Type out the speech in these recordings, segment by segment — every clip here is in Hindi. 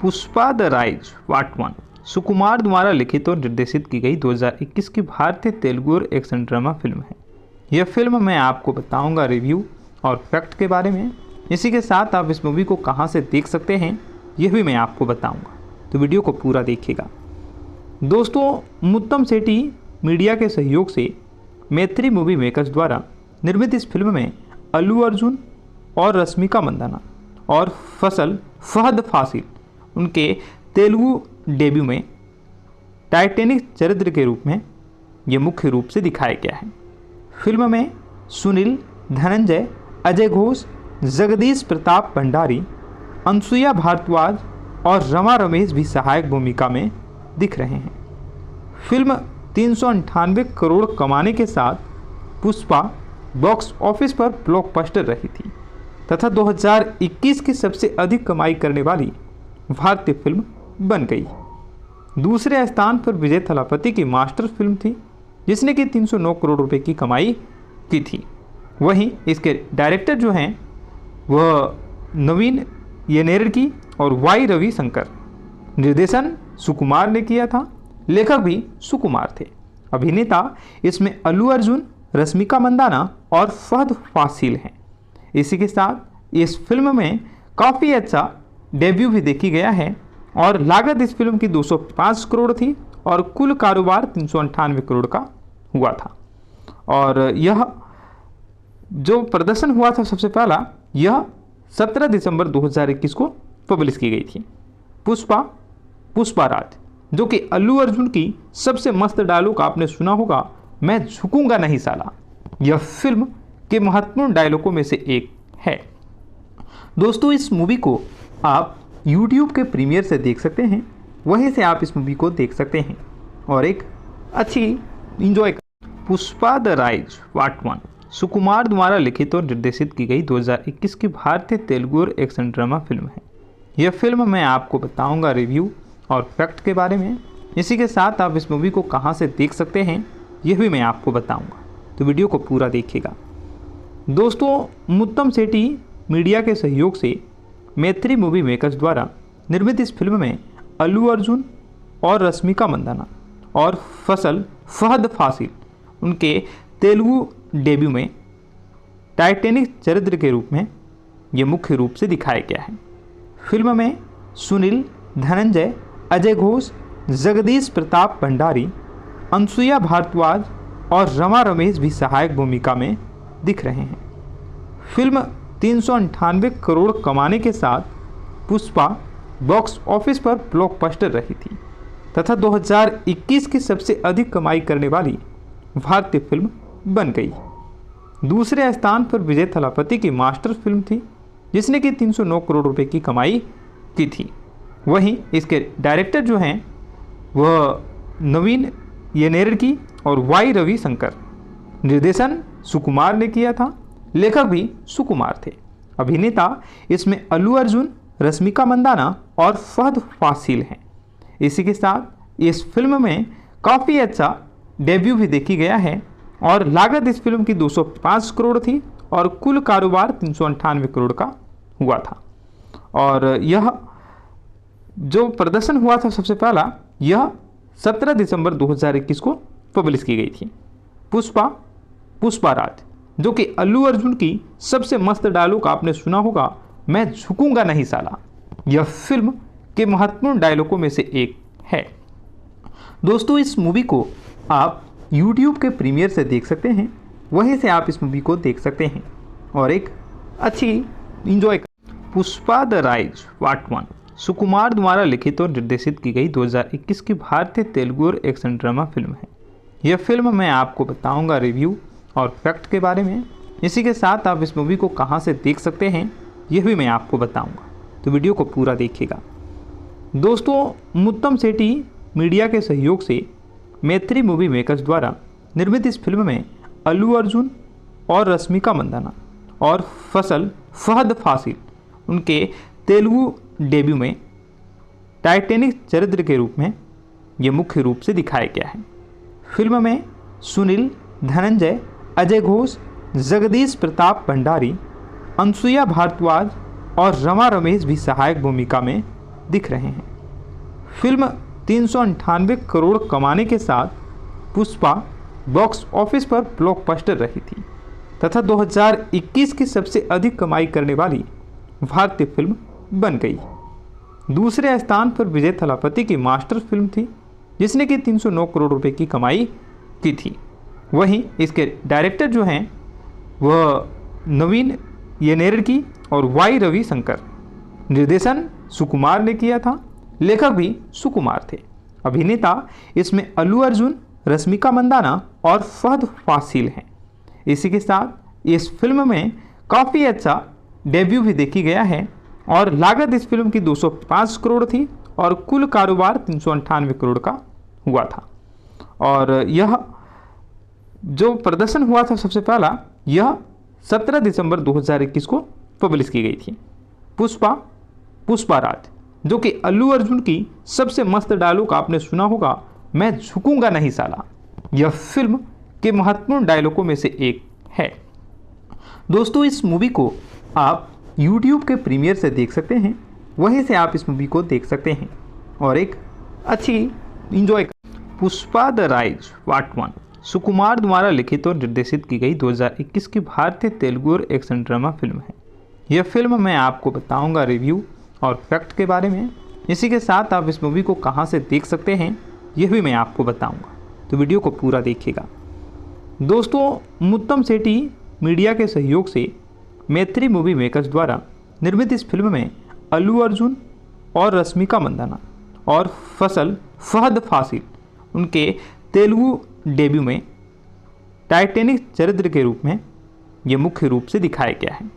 पुष्पा द राइज पार्ट 1 सुकुमार द्वारा लिखित और निर्देशित की गई 2021 की भारतीय तेलुगु और एक्शन ड्रामा फिल्म है। यह फिल्म मैं आपको बताऊंगा रिव्यू और फैक्ट के बारे में। इसी के साथ आप इस मूवी को कहां से देख सकते हैं यह भी मैं आपको बताऊंगा, तो वीडियो को पूरा देखिएगा। दोस्तों, मुत्तम सेठी मीडिया के सहयोग से मैत्री मूवी मेकर्स द्वारा निर्मित इस फिल्म में अल्लू अर्जुन और रश्मिका मंदाना और फहद फासिल उनके तेलुगु डेब्यू में टाइटैनिक चरित्र के रूप में ये मुख्य रूप से दिखाया गया है। फिल्म में सुनील, धनंजय, अजय घोष, जगदीश प्रताप भंडारी, अनसुईया भारद्वाज और रमा रमेश भी सहायक भूमिका में दिख रहे हैं। फिल्म 398 करोड़ कमाने के साथ पुष्पा बॉक्स ऑफिस पर ब्लॉकबस्टर रही थी तथा 2021 की सबसे अधिक कमाई करने वाली भारतीय फिल्म बन गई। दूसरे स्थान पर विजय थलापति की मास्टर फिल्म थी, जिसने कि 309 करोड़ रुपए की कमाई की थी। वहीं इसके डायरेक्टर जो हैं वह नवीन येनेरकी और वाई रविशंकर। निर्देशन सुकुमार ने किया था, लेखक भी सुकुमार थे। अभिनेता इसमें अल्लू अर्जुन, रश्मिका मंदाना और फहद फासिल हैं। इसी के साथ इस फिल्म में काफ़ी अच्छा डेब्यू भी देखी गया है और लागत इस फिल्म की 205 करोड़ थी और कुल कारोबार 398 करोड़ का हुआ था। और यह जो प्रदर्शन हुआ था सबसे पहला, यह 17 दिसंबर 2021 को पब्लिश की गई थी। पुष्पा राज, जो कि अल्लू अर्जुन की सबसे मस्त डायलॉग आपने सुना होगा, मैं झुकूंगा नहीं साला, यह फिल्म के महत्वपूर्ण डायलॉगों में से एक है। दोस्तों, इस मूवी को आप YouTube के प्रीमियर से देख सकते हैं, वहीं से आप इस मूवी को देख सकते हैं और एक अच्छी इंजॉय कर। पुष्पा द राइज पार्ट 1 सुकुमार द्वारा लिखित और निर्देशित की गई 2021 की भारतीय तेलुगु और एक्शन ड्रामा फिल्म है। यह फिल्म मैं आपको बताऊंगा रिव्यू और फैक्ट के बारे में। इसी के साथ आप इस मूवी को कहां से देख सकते हैं यह भी मैं आपको बताऊंगा, तो वीडियो को पूरा देखिएगा। दोस्तों, मुत्तम सेठी मीडिया के सहयोग से मैत्री मूवी मेकर्स द्वारा निर्मित इस फिल्म में अल्लू अर्जुन और रश्मिका मंदाना और फहद फासिल उनके तेलुगु डेब्यू में टाइटैनिक चरित्र के रूप में ये मुख्य रूप से दिखाया गया है। फिल्म में सुनील, धनंजय, अजय घोष, जगदीश प्रताप भंडारी, अनसुईया भारद्वाज और रमा रमेश भी सहायक भूमिका में दिख रहे हैं। फिल्म 398 करोड़ कमाने के साथ पुष्पा बॉक्स ऑफिस पर ब्लॉकबस्टर रही थी तथा 2021 की सबसे अधिक कमाई करने वाली भारतीय फिल्म बन गई। दूसरे स्थान पर विजय थलापति की मास्टर फिल्म थी, जिसने कि 309 करोड़ रुपए की कमाई की थी। वहीं इसके डायरेक्टर जो हैं वह नवीन येनेरकी और वाई रविशंकर। निर्देशन सुकुमार ने किया था, लेखक भी सुकुमार थे। अभिनेता इसमें अल्लू अर्जुन, रश्मिका मंदाना और फहद फासिल हैं। इसी के साथ इस फिल्म में काफ़ी अच्छा डेब्यू भी देखी गया है और लागत इस फिल्म की 205 करोड़ थी और कुल कारोबार 398 करोड़ का हुआ था। और यह जो प्रदर्शन हुआ था सबसे पहला, यह 17 दिसंबर 2021 को पब्लिश की गई थी। पुष्पा राज, जो कि अल्लू अर्जुन की सबसे मस्त डायलॉग आपने सुना होगा, मैं झुकूंगा नहीं साला, यह फिल्म के महत्वपूर्ण डायलॉगों में से एक है। दोस्तों, इस मूवी को आप YouTube के प्रीमियर से देख सकते हैं, वहीं से आप इस मूवी को देख सकते हैं और एक अच्छी इंजॉय कर। पुष्पा द राइज पार्ट 1 सुकुमार द्वारा लिखित और निर्देशित की गई 2021 की भारतीय तेलुगु और एक्शन ड्रामा फिल्म है। यह फिल्म मैं आपको बताऊंगा रिव्यू और फैक्ट के बारे में। इसी के साथ आप इस मूवी को कहां से देख सकते हैं यह भी मैं आपको बताऊंगा, तो वीडियो को पूरा देखिएगा। दोस्तों, मुत्तम सेठी मीडिया के सहयोग से मैत्री मूवी मेकर्स द्वारा निर्मित इस फिल्म में अल्लू अर्जुन और रश्मिका मंदाना और फहद फासिल उनके तेलुगु डेब्यू में टाइटैनिक चरित्र के रूप में ये मुख्य रूप से दिखाया गया है। फिल्म में सुनील, धनंजय, अजय घोष, जगदीश प्रताप भंडारी, अनसुईया भारद्वाज और रमा रमेश भी सहायक भूमिका में दिख रहे हैं। फिल्म 398 करोड़ कमाने के साथ पुष्पा बॉक्स ऑफिस पर ब्लॉकबस्टर रही थी तथा 2021 की सबसे अधिक कमाई करने वाली भारतीय फिल्म बन गई। दूसरे स्थान पर विजय थलापति की मास्टर फिल्म थी, जिसने कि 309 करोड़ रुपए की कमाई की थी। वहीं इसके डायरेक्टर जो हैं वह नवीन येनेरकी और वाई रविशंकर, निर्देशन सुकुमार ने किया था, लेखक भी सुकुमार थे। अभिनेता इसमें अल्लू अर्जुन, रश्मिका मंदाना और फहद फासिल हैं। इसी के साथ इस फिल्म में काफ़ी अच्छा डेब्यू भी देखी गया है और लागत इस फिल्म की 205 करोड़ थी और कुल कारोबार 398 करोड़ का हुआ था। और यह जो प्रदर्शन हुआ था सबसे पहला, यह 17 दिसंबर 2021 को पब्लिश की गई थी। पुष्पा राज, जो कि अल्लू अर्जुन की सबसे मस्त डायलॉग आपने सुना होगा, मैं झुकूंगा नहीं साला, यह फिल्म के महत्वपूर्ण डायलॉगों में से एक है। दोस्तों, इस मूवी को आप YouTube के प्रीमियर से देख सकते हैं, वहीं से आप इस मूवी को देख सकते हैं और एक अच्छी enjoy. Pushpa the rise part 1 सुकुमार द्वारा लिखित और निर्देशित की गई 2021 की भारतीय तेलुगु और एक्शन ड्रामा फिल्म है। यह फिल्म मैं आपको बताऊंगा रिव्यू और फैक्ट के बारे में। इसी के साथ आप इस मूवी को कहां से देख सकते हैं यह भी मैं आपको बताऊंगा, तो वीडियो को पूरा देखिएगा। दोस्तों, मुत्तम सेठी मीडिया के सहयोग से मैत्री मूवी मेकर्स द्वारा निर्मित इस फिल्म में अल्लू अर्जुन और रश्मिका मंदाना और फहद फासिल उनके तेलुगु डेब्यू में टाइटैनिक चरित्र के रूप में ये मुख्य रूप से दिखाया गया है।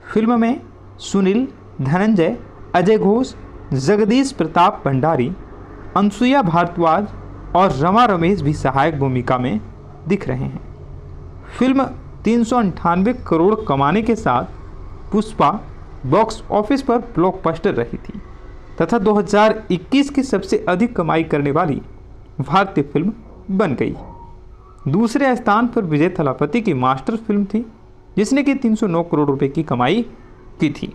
फिल्म में सुनील, धनंजय, अजय घोष, जगदीश प्रताप भंडारी, अनसुईया भारद्वाज और रमा रमेश भी सहायक भूमिका में दिख रहे हैं। फिल्म 398 करोड़ कमाने के साथ पुष्पा बॉक्स ऑफिस पर ब्लॉकबस्टर रही थी तथा 2021 की सबसे अधिक कमाई करने वाली भारतीय फिल्म बन गई। दूसरे स्थान पर विजय थलापति की मास्टर फिल्म थी, जिसने कि 309 करोड़ रुपए की कमाई की थी।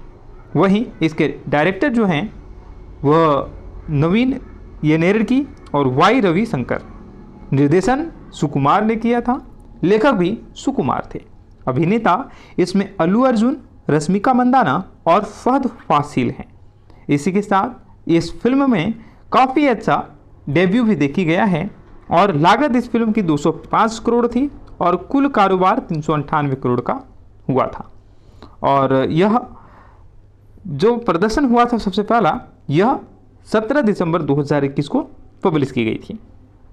वहीं इसके डायरेक्टर जो हैं वह नवीन येनेरकी और वाई रविशंकर, निर्देशन सुकुमार ने किया था, लेखक भी सुकुमार थे। अभिनेता इसमें अल्लू अर्जुन, रश्मिका मंदाना और फहद फासिल हैं। इसी के साथ इस फिल्म में काफ़ी अच्छा डेब्यू भी देखी गया है और लागत इस फिल्म की 205 करोड़ थी और कुल कारोबार 398 करोड़ का हुआ था। और यह जो प्रदर्शन हुआ था सबसे पहला, यह 17 दिसंबर 2021 को पब्लिश की गई थी।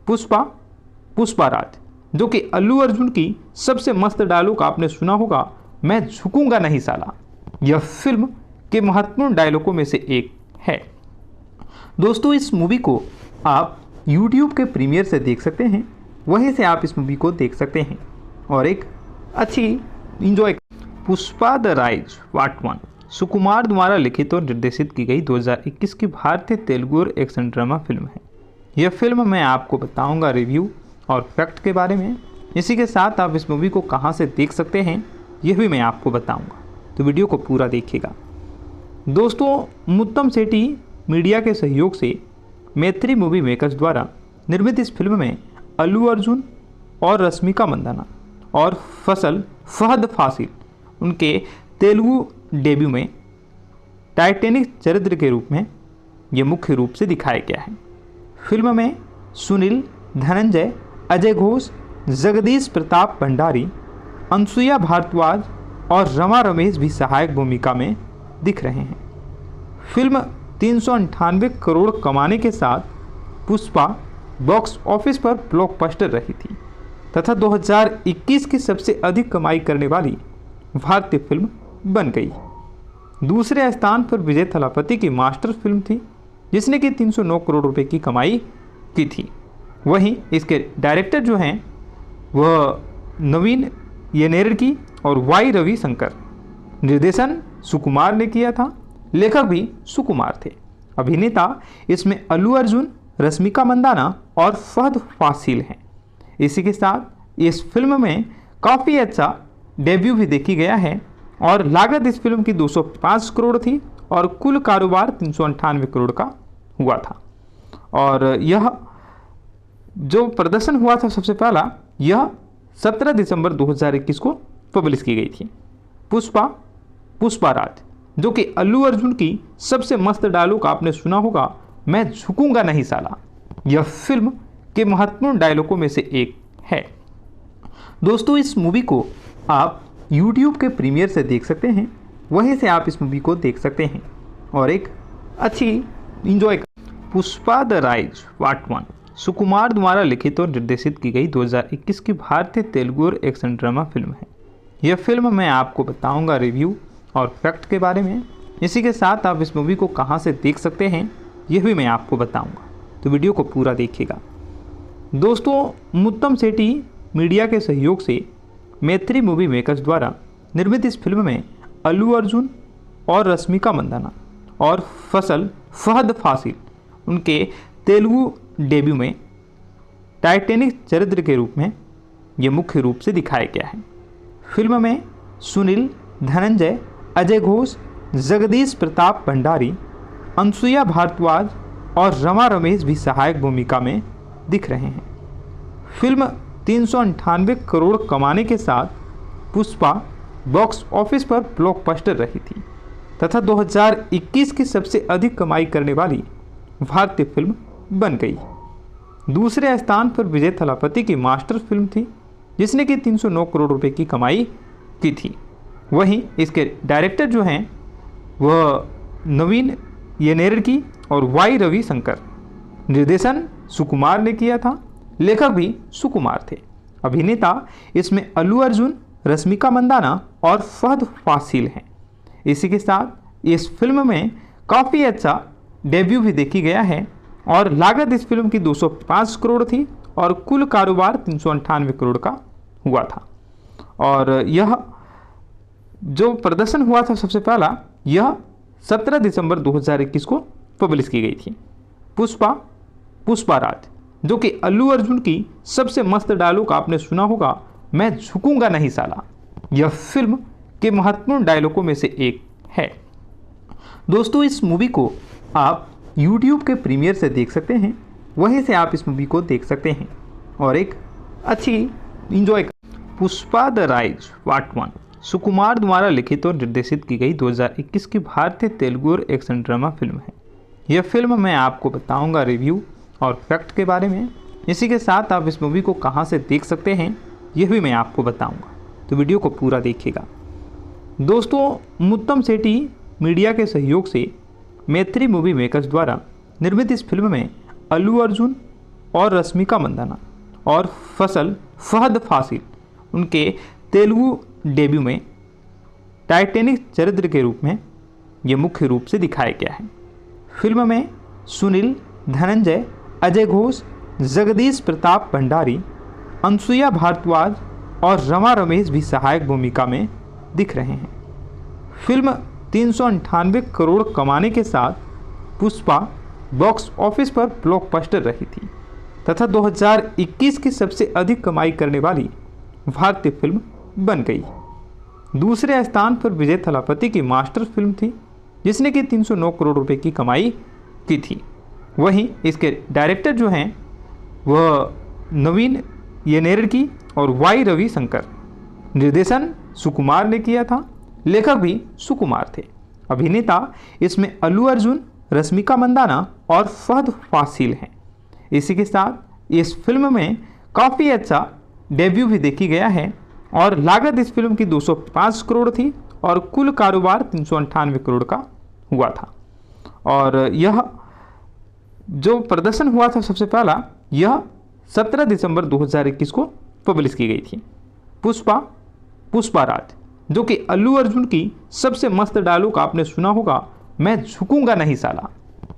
पुष्पा राज, जो कि अल्लू अर्जुन की सबसे मस्त डायलॉग आपने सुना होगा, मैं झुकूंगा नहीं साला, यह फिल्म के महत्वपूर्ण डायलॉगों में से एक है। दोस्तों, इस मूवी को आप YouTube के प्रीमियर से देख सकते हैं, वहीं से आप इस मूवी को देख सकते हैं और एक अच्छी enjoy. Pushpa the rise part 1 सुकुमार द्वारा लिखित और निर्देशित की गई 2021 की भारतीय तेलुगु और एक्शन ड्रामा फिल्म है। यह फिल्म मैं आपको बताऊंगा रिव्यू और फैक्ट के बारे में। इसी के साथ आप इस मूवी को कहां से देख सकते हैं यह भी मैं आपको बताऊंगा, तो वीडियो को पूरा देखिएगा। दोस्तों, मुत्तम सेठी मीडिया के सहयोग से मैत्री मूवी मेकर्स द्वारा निर्मित इस फिल्म में अल्लू अर्जुन और रश्मिका मंदाना और फहद फासिल उनके तेलुगु डेब्यू में टाइटैनिक चरित्र के रूप में ये मुख्य रूप से दिखाया गया है। फिल्म में सुनील, धनंजय, अजय घोष, जगदीश प्रताप भंडारी, अनसुईया भारद्वाज और रमा रमेश भी सहायक भूमिका में दिख रहे हैं। फिल्म 398 करोड़ कमाने के साथ पुष्पा बॉक्स ऑफिस पर ब्लॉकबस्टर रही थी तथा 2021 की सबसे अधिक कमाई करने वाली भारतीय फिल्म बन गई। दूसरे स्थान पर विजय थलापति की मास्टर फिल्म थी, जिसने कि 309 करोड़ रुपए की कमाई की थी। वहीं इसके डायरेक्टर जो हैं वह नवीन येनेरकी और वाई रविशंकर, निर्देशन सुकुमार ने किया था, लेखक भी सुकुमार थे। अभिनेता इसमें अल्लू अर्जुन, रश्मिका मंदाना और फहद फासिल हैं। इसी के साथ इस फिल्म में काफ़ी अच्छा डेब्यू भी देखी गया है और लागत इस फिल्म की 205 करोड़ थी और कुल कारोबार 398 करोड़ का हुआ था। और यह जो प्रदर्शन हुआ था सबसे पहला, यह 17 दिसंबर 2021 को पब्लिश की गई थी। पुष्पा राज, जो कि अल्लू अर्जुन की सबसे मस्त डायलॉग आपने सुना होगा, मैं झुकूंगा नहीं साला, यह फिल्म के महत्वपूर्ण डायलॉगों में से एक है। दोस्तों, इस मूवी को आप YouTube के प्रीमियर से देख सकते हैं, वहीं से आप इस मूवी को देख सकते हैं और एक अच्छी enjoy. Pushpa the rise part 1 सुकुमार द्वारा लिखित और निर्देशित की गई 2021 की भारतीय तेलुगु और एक्शन ड्रामा फिल्म है। यह फिल्म मैं आपको बताऊंगा रिव्यू और फैक्ट के बारे में। इसी के साथ आप इस मूवी को कहां से देख सकते हैं यह भी मैं आपको बताऊंगा, तो वीडियो को पूरा देखिएगा। दोस्तों, मुत्तम सेठी मीडिया के सहयोग से मैत्री मूवी मेकर्स द्वारा निर्मित इस फिल्म में अल्लू अर्जुन और रश्मिका मंदाना और फहद फासिल उनके तेलुगु डेब्यू में टाइटैनिक चरित्र के रूप में ये मुख्य रूप से दिखाया गया है। फिल्म में सुनील, धनंजय, अजय घोष, जगदीश प्रताप भंडारी, अनसुईया भारद्वाज और रमा रमेश भी सहायक भूमिका में दिख रहे हैं। फिल्म 398 करोड़ कमाने के साथ पुष्पा बॉक्स ऑफिस पर ब्लॉकबस्टर रही थी तथा 2021 की सबसे अधिक कमाई करने वाली भारतीय फिल्म बन गई। दूसरे स्थान पर विजय थलापति की मास्टर फिल्म थी, जिसने कि 309 करोड़ रुपए की कमाई की थी। वहीं इसके डायरेक्टर जो हैं वह नवीन येनेरकी और वाई रविशंकर, निर्देशन सुकुमार ने किया था, लेखक भी सुकुमार थे। अभिनेता इसमें अल्लू अर्जुन, रश्मिका मंदाना और फहद फासिल हैं। इसी के साथ इस फिल्म में काफ़ी अच्छा डेब्यू भी देखी गया है और लागत इस फिल्म की 205 करोड़ थी और कुल कारोबार 398 करोड़ का हुआ था। और यह जो प्रदर्शन हुआ था सबसे पहला, यह 17 दिसंबर 2021 को पब्लिश की गई थी। पुष्पा राज, जो कि अल्लू अर्जुन की सबसे मस्त डायलॉग आपने सुना होगा, मैं झुकूंगा नहीं साला, यह फिल्म के महत्वपूर्ण डायलॉगों में से एक है। दोस्तों, इस मूवी को आप YouTube के प्रीमियर से देख सकते हैं, वहीं से आप इस मूवी को देख सकते हैं और एक अच्छी enjoy. Pushpa the rise part 1 सुकुमार द्वारा लिखित और निर्देशित की गई 2021 की भारतीय तेलुगु और एक्शन ड्रामा फिल्म है। यह फिल्म मैं आपको बताऊंगा रिव्यू और फैक्ट के बारे में। इसी के साथ आप इस मूवी को कहां से देख सकते हैं यह भी मैं आपको बताऊंगा, तो वीडियो को पूरा देखिएगा। दोस्तों, मुत्तम सेठी मीडिया के सहयोग से मैत्री मूवी मेकर्स द्वारा निर्मित इस फिल्म में अल्लू अर्जुन और रश्मिका मंदाना और फहद फासिल उनके तेलुगु डेब्यू में टाइटैनिक चरित्र के रूप में ये मुख्य रूप से दिखाया गया है। फिल्म में सुनील, धनंजय, अजय घोष, जगदीश प्रताप भंडारी, अनसुईया भारद्वाज और रमा रमेश भी सहायक भूमिका में दिख रहे हैं। फिल्म 398 करोड़ कमाने के साथ पुष्पा बॉक्स ऑफिस पर ब्लॉकबस्टर रही थी तथा 2021 की सबसे अधिक कमाई करने वाली भारतीय फिल्म बन गई। दूसरे स्थान पर विजय थलापति की मास्टर फिल्म थी, जिसने कि 309 करोड़ रुपए की कमाई की थी। वहीं इसके डायरेक्टर जो हैं वह नवीन येनेरकी और वाई रविशंकर, निर्देशन सुकुमार ने किया था, लेखक भी सुकुमार थे। अभिनेता इसमें अल्लू अर्जुन, रश्मिका मंदाना और फहद फासिल हैं। इसी के साथ इस फिल्म में काफ़ी अच्छा डेब्यू भी देखी गया है और लागत इस फिल्म की 205 करोड़ थी और कुल कारोबार 398 करोड़ का हुआ था। और यह जो प्रदर्शन हुआ था सबसे पहला, यह 17 दिसंबर 2021 को पब्लिश की गई थी। पुष्पा राज, जो कि अल्लू अर्जुन की सबसे मस्त डायलॉग आपने सुना होगा, मैं झुकूंगा नहीं साला,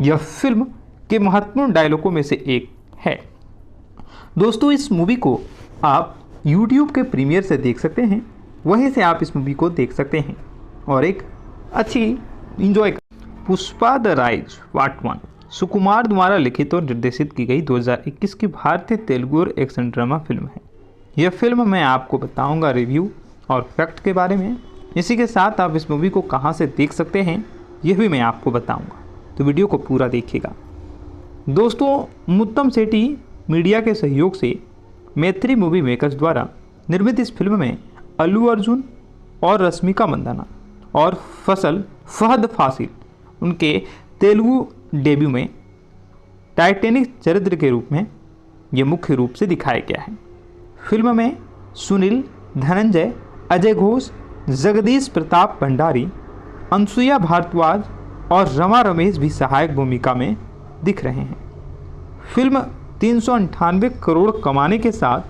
यह फिल्म के महत्वपूर्ण डायलॉगों में से एक है। दोस्तों, इस मूवी को आप YouTube के प्रीमियर से देख सकते हैं, वहीं से आप इस मूवी को देख सकते हैं और एक अच्छी enjoy. Pushpa the rise part 1 सुकुमार द्वारा लिखित और निर्देशित की गई 2021 की भारतीय तेलुगु और एक्शन ड्रामा फिल्म है। यह फिल्म मैं आपको बताऊंगा रिव्यू और फैक्ट के बारे में। इसी के साथ आप इस मूवी को कहां से देख सकते हैं यह भी मैं आपको बताऊंगा, तो वीडियो को पूरा देखिएगा। दोस्तों, मुत्तम सेठी मीडिया के सहयोग से मैत्री मूवी मेकर्स द्वारा निर्मित इस फिल्म में अल्लू अर्जुन और रश्मिका मंदाना और फहद फासिल उनके तेलुगु डेब्यू में टाइटैनिक चरित्र के रूप में ये मुख्य रूप से दिखाया गया है। फिल्म में सुनील, धनंजय, अजय घोष, जगदीश प्रताप भंडारी, अनसुईया भारद्वाज और रमा रमेश भी सहायक भूमिका में दिख रहे हैं। फिल्म 398 करोड़ कमाने के साथ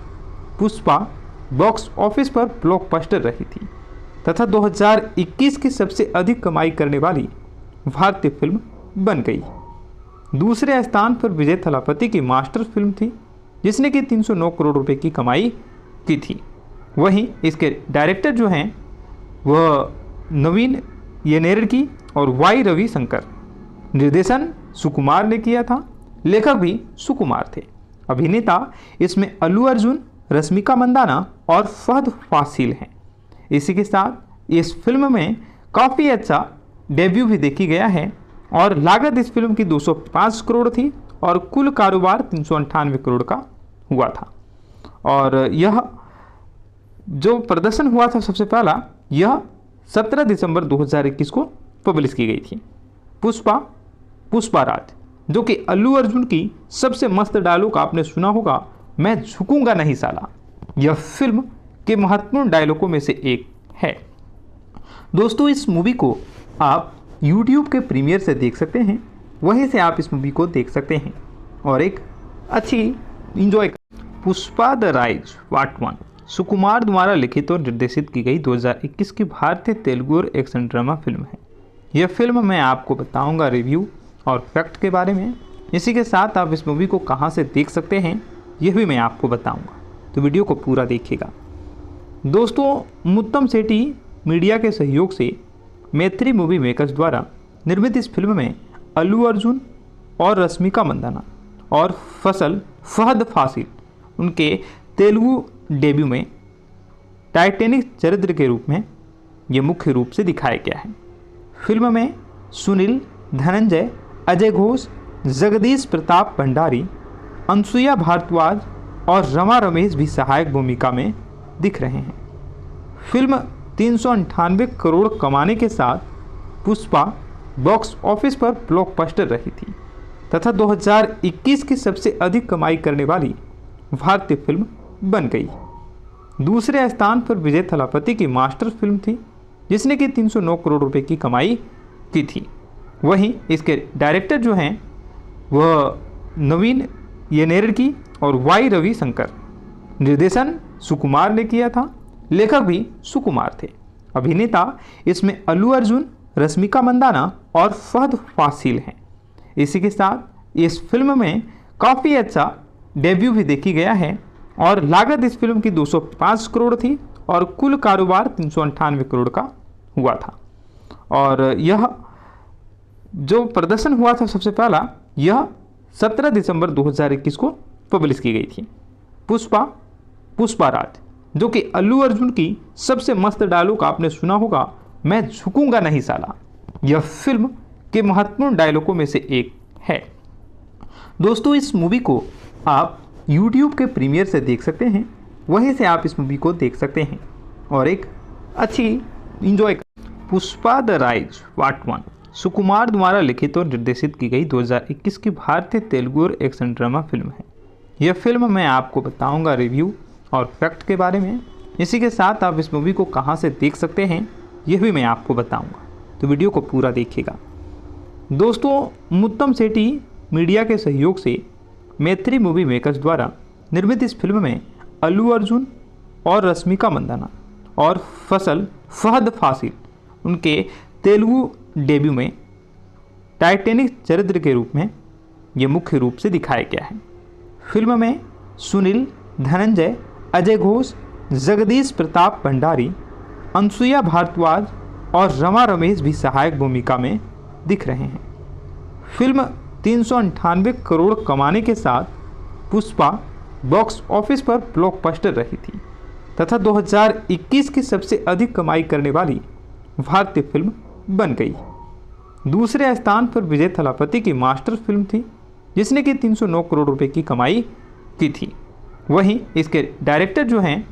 पुष्पा बॉक्स ऑफिस पर ब्लॉकबस्टर रही थी तथा 2021 की सबसे अधिक कमाई करने वाली भारतीय फिल्म बन गई। दूसरे स्थान पर विजय थलापति की मास्टर फिल्म थी, जिसने कि 309 करोड़ रुपए की कमाई की थी। वहीं इसके डायरेक्टर जो हैं वह नवीन येनेरकी और वाई रविशंकर, निर्देशन सुकुमार ने किया था, लेखक भी सुकुमार थे। अभिनेता इसमें अल्लू अर्जुन, रश्मिका मंदाना और फहद फासिल हैं। इसी के साथ इस फिल्म में काफ़ी अच्छा डेब्यू भी देखी गया है और लागत इस फिल्म की 205 करोड़ थी और कुल कारोबार 398 करोड़ का हुआ था। और यह जो प्रदर्शन हुआ था सबसे पहला, यह 17 दिसंबर 2021 को पब्लिश की गई थी। पुष्पा राज, जो कि अल्लू अर्जुन की सबसे मस्त डायलॉग आपने सुना होगा, मैं झुकूंगा नहीं साला, यह फिल्म के महत्वपूर्ण डायलॉगों में से एक है। दोस्तों, इस मूवी को आप YouTube के प्रीमियर से देख सकते हैं, वहीं से आप इस मूवी को देख सकते हैं और एक अच्छी enjoy. Pushpa the rise part 1 सुकुमार द्वारा लिखित और निर्देशित की गई 2021 की भारतीय तेलुगु और एक्शन ड्रामा फिल्म है। यह फिल्म मैं आपको बताऊंगा रिव्यू और फैक्ट के बारे में। इसी के साथ आप इस मूवी को कहां से देख सकते हैं यह भी मैं आपको बताऊंगा, तो वीडियो को पूरा देखिएगा। दोस्तों, मुत्तम सेठी मीडिया के सहयोग से मैत्री मूवी मेकर्स द्वारा निर्मित इस फिल्म में अल्लू अर्जुन और रश्मिका मंदाना और फहद फासिल उनके तेलुगु डेब्यू में टाइटैनिक चरित्र के रूप में ये मुख्य रूप से दिखाया गया है। फिल्म में सुनील, धनंजय, अजय घोष, जगदीश प्रताप भंडारी, अनसुईया भारद्वाज और रमा रमेश भी सहायक भूमिका में दिख रहे हैं। फिल्म 398 करोड़ कमाने के साथ पुष्पा बॉक्स ऑफिस पर ब्लॉकबस्टर रही थी तथा 2021 की सबसे अधिक कमाई करने वाली भारतीय फिल्म बन गई। दूसरे स्थान पर विजय थलापति की मास्टर फिल्म थी, जिसने कि 309 करोड़ रुपए की कमाई की थी। वहीं इसके डायरेक्टर जो हैं वह नवीन येनेरकी और वाई रविशंकर, निर्देशन सुकुमार ने किया था, लेखक भी सुकुमार थे। अभिनेता इसमें अल्लू अर्जुन, रश्मिका मंदाना और फहद फासिल हैं। इसी के साथ इस फिल्म में काफ़ी अच्छा डेब्यू भी देखी गया है और लागत इस फिल्म की 205 करोड़ थी और कुल कारोबार 398 करोड़ का हुआ था। और यह जो प्रदर्शन हुआ था सबसे पहला, यह 17 दिसंबर 2021 को पब्लिश की गई थी। पुष्पा राज, जो कि अल्लू अर्जुन की सबसे मस्त डायलॉग आपने सुना होगा, मैं झुकूंगा नहीं साला, यह फिल्म के महत्वपूर्ण डायलॉगों में से एक है। दोस्तों, इस मूवी को आप YouTube के प्रीमियर से देख सकते हैं, वहीं से आप इस मूवी को देख सकते हैं और एक अच्छी enjoy. Pushpa the rise part 1 सुकुमार द्वारा लिखित और निर्देशित की गई 2021 की भारतीय तेलुगु और एक्शन ड्रामा फिल्म है। यह फिल्म मैं आपको बताऊंगा रिव्यू और फैक्ट के बारे में। इसी के साथ आप इस मूवी को कहां से देख सकते हैं यह भी मैं आपको बताऊंगा, तो वीडियो को पूरा देखिएगा। दोस्तों, मुत्तम सेठी मीडिया के सहयोग से मैत्री मूवी मेकर्स द्वारा निर्मित इस फिल्म में अल्लू अर्जुन और रश्मिका मंदाना और फहद फासिल उनके तेलुगु डेब्यू में टाइटैनिक चरित्र के रूप में ये मुख्य रूप से दिखाया गया है। फिल्म में सुनील, धनंजय, अजय घोष, जगदीश प्रताप भंडारी, अनसुईया भारद्वाज और रमा रमेश भी सहायक भूमिका में दिख रहे हैं। फिल्म 398 करोड़ कमाने के साथ पुष्पा बॉक्स ऑफिस पर ब्लॉकबस्टर रही थी तथा 2021 की सबसे अधिक कमाई करने वाली भारतीय फिल्म बन गई। दूसरे स्थान पर विजय थलापति की मास्टर फिल्म थी, जिसने कि 309 करोड़ रुपए की कमाई की थी। वहीं इसके डायरेक्टर जो हैं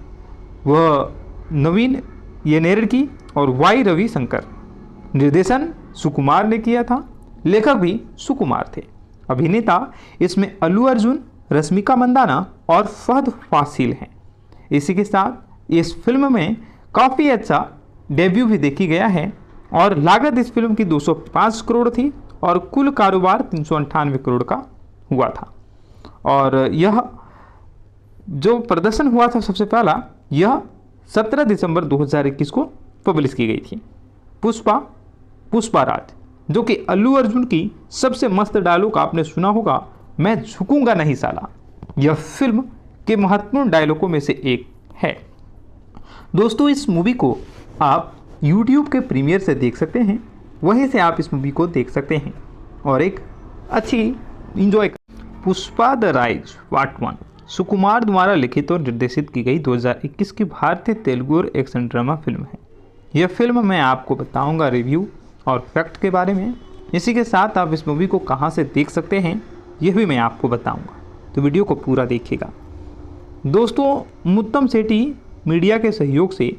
वह नवीन येनेरकी और वाई रविशंकर। निर्देशन सुकुमार ने किया था, लेखक भी सुकुमार थे। अभिनेता इसमें अल्लू अर्जुन, रश्मिका मंदाना और फहद फासिल हैं। इसी के साथ इस फिल्म में काफ़ी अच्छा डेब्यू भी देखी गया है और लागत इस फिल्म की 205 करोड़ थी और कुल कारोबार 398 करोड़ का हुआ था। और यह जो प्रदर्शन हुआ था सबसे पहला, यह 17 दिसंबर 2021 को पब्लिश की गई थी। पुष्पा राज, जो कि अल्लू अर्जुन की सबसे मस्त डायलॉग आपने सुना होगा, मैं झुकूंगा नहीं साला, यह फिल्म के महत्वपूर्ण डायलॉगों में से एक है। दोस्तों, इस मूवी को आप YouTube के प्रीमियर से देख सकते हैं, वहीं से आप इस मूवी को देख सकते हैं और एक अच्छी enjoy. Pushpa the rise part 1 सुकुमार द्वारा लिखित और निर्देशित की गई 2021 की भारतीय तेलुगु और एक्शन ड्रामा फिल्म है। यह फिल्म मैं आपको बताऊंगा रिव्यू और फैक्ट के बारे में। इसी के साथ आप इस मूवी को कहां से देख सकते हैं यह भी मैं आपको बताऊंगा, तो वीडियो को पूरा देखिएगा। दोस्तों, मुत्तम सेठी मीडिया के सहयोग से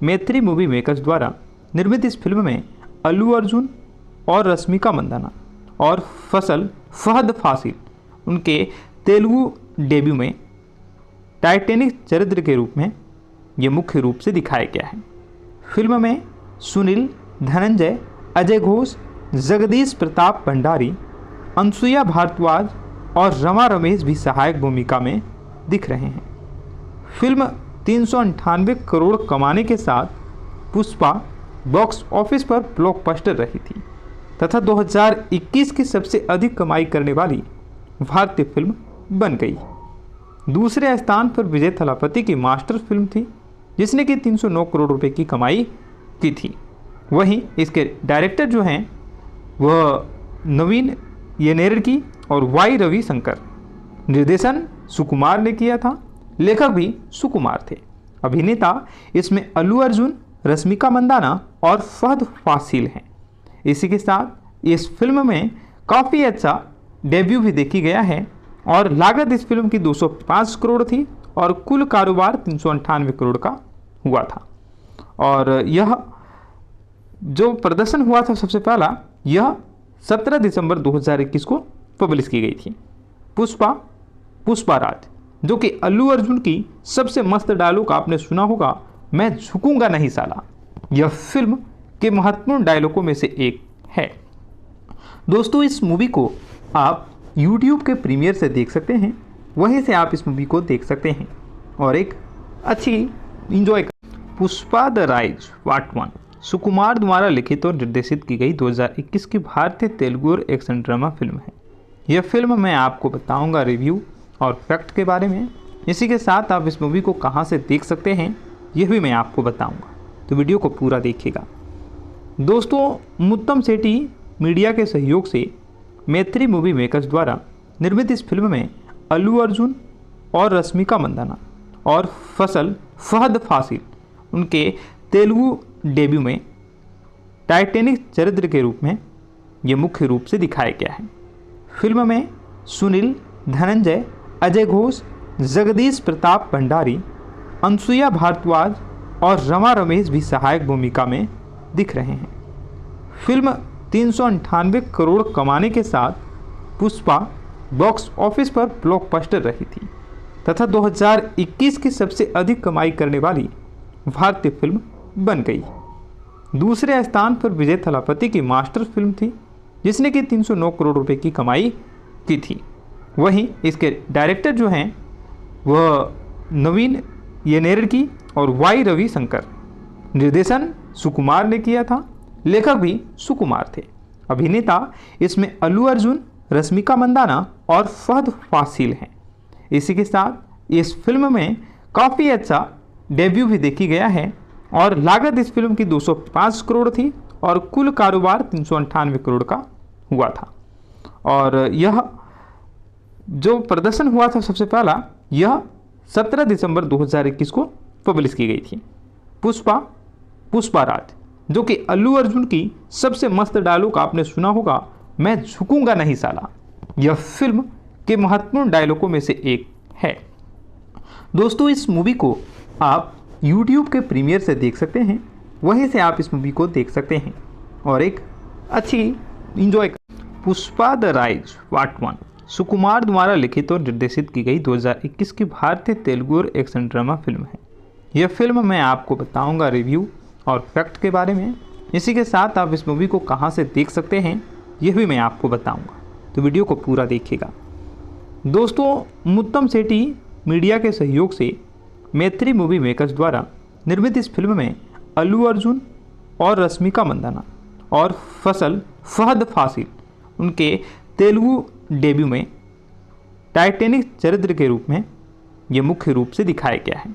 मैत्री मूवी मेकर्स द्वारा निर्मित इस फिल्म में अल्लू अर्जुन और रश्मिका मंदाना और फहद फासिल उनके तेलुगु डेब्यू में टाइटैनिक चरित्र के रूप में ये मुख्य रूप से दिखाया गया है। फिल्म में सुनील, धनंजय, अजय घोष, जगदीश प्रताप भंडारी, अनसुईया भारद्वाज और रमा रमेश भी सहायक भूमिका में दिख रहे हैं। फिल्म 398 करोड़ कमाने के साथ पुष्पा बॉक्स ऑफिस पर ब्लॉकबस्टर रही थी तथा 2021 की सबसे अधिक कमाई करने वाली भारतीय फिल्म बन गई। दूसरे स्थान पर विजय थलापति की मास्टर फिल्म थी, जिसने कि 309 करोड़ रुपए की कमाई की थी। वहीं इसके डायरेक्टर जो हैं वह नवीन येनेरकी और वाई रविशंकर। निर्देशन सुकुमार ने किया था, लेखक भी सुकुमार थे। अभिनेता इसमें अल्लू अर्जुन, रश्मिका मंदाना और फहद फासिल हैं। इसी के साथ इस फिल्म में काफ़ी अच्छा डेब्यू भी देखी गया है और लागत इस फिल्म की 205 करोड़ थी और कुल कारोबार 398 करोड़ का हुआ था। और यह जो प्रदर्शन हुआ था सबसे पहला, यह 17 दिसंबर 2021 को पब्लिश की गई थी। पुष्पा राज, जो कि अल्लू अर्जुन की सबसे मस्त डायलॉग आपने सुना होगा, मैं झुकूंगा नहीं साला, यह फिल्म के महत्वपूर्ण डायलॉगों में से एक है। दोस्तों, इस मूवी को आप YouTube के प्रीमियर से देख सकते हैं, वहीं से आप इस मूवी को देख सकते हैं और एक अच्छी enjoy. Pushpa the rise part 1 सुकुमार द्वारा लिखित और निर्देशित की गई 2021 की भारतीय तेलुगु और एक्शन ड्रामा फिल्म है। यह फिल्म मैं आपको बताऊंगा रिव्यू और फैक्ट के बारे में। इसी के साथ आप इस मूवी को कहां से देख सकते हैं यह भी मैं आपको बताऊंगा, तो वीडियो को पूरा देखिएगा। दोस्तों, मुत्तम सेठी मीडिया के सहयोग से मैत्री मूवी मेकर्स द्वारा निर्मित इस फिल्म में अल्लू अर्जुन और रश्मिका मंदाना और फहद फासिल उनके तेलुगु डेब्यू में टाइटैनिक चरित्र के रूप में ये मुख्य रूप से दिखाया गया है। फिल्म में सुनील, धनंजय, अजय घोष, जगदीश प्रताप भंडारी, अनसुईया भारद्वाज और रमा रमेश भी सहायक भूमिका में दिख रहे हैं। फिल्म 398 करोड़ कमाने के साथ पुष्पा बॉक्स ऑफिस पर ब्लॉकबस्टर रही थी तथा 2021 की सबसे अधिक कमाई करने वाली भारतीय फिल्म बन गई। दूसरे स्थान पर विजय थलापति की मास्टर फिल्म थी, जिसने कि 309 करोड़ रुपए की कमाई की थी। वहीं इसके डायरेक्टर जो हैं वह नवीन येनेरकी और वाई रविशंकर। निर्देशन सुकुमार ने किया था, लेखक भी सुकुमार थे। अभिनेता इसमें अल्लू अर्जुन, रश्मिका मंदाना और फहद फासिल हैं। इसी के साथ इस फिल्म में काफ़ी अच्छा डेब्यू भी देखी गया है और लागत इस फिल्म की 205 करोड़ थी और कुल कारोबार 398 करोड़ का हुआ था। और यह जो प्रदर्शन हुआ था सबसे पहला, यह 17 दिसंबर 2021 को पब्लिश की गई थी। पुष्पा राज, जो कि अल्लू अर्जुन की सबसे मस्त डायलॉग आपने सुना होगा, मैं झुकूंगा नहीं साला। यह फिल्म के महत्वपूर्ण डायलॉगों में से एक है। दोस्तों, इस मूवी को आप YouTube के प्रीमियर से देख सकते हैं, वहीं से आप इस मूवी को देख सकते हैं और एक अच्छी enjoy. Pushpa the rise part 1 सुकुमार द्वारा लिखित और निर्देशित की गई 2021 की भारतीय तेलुगु और एक्शन ड्रामा फिल्म है। यह फिल्म मैं आपको बताऊंगा रिव्यू और फैक्ट के बारे में। इसी के साथ आप इस मूवी को कहां से देख सकते हैं यह भी मैं आपको बताऊंगा, तो वीडियो को पूरा देखिएगा। दोस्तों, मुत्तम सेठी मीडिया के सहयोग से मैत्री मूवी मेकर्स द्वारा निर्मित इस फिल्म में अल्लू अर्जुन और रश्मिका मंदाना और फहद फासिल उनके तेलुगु डेब्यू में टाइटैनिक चरित्र के रूप में ये मुख्य रूप से दिखाया गया है।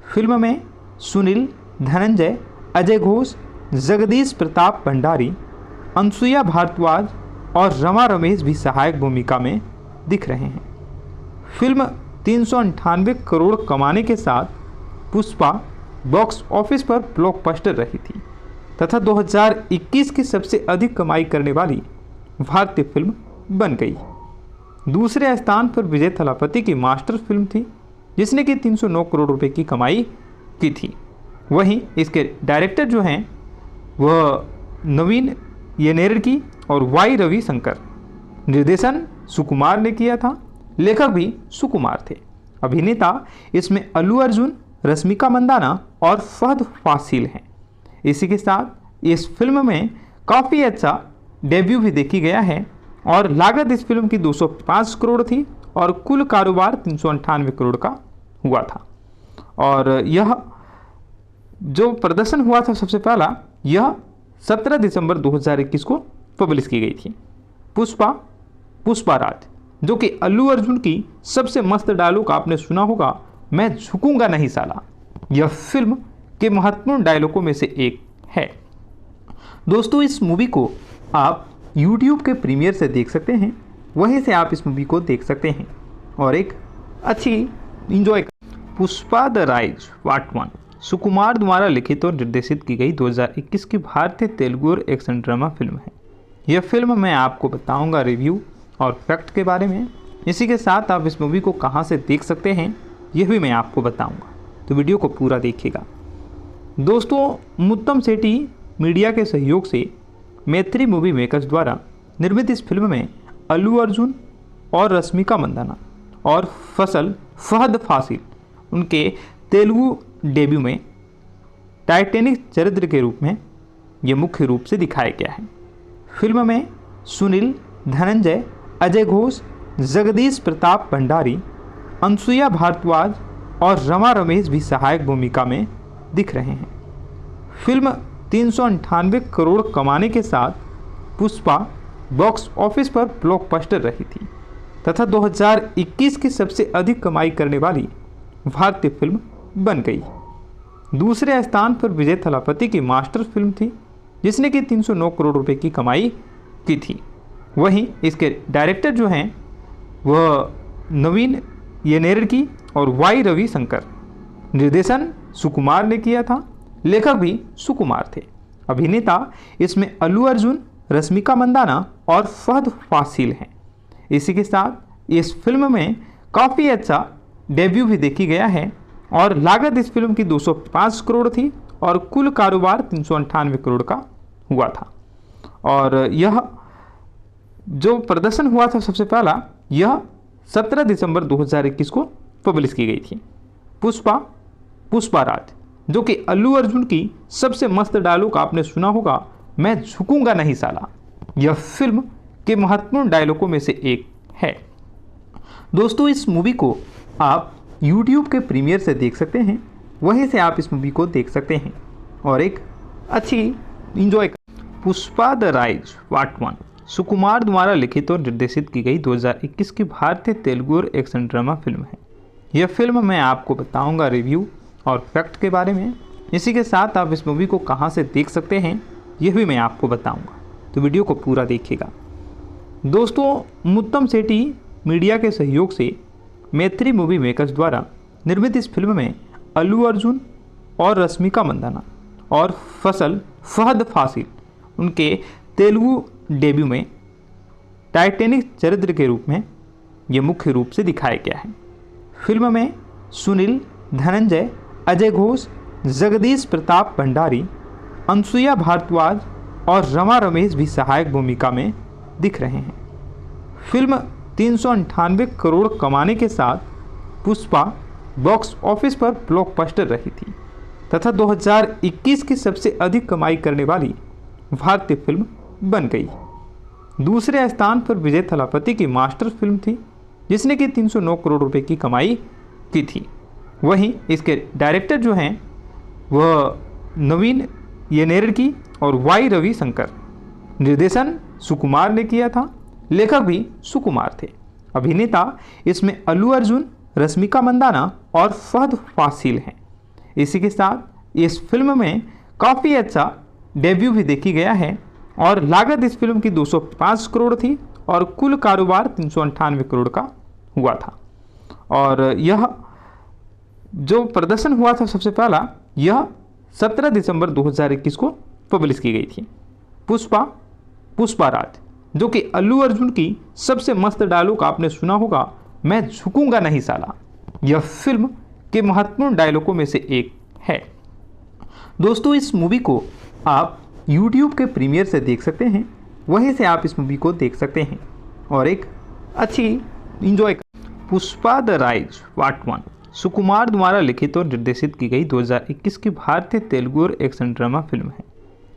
फिल्म में सुनील, धनंजय, अजय घोष, जगदीश प्रताप भंडारी, अनसुईया भारद्वाज और रमा रमेश भी सहायक भूमिका में दिख रहे हैं। फिल्म 398 करोड़ कमाने के साथ पुष्पा बॉक्स ऑफिस पर ब्लॉकबस्टर रही थी तथा 2021 की सबसे अधिक कमाई करने वाली भारतीय फिल्म बन गई। दूसरे स्थान पर विजय थलापति की मास्टर फिल्म थी, जिसने कि 309 करोड़ रुपए की कमाई की थी। वहीं इसके डायरेक्टर जो हैं वह नवीन येनेरकी और वाई रविशंकर, निर्देशन सुकुमार ने किया था, लेखक भी सुकुमार थे। अभिनेता इसमें अल्लू अर्जुन, रश्मिका मंदाना और फहद फासिल हैं। इसी के साथ इस फिल्म में काफ़ी अच्छा डेब्यू भी देखी गया है और लागत इस फिल्म की 205 करोड़ थी और कुल कारोबार 398 करोड़ का हुआ था। और यह जो प्रदर्शन हुआ था सबसे पहला, यह 17 दिसंबर 2021 को पब्लिश की गई थी। पुष्पा राज, जो कि अल्लू अर्जुन की सबसे मस्त डायलॉग आपने सुना होगा, मैं झुकूंगा नहीं साला। यह फिल्म के महत्वपूर्ण डायलॉगों में से एक है। दोस्तों, इस मूवी को आप YouTube के प्रीमियर से देख सकते हैं, वहीं से आप इस मूवी को देख सकते हैं और एक अच्छी enjoy. Pushpa the rise part 1 सुकुमार द्वारा लिखित और निर्देशित की गई 2021 की भारतीय तेलुगु और एक्शन ड्रामा फिल्म है। यह फिल्म मैं आपको बताऊंगा रिव्यू और फैक्ट के बारे में। इसी के साथ आप इस मूवी को कहां से देख सकते हैं यह भी मैं आपको बताऊंगा, तो वीडियो को पूरा देखिएगा। दोस्तों, मुत्तम सेठी मीडिया के सहयोग से मैत्री मूवी मेकर्स द्वारा निर्मित इस फिल्म में अल्लू अर्जुन और रश्मिका मंदाना और फहद फासिल उनके तेलुगु डेब्यू में टाइटैनिक चरित्र के रूप में ये मुख्य रूप से दिखाया गया है। फिल्म में सुनील, धनंजय, अजय घोष, जगदीश प्रताप भंडारी, अनसुईया भारद्वाज और रमा रमेश भी सहायक भूमिका में दिख रहे हैं। फिल्म 398 करोड़ कमाने के साथ पुष्पा बॉक्स ऑफिस पर ब्लॉकबस्टर रही थी तथा 2021 की सबसे अधिक कमाई करने वाली भारतीय फिल्म बन गई। दूसरे स्थान पर विजय थलापति की मास्टर फिल्म थी, जिसने कि 309 करोड़ रुपए की कमाई की थी। वहीं इसके डायरेक्टर जो हैं वह नवीन येनेरकी और वाई रविशंकर, निर्देशन सुकुमार ने किया था, लेखक भी सुकुमार थे। अभिनेता इसमें अल्लू अर्जुन, रश्मिका मंदाना और फहद फासिल हैं। इसी के साथ इस फिल्म में काफ़ी अच्छा डेब्यू भी देखी गया है और लागत इस फिल्म की 205 करोड़ थी और कुल कारोबार 398 करोड़ का हुआ था। और यह जो प्रदर्शन हुआ था सबसे पहला, यह 17 दिसंबर 2021 को पब्लिश की गई थी। पुष्पा राज, जो कि अल्लू अर्जुन की सबसे मस्त डायलॉग आपने सुना होगा, मैं झुकूंगा नहीं साला। यह फिल्म के महत्वपूर्ण डायलॉगों में से एक है। दोस्तों, इस मूवी को आप YouTube के प्रीमियर से देख सकते हैं, वहीं से आप इस मूवी को देख सकते हैं और एक अच्छी enjoy. Pushpa the rise part 1 सुकुमार द्वारा लिखित और निर्देशित की गई 2021 की भारतीय तेलुगु और एक्शन ड्रामा फिल्म है। यह फिल्म मैं आपको बताऊंगा रिव्यू और फैक्ट के बारे में। इसी के साथ आप इस मूवी को कहां से देख सकते हैं यह भी मैं आपको बताऊंगा, तो वीडियो को पूरा देखिएगा। दोस्तों, मुत्तम सेठी मीडिया के सहयोग से मैत्री मूवी मेकर्स द्वारा निर्मित इस फिल्म में अल्लू अर्जुन और रश्मिका मंदाना और फसल फहद फासिल उनके तेलुगु डेब्यू में टाइटैनिक चरित्र के रूप में ये मुख्य रूप से दिखाया गया है। फिल्म में सुनील, धनंजय, अजय घोष, जगदीश प्रताप भंडारी, अनसुईया भारद्वाज और रमा रमेश भी सहायक भूमिका में दिख रहे हैं। फिल्म 398 करोड़ कमाने के साथ पुष्पा बॉक्स ऑफिस पर ब्लॉकबस्टर रही थी तथा 2021 की सबसे अधिक कमाई करने वाली भारतीय फिल्म बन गई। दूसरे स्थान पर विजय थलापति की मास्टर फिल्म थी जिसने कि 309 करोड़ रुपए की कमाई की थी। वहीं इसके डायरेक्टर जो हैं वह नवीन येनेरकी और वाई रविशंकर, निर्देशन सुकुमार ने किया था, लेखक भी सुकुमार थे। अभिनेता इसमें अल्लू अर्जुन, रश्मिका मंदाना और फहद फासिल हैं। इसी के साथ इस फिल्म में काफ़ी अच्छा डेब्यू भी देखी गया है और लागत इस फिल्म की 205 करोड़ थी और कुल कारोबार 398 करोड़ का हुआ था। और यह जो प्रदर्शन हुआ था सबसे पहला, यह 17 दिसंबर 2021 को पब्लिश की गई थी। पुष्पा राज, जो कि अल्लू अर्जुन की सबसे मस्त डायलॉग आपने सुना होगा, मैं झुकूंगा नहीं साला, यह फिल्म के महत्वपूर्ण डायलॉगों में से एक है। दोस्तों, इस मूवी को आप YouTube के प्रीमियर से देख सकते हैं, वहीं से आप इस मूवी को देख सकते हैं और एक अच्छी इंजॉय कर। पुष्पा द राइज पार्ट 1 सुकुमार द्वारा लिखित और निर्देशित की गई 2021 की भारतीय तेलुगु और एक्शन ड्रामा फिल्म है।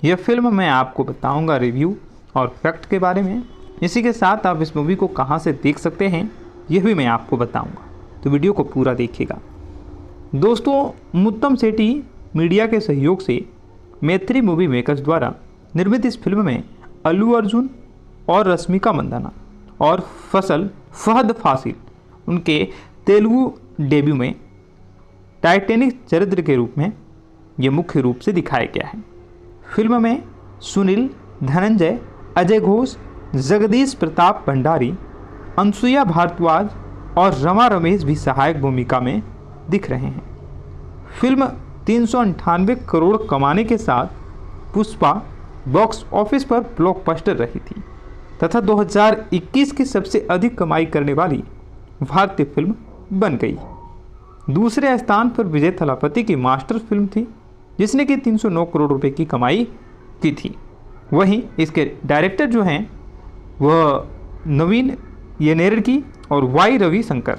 यह फिल्म मैं आपको बताऊंगा रिव्यू और फैक्ट के बारे में। इसी के साथ आप इस मूवी को कहां से देख सकते हैं यह भी मैं आपको बताऊंगा, तो वीडियो को पूरा देखिएगा। दोस्तों, मुत्तम सेठी मीडिया के सहयोग से मैत्री मूवी मेकर्स द्वारा निर्मित इस फिल्म में अल्लू अर्जुन और रश्मिका मंदाना और फसल फहद फासिल उनके तेलुगु डेब्यू में टाइटैनिक चरित्र के रूप में ये मुख्य रूप से दिखाया गया है। फिल्म में सुनील, धनंजय, अजय घोष, जगदीश प्रताप भंडारी, अनसुईया भारद्वाज और रमा रमेश भी सहायक भूमिका में दिख रहे हैं। फिल्म 398 करोड़ कमाने के साथ पुष्पा बॉक्स ऑफिस पर ब्लॉकबस्टर रही थी तथा 2021 की सबसे अधिक कमाई करने वाली भारतीय फिल्म बन गई। दूसरे स्थान पर विजय थलापति की मास्टर फिल्म थी जिसने कि 309 करोड़ रुपए की कमाई की थी। वहीं इसके डायरेक्टर जो हैं वह नवीन येनेरकी और वाई रविशंकर,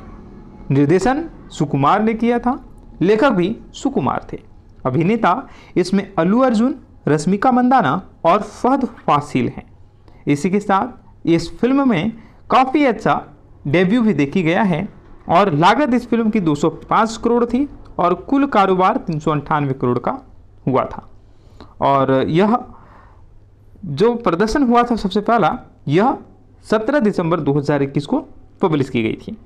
निर्देशन सुकुमार ने किया था, लेखक भी सुकुमार थे। अभिनेता इसमें अल्लू अर्जुन, रश्मिका मंदाना और फहद फासिल हैं। इसी के साथ इस फिल्म में काफ़ी अच्छा डेब्यू भी देखी गया है और लागत इस फिल्म की 205 करोड़ थी और कुल कारोबार 398 करोड़ का हुआ था। और यह जो प्रदर्शन हुआ था सबसे पहला, यह 17 दिसंबर 2021 को पब्लिश की गई थी।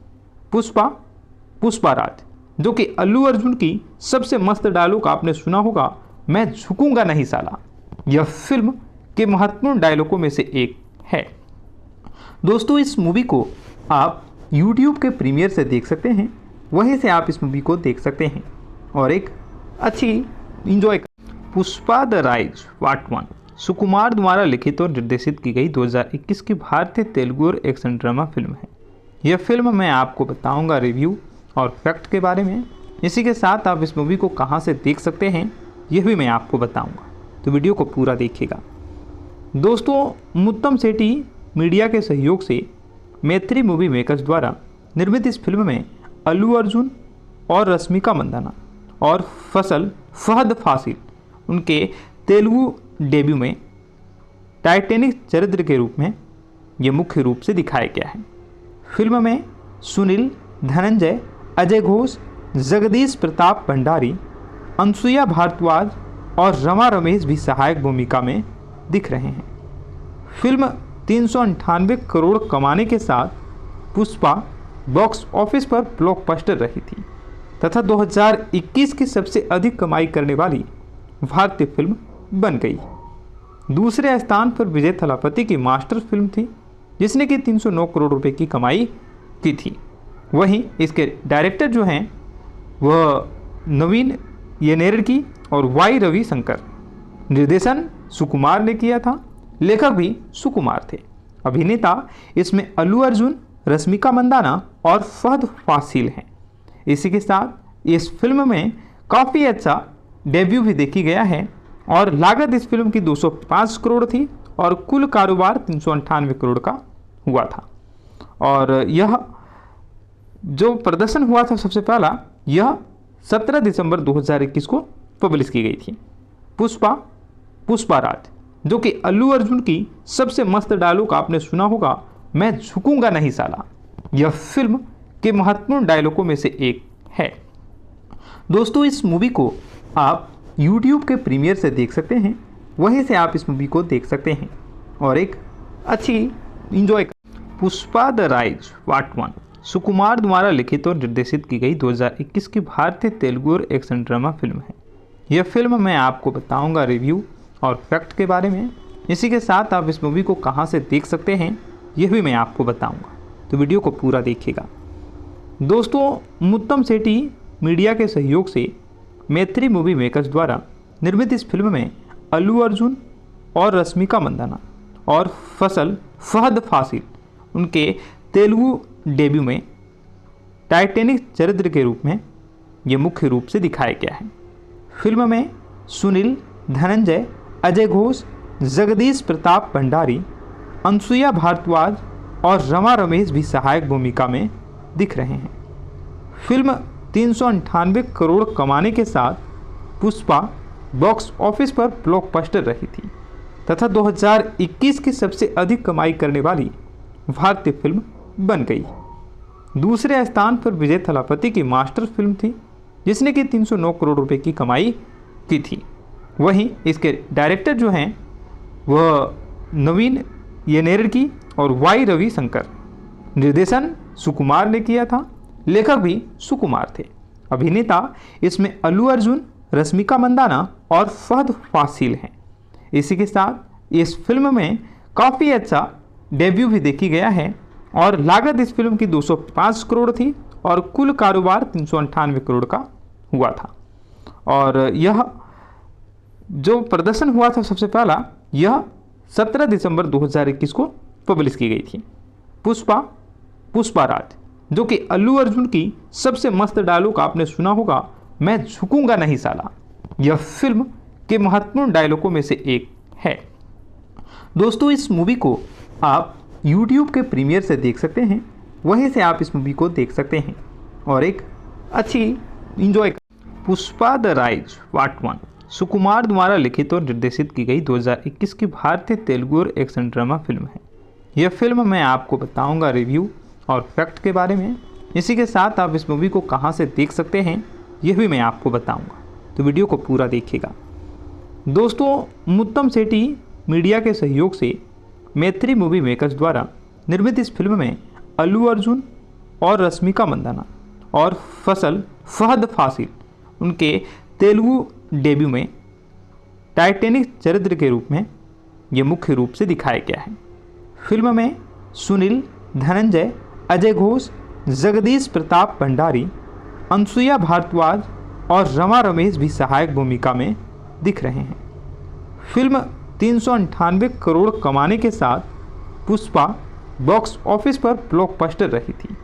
पुष्पा राज, जो कि अल्लू अर्जुन की सबसे मस्त डायलॉग आपने सुना होगा, मैं झुकूंगा नहीं साला, यह फिल्म के महत्वपूर्ण डायलॉगों में से एक है। दोस्तों, इस मूवी को आप YouTube के प्रीमियर से देख सकते हैं, वहीं से आप इस मूवी को देख सकते हैं और एक अच्छी इंजॉय कर। पुष्पा द राइज पार्ट 1 सुकुमार द्वारा लिखित और निर्देशित की गई 2021 की भारतीय तेलुगु और एक्शन ड्रामा फिल्म है। यह फिल्म मैं आपको बताऊंगा रिव्यू और फैक्ट के बारे में। इसी के साथ आप इस मूवी को कहां से देख सकते हैं यह भी मैं आपको बताऊंगा, तो वीडियो को पूरा देखिएगा। दोस्तों, मुत्तम सेठी मीडिया के सहयोग से मैत्री मूवी मेकर्स द्वारा निर्मित इस फिल्म में अल्लू अर्जुन और रश्मिका मंदाना और फसल फहद फासिल उनके तेलुगु डेब्यू में टाइटैनिक चरित्र के रूप में ये मुख्य रूप से दिखाया गया है। फिल्म में सुनील, धनंजय, अजय घोष, जगदीश प्रताप भंडारी, अनसुईया भारद्वाज और रमा रमेश भी सहायक भूमिका में दिख रहे हैं। फिल्म 398 करोड़ कमाने के साथ पुष्पा बॉक्स ऑफिस पर ब्लॉकबस्टर रही थी तथा 2021 की सबसे अधिक कमाई करने वाली भारतीय फिल्म बन गई। दूसरे स्थान पर विजय थलापति की मास्टर फिल्म थी जिसने कि 309 करोड़ रुपए की कमाई की थी। वहीं इसके डायरेक्टर जो हैं वह नवीन येनेरकी और वाई रविशंकर, निर्देशन सुकुमार ने किया था, लेखक भी सुकुमार थे। अभिनेता इसमें अल्लू अर्जुन, रश्मिका मंदाना और फहद फासिल हैं। इसी के साथ इस फिल्म में काफ़ी अच्छा डेब्यू भी देखी गया है और लागत इस फिल्म की 205 करोड़ थी और कुल कारोबार 398 करोड़ का हुआ था। और यह जो प्रदर्शन हुआ था सबसे पहला, यह 17 दिसंबर 2021 को पब्लिश की गई थी। पुष्पा राज, जो कि अल्लू अर्जुन की सबसे मस्त डायलॉग आपने सुना होगा, मैं झुकूंगा नहीं साला, यह फिल्म के महत्वपूर्ण डायलॉगों में से एक है। दोस्तों, इस मूवी को आप YouTube के प्रीमियर से देख सकते हैं, वहीं से आप इस मूवी को देख सकते हैं और एक अच्छी enjoy. Pushpa the rise part 1 सुकुमार द्वारा लिखित और निर्देशित की गई 2021 की भारतीय तेलुगु और एक्शन ड्रामा फिल्म है। यह फिल्म मैं आपको बताऊंगा रिव्यू और फैक्ट के बारे में। इसी के साथ आप इस मूवी को कहां से देख सकते हैं यह भी मैं आपको बताऊंगा, तो वीडियो को पूरा देखिएगा। दोस्तों, मुत्तम सेठी मीडिया के सहयोग से मैत्री मूवी मेकर्स द्वारा निर्मित इस फिल्म में अल्लू अर्जुन और रश्मिका मंदाना और फहद फासिल उनके तेलुगु डेब्यू में टाइटैनिक चरित्र के रूप में ये मुख्य रूप से दिखाया गया है। फिल्म में सुनील, धनंजय, अजय घोष, जगदीश प्रताप भंडारी, अनसुईया भारद्वाज और रमा रमेश भी सहायक भूमिका में दिख रहे हैं। फिल्म 398 करोड़ कमाने के साथ पुष्पा बॉक्स ऑफिस पर ब्लॉकबस्टर रही थी तथा 2021 की सबसे अधिक कमाई करने वाली भारतीय फिल्म बन गई। दूसरे स्थान पर विजय थलापति की मास्टर फिल्म थी, जिसने कि 309 करोड़ रुपए की कमाई की थी। वहीं इसके डायरेक्टर जो हैं वह नवीन येनेरकी और वाई रविशंकर। निर्देशन सुकुमार ने किया था, लेखक भी सुकुमार थे। अभिनेता इसमें अल्लू अर्जुन, रश्मिका मंदाना और फहद फासिल हैं। इसी के साथ इस फिल्म में काफ़ी अच्छा डेब्यू भी देखी गया है और लागत इस फिल्म की 205 करोड़ थी और कुल कारोबार 398 करोड़ का हुआ था। और यह जो प्रदर्शन हुआ था सबसे पहला, यह 17 दिसंबर 2021 को पब्लिश की गई थी। पुष्पा राज, जो कि अल्लू अर्जुन की सबसे मस्त डायलॉग आपने सुना होगा, मैं झुकूंगा नहीं साला, यह फिल्म के महत्वपूर्ण डायलॉगों में से एक है। दोस्तों, इस मूवी को आप YouTube के प्रीमियर से देख सकते हैं, वहीं से आप इस मूवी को देख सकते हैं और एक अच्छी enjoy. Pushpa the rise part 1 सुकुमार द्वारा लिखित और निर्देशित की गई 2021 की भारतीय तेलुगु और एक्शन ड्रामा फिल्म है। यह फिल्म मैं आपको बताऊंगा रिव्यू और फैक्ट के बारे में। इसी के साथ आप इस मूवी को कहां से देख सकते हैं यह भी मैं आपको बताऊंगा, तो वीडियो को पूरा देखिएगा। दोस्तों, मुत्तम सेठी मीडिया के सहयोग से मैत्री मूवी मेकर्स द्वारा निर्मित इस फिल्म में अल्लू अर्जुन और रश्मिका मंदाना और फहद फासिल उनके तेलुगु डेब्यू में टाइटैनिक चरित्र के रूप में ये मुख्य रूप से दिखाया गया है। फिल्म में सुनील, धनंजय, अजय घोष, जगदीश प्रताप भंडारी, अनसुईया भारद्वाज और रमा रमेश भी सहायक भूमिका में दिख रहे हैं। फिल्म 398 करोड़ कमाने के साथ पुष्पा बॉक्स ऑफिस पर ब्लॉकबस्टर रही थी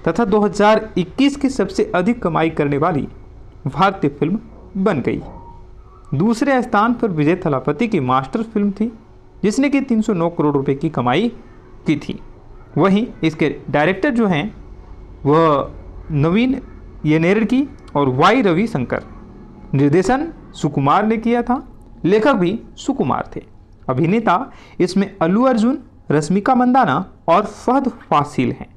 तथा 2021 की सबसे अधिक कमाई करने वाली भारतीय फिल्म बन गई। दूसरे स्थान पर विजय थलापति की मास्टर फिल्म थी, जिसने कि 309 करोड़ रुपए की कमाई की थी। वहीं इसके डायरेक्टर जो हैं वह नवीन येनेरकी और वाई रविशंकर। निर्देशन सुकुमार ने किया था, लेखक भी सुकुमार थे। अभिनेता इसमें अल्लू अर्जुन, रश्मिका मंदाना और फहद फासिल हैं।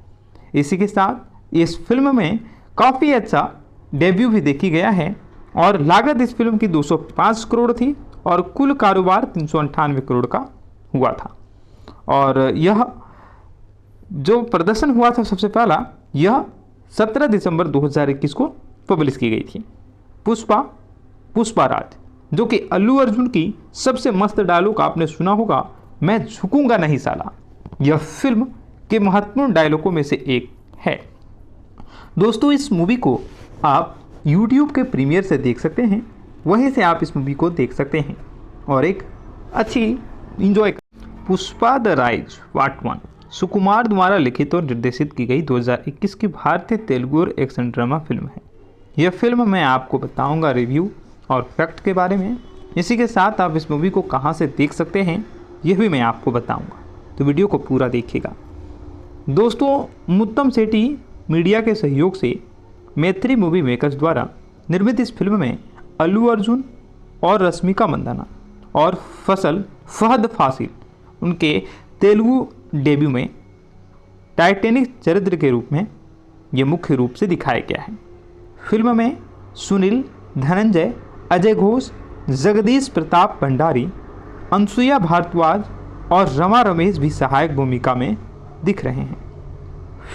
इसी के साथ इस फिल्म में काफ़ी अच्छा डेब्यू भी देखी गया है और लागत इस फिल्म की 205 करोड़ थी और कुल कारोबार 398 करोड़ का हुआ था। और यह जो प्रदर्शन हुआ था सबसे पहला, यह 17 दिसंबर 2021 को पब्लिश की गई थी। पुष्पा राज, जो कि अल्लू अर्जुन की सबसे मस्त डायलॉग आपने सुना होगा, मैं झुकूंगा नहीं साला, यह फिल्म के महत्वपूर्ण डायलॉगों में से एक है। दोस्तों, इस मूवी को आप YouTube के प्रीमियर से देख सकते हैं, वहीं से आप इस मूवी को देख सकते हैं और एक अच्छी enjoy. Pushpa the rise part 1 सुकुमार द्वारा लिखित और निर्देशित की गई 2021 की भारतीय तेलुगु और एक्शन ड्रामा फिल्म है। यह फिल्म मैं आपको बताऊंगा रिव्यू और फैक्ट के बारे में। इसी के साथ आप इस मूवी को कहां से देख सकते हैं यह भी मैं आपको बताऊंगा, तो वीडियो को पूरा देखिएगा। दोस्तों, मुत्तम सेठी मीडिया के सहयोग से मैत्री मूवी मेकर्स द्वारा निर्मित इस फिल्म में अल्लू अर्जुन और रश्मिका मंदाना और फहद फासिल उनके तेलुगु डेब्यू में टाइटैनिक चरित्र के रूप में ये मुख्य रूप से दिखाया गया है। फिल्म में सुनील, धनंजय, अजय घोष, जगदीश प्रताप भंडारी, अनसुईया भारद्वाज और रमा रमेश भी सहायक भूमिका में दिख रहे हैं।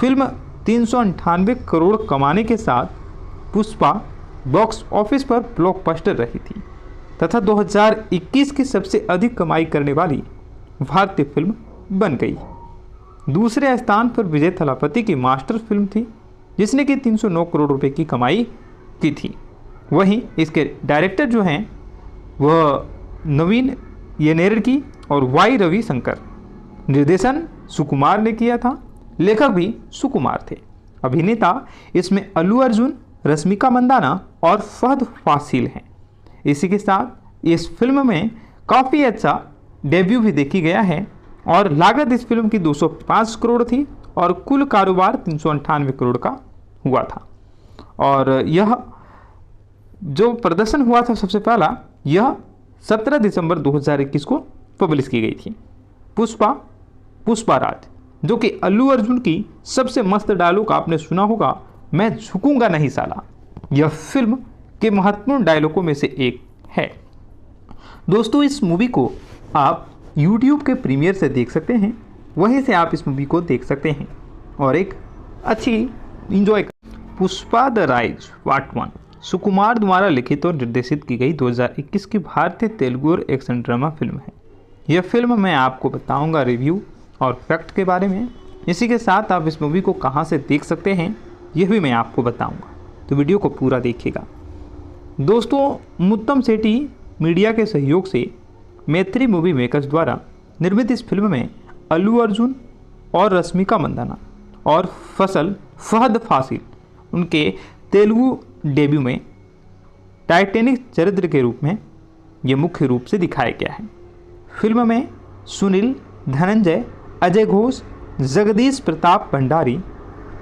फिल्म 398 करोड़ कमाने के साथ पुष्पा बॉक्स ऑफिस पर ब्लॉकबस्टर रही थी तथा 2021 की सबसे अधिक कमाई करने वाली भारतीय फिल्म बन गई। दूसरे स्थान पर विजय थलापति की मास्टर फिल्म थी, जिसने कि 309 करोड़ रुपए की कमाई की थी। वहीं इसके डायरेक्टर जो हैं वह नवीन येनेरकी और वाई रविशंकर। निर्देशन सुकुमार ने किया था, लेखक भी सुकुमार थे। अभिनेता इसमें अल्लू अर्जुन, रश्मिका मंदाना और फहद फासिल हैं। इसी के साथ इस फिल्म में काफ़ी अच्छा डेब्यू भी देखी गया है और लागत इस फिल्म की 205 करोड़ थी और कुल कारोबार 398 करोड़ का हुआ था। और यह जो प्रदर्शन हुआ था सबसे पहला, यह 17 दिसंबर 2021 को पब्लिश की गई थी। पुष्पा राज, जो कि अल्लू अर्जुन की सबसे मस्त डायलॉग आपने सुना होगा, मैं झुकूंगा नहीं साला। यह फिल्म के महत्वपूर्ण डायलॉगों में से एक है। दोस्तों, इस मूवी को आप YouTube के प्रीमियर से देख सकते हैं, वहीं से आप इस मूवी को देख सकते हैं और एक अच्छी enjoy. Pushpa the rise part 1 सुकुमार द्वारा लिखित और निर्देशित की गई 2021 की भारतीय तेलुगु और एक्शन ड्रामा फिल्म है। यह फिल्म मैं आपको बताऊंगा रिव्यू और फैक्ट के बारे में। इसी के साथ आप इस मूवी को कहां से देख सकते हैं यह भी मैं आपको बताऊंगा, तो वीडियो को पूरा देखिएगा। दोस्तों, मुत्तम सेठी मीडिया के सहयोग से मैत्री मूवी मेकर्स द्वारा निर्मित इस फिल्म में अल्लू अर्जुन और रश्मिका मंदाना और फहद फासिल उनके तेलुगु डेब्यू में टाइटैनिक चरित्र के रूप में ये मुख्य रूप से दिखाया गया है। फिल्म में सुनील, धनंजय, अजय घोष, जगदीश प्रताप भंडारी,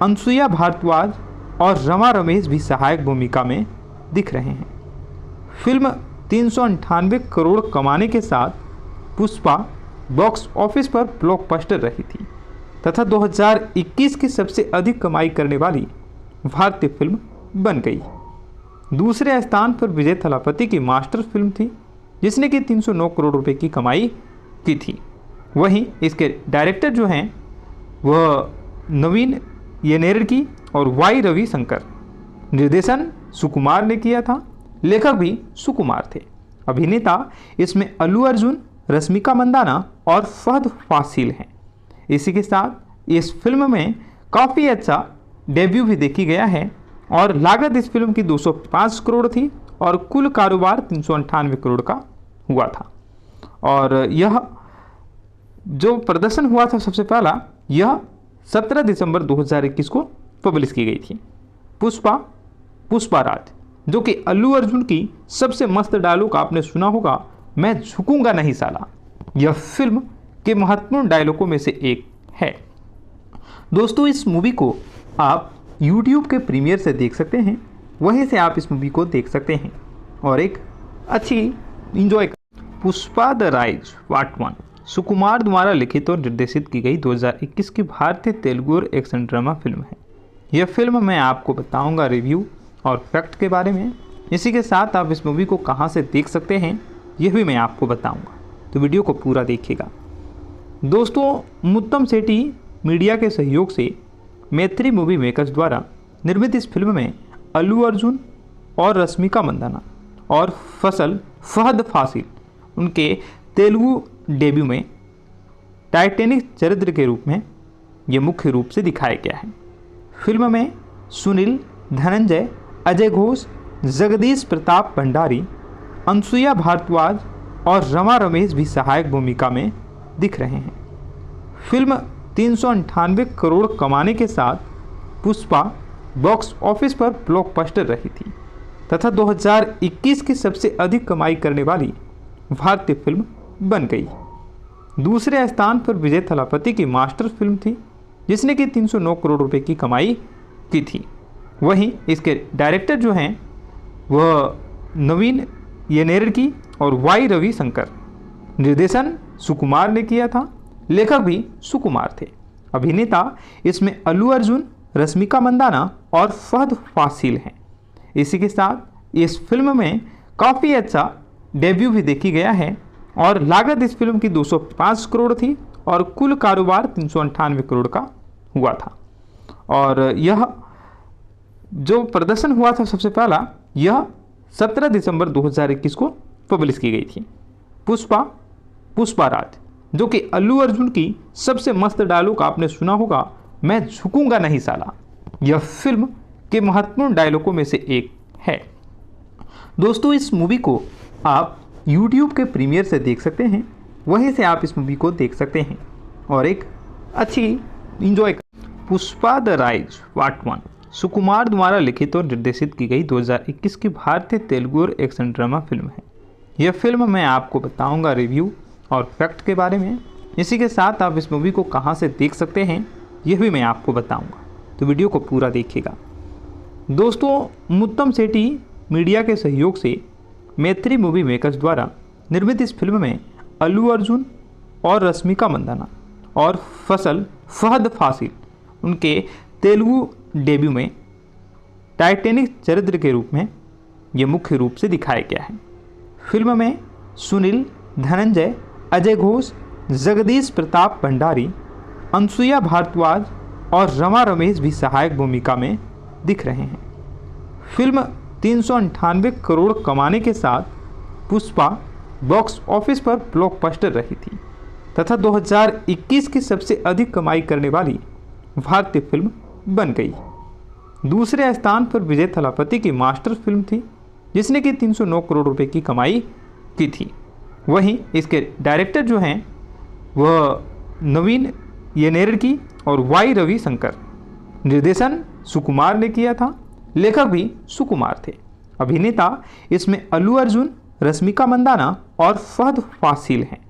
अनसुईया भारद्वाज और रमा रमेश भी सहायक भूमिका में दिख रहे हैं। फिल्म 398 करोड़ कमाने के साथ पुष्पा बॉक्स ऑफिस पर ब्लॉकबस्टर रही थी तथा 2021 की सबसे अधिक कमाई करने वाली भारतीय फिल्म बन गई। दूसरे स्थान पर विजय थलापति की मास्टर फिल्म थी, जिसने कि 309 करोड़ रुपए की कमाई की थी। वहीं इसके डायरेक्टर जो हैं वह नवीन येनेरकी और वाई रविशंकर। निर्देशन सुकुमार ने किया था, लेखक भी सुकुमार थे। अभिनेता इसमें अल्लू अर्जुन, रश्मिका मंदाना और फहद फासिल हैं। इसी के साथ इस फिल्म में काफ़ी अच्छा डेब्यू भी देखी गया है और लागत इस फिल्म की 205 करोड़ थी और कुल कारोबार 398 करोड़ का हुआ था। और यह जो प्रदर्शन हुआ था सबसे पहला, यह 17 दिसंबर 2021 को पब्लिश की गई थी। पुष्पा राज, जो कि अल्लू अर्जुन की सबसे मस्त डायलॉग आपने सुना होगा, मैं झुकूंगा नहीं साला। यह फिल्म के महत्वपूर्ण डायलॉगों में से एक है। दोस्तों, इस मूवी को आप YouTube के प्रीमियर से देख सकते हैं, वहीं से आप इस मूवी को देख सकते हैं और एक अच्छी enjoy. Pushpa the rise part 1 सुकुमार द्वारा लिखित और निर्देशित की गई 2021 की भारतीय तेलुगु और एक्शन ड्रामा फिल्म है। यह फिल्म मैं आपको बताऊंगा रिव्यू और फैक्ट के बारे में। इसी के साथ आप इस मूवी को कहां से देख सकते हैं यह भी मैं आपको बताऊंगा, तो वीडियो को पूरा देखिएगा। दोस्तों, मुत्तम सेठी मीडिया के सहयोग से मैत्री मूवी मेकर्स द्वारा निर्मित इस फिल्म में अल्लू अर्जुन और रश्मिका मंदाना और फहद फासिल उनके तेलुगु डेब्यू में टाइटैनिक चरित्र के रूप में ये मुख्य रूप से दिखाया गया है। फिल्म में सुनील, धनंजय, अजय घोष, जगदीश प्रताप भंडारी, अनसुईया भारद्वाज और रमा रमेश भी सहायक भूमिका में दिख रहे हैं। फिल्म 398 करोड़ कमाने के साथ पुष्पा बॉक्स ऑफिस पर ब्लॉकबस्टर रही थी तथा 2021 की सबसे अधिक कमाई करने वाली भारतीय फिल्म बन गई। दूसरे स्थान पर विजय थलापति की मास्टर फिल्म थी, जिसने कि 309 करोड़ रुपए की कमाई की थी। वहीं इसके डायरेक्टर जो हैं वह नवीन येनेरकी और वाई रविशंकर, निर्देशन सुकुमार ने किया था, लेखक भी सुकुमार थे। अभिनेता इसमें अल्लू अर्जुन, रश्मिका मंदाना और फहद फासिल हैं। इसी के साथ इस फिल्म में काफ़ी अच्छा डेब्यू भी देखी गया है और लागत इस फिल्म की 205 करोड़ थी और कुल कारोबार 398 करोड़ का हुआ था। और यह जो प्रदर्शन हुआ था सबसे पहला, यह 17 दिसंबर 2021 को पब्लिश की गई थी। पुष्पा राज, जो कि अल्लू अर्जुन की सबसे मस्त डायलॉग आपने सुना होगा, मैं झुकूंगा नहीं साला, यह फिल्म के महत्वपूर्ण डायलॉगों में से एक है। दोस्तों, इस मूवी को आप YouTube के प्रीमियर से देख सकते हैं, वहीं से आप इस मूवी को देख सकते हैं और एक अच्छी enjoy. Pushpa the rise part 1 सुकुमार द्वारा लिखित और निर्देशित की गई 2021 की भारतीय तेलुगु और एक्शन ड्रामा फिल्म है। यह फिल्म मैं आपको बताऊंगा रिव्यू और फैक्ट के बारे में। इसी के साथ आप इस मूवी को कहां से देख सकते हैं यह भी मैं आपको बताऊंगा, तो वीडियो को पूरा देखिएगा। दोस्तों, मुत्तम सेठी मीडिया के सहयोग से मैत्री मूवी मेकर्स द्वारा निर्मित इस फिल्म में अल्लू अर्जुन और रश्मिका मंदाना और फहद फासिल उनके तेलुगु डेब्यू में टाइटैनिक चरित्र के रूप में ये मुख्य रूप से दिखाया गया है। फिल्म में सुनील, धनंजय, अजय घोष, जगदीश प्रताप भंडारी, अनसुईया भारद्वाज और रमा रमेश भी सहायक भूमिका में दिख रहे हैं। फिल्म 398 करोड़ कमाने के साथ पुष्पा बॉक्स ऑफिस पर ब्लॉकबस्टर रही थी तथा 2021 की सबसे अधिक कमाई करने वाली भारतीय फिल्म बन गई। दूसरे स्थान पर विजय थलापति की मास्टर फिल्म थी, जिसने कि 309 करोड़ रुपए की कमाई की थी। वहीं इसके डायरेक्टर जो हैं वह नवीन येनेरकी और वाई रविशंकर, निर्देशन सुकुमार ने किया था, लेखक भी सुकुमार थे। अभिनेता इसमें अल्लू अर्जुन, रश्मिका मंदाना और फहद फासिल हैं।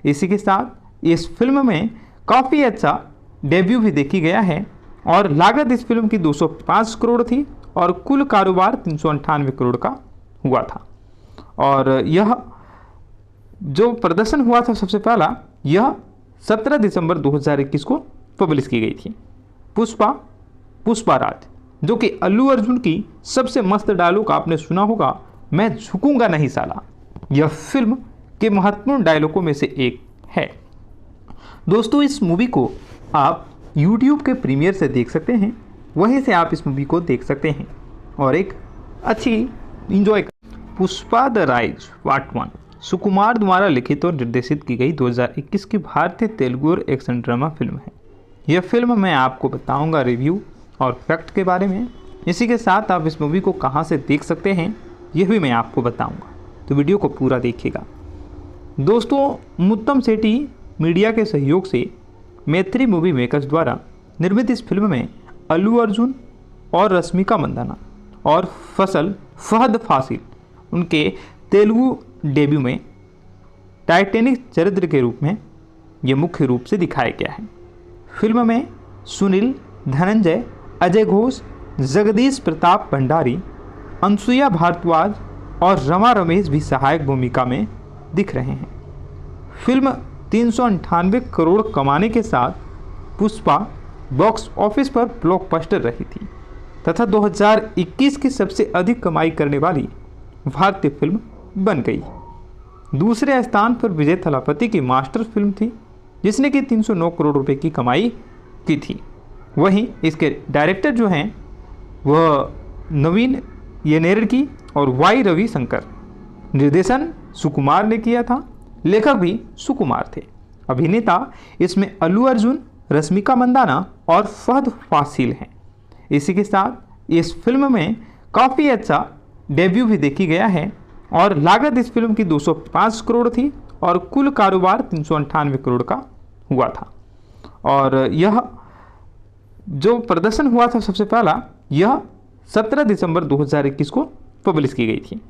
इसी के साथ इस फिल्म में काफ़ी अच्छा डेब्यू भी देखी गया है और लागत इस फिल्म की 205 करोड़ थी और कुल कारोबार 398 करोड़ का हुआ था। और यह जो प्रदर्शन हुआ था सबसे पहला, यह 17 दिसंबर 2021 को पब्लिश की गई थी। पुष्पा राज, जो कि अल्लू अर्जुन की सबसे मस्त डायलॉग आपने सुना होगा, मैं झुकूंगा नहीं साला, यह फिल्म के महत्वपूर्ण डायलॉगों में से एक है। दोस्तों, इस मूवी को आप YouTube के प्रीमियर से देख सकते हैं, वहीं से आप इस मूवी को देख सकते हैं और एक अच्छी enjoy. Pushpa the rise part 1 सुकुमार द्वारा लिखित और निर्देशित की गई 2021 की भारतीय तेलुगु और एक्शन ड्रामा फिल्म है। यह फिल्म मैं आपको बताऊंगा रिव्यू और फैक्ट के बारे में। इसी के साथ आप इस मूवी को कहां से देख सकते हैं यह भी मैं आपको बताऊंगा, तो वीडियो को पूरा देखिएगा। दोस्तों, मुत्तम सेठी मीडिया के सहयोग से मैत्री मूवी मेकर्स द्वारा निर्मित इस फिल्म में अल्लू अर्जुन और रश्मिका मंदाना और फहद फासिल उनके तेलुगु डेब्यू में टाइटैनिक चरित्र के रूप में ये मुख्य रूप से दिखाया गया है। फिल्म में सुनील, धनंजय, अजय घोष, जगदीश प्रताप भंडारी, अनसुईया भारद्वाज और रमा रमेश भी सहायक भूमिका में दिख रहे हैं। फिल्म 398 करोड़ कमाने के साथ पुष्पा बॉक्स ऑफिस पर ब्लॉकबस्टर रही थी तथा 2021 की सबसे अधिक कमाई करने वाली भारतीय फिल्म बन गई। दूसरे स्थान पर विजय थलापति की मास्टर फिल्म थी, जिसने कि 309 करोड़ रुपए की कमाई की थी। वहीं इसके डायरेक्टर जो हैं वह नवीन येनेरकी और वाई रविशंकर, निर्देशन सुकुमार ने किया था, लेखक भी सुकुमार थे। अभिनेता इसमें अल्लू अर्जुन, रश्मिका मंदाना और फहद फासिल हैं। इसी के साथ इस फिल्म में काफ़ी अच्छा डेब्यू भी देखी गया है और लागत इस फिल्म की 205 करोड़ थी और कुल कारोबार 398 करोड़ का हुआ था। और यह जो प्रदर्शन हुआ था सबसे पहला, यह 17 दिसंबर 2021 को पब्लिश की गई थी।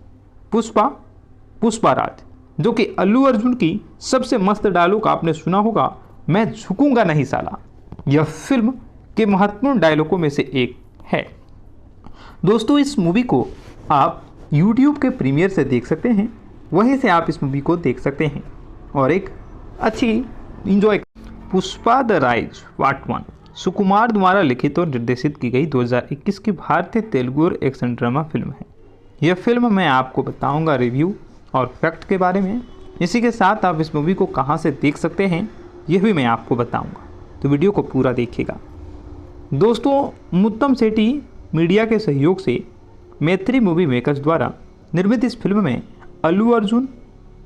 पुष्पा राज, जो कि अल्लू अर्जुन की सबसे मस्त डायलॉग आपने सुना होगा, मैं झुकूंगा नहीं साला, यह फिल्म के महत्वपूर्ण डायलॉगों में से एक है। दोस्तों, इस मूवी को आप YouTube के प्रीमियर से देख सकते हैं, वहीं से आप इस मूवी को देख सकते हैं और एक अच्छी enjoy. Pushpa the rise part 1 सुकुमार द्वारा लिखित और निर्देशित की गई 2021 की भारतीय तेलुगु और एक्शन ड्रामा फिल्म है। यह फिल्म मैं आपको बताऊंगा रिव्यू और फैक्ट के बारे में। इसी के साथ आप इस मूवी को कहां से देख सकते हैं यह भी मैं आपको बताऊंगा, तो वीडियो को पूरा देखिएगा। दोस्तों, मुत्तम सेठी मीडिया के सहयोग से मैत्री मूवी मेकर्स द्वारा निर्मित इस फिल्म में अल्लू अर्जुन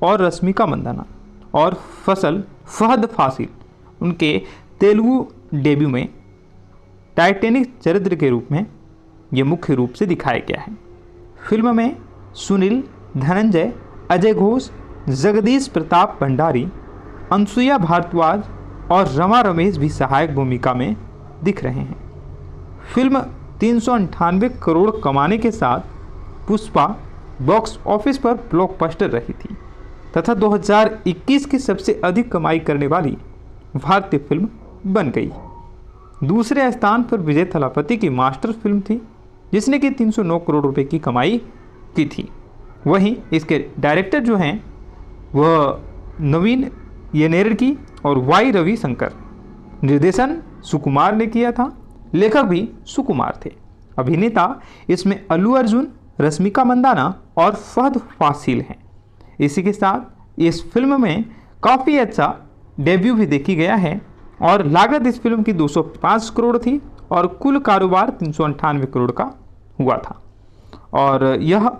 और रश्मिका मंदाना और फहद फासिल उनके तेलुगु डेब्यू में टाइटैनिक चरित्र के रूप में ये मुख्य रूप से दिखाया गया है। फिल्म में सुनील, धनंजय, अजय घोष, जगदीश प्रताप भंडारी, अनसुईया भारद्वाज और रमा रमेश भी सहायक भूमिका में दिख रहे हैं। फिल्म 398 करोड़ कमाने के साथ पुष्पा बॉक्स ऑफिस पर ब्लॉकबस्टर रही थी तथा 2021 की सबसे अधिक कमाई करने वाली भारतीय फिल्म बन गई। दूसरे स्थान पर विजय थलापति की मास्टर फिल्म थी, जिसने कि 309 करोड़ रुपए की कमाई की थी। वहीं इसके डायरेक्टर जो हैं वह नवीन येनेरकी और वाई रविशंकर। निर्देशन सुकुमार ने किया था, लेखक भी सुकुमार थे। अभिनेता इसमें अल्लू अर्जुन, रश्मिका मंदाना और फहद फासिल हैं। इसी के साथ इस फिल्म में काफ़ी अच्छा डेब्यू भी देखी गया है और लागत इस फिल्म की 205 करोड़ थी और कुल कारोबार 398 करोड़ का हुआ था। और यह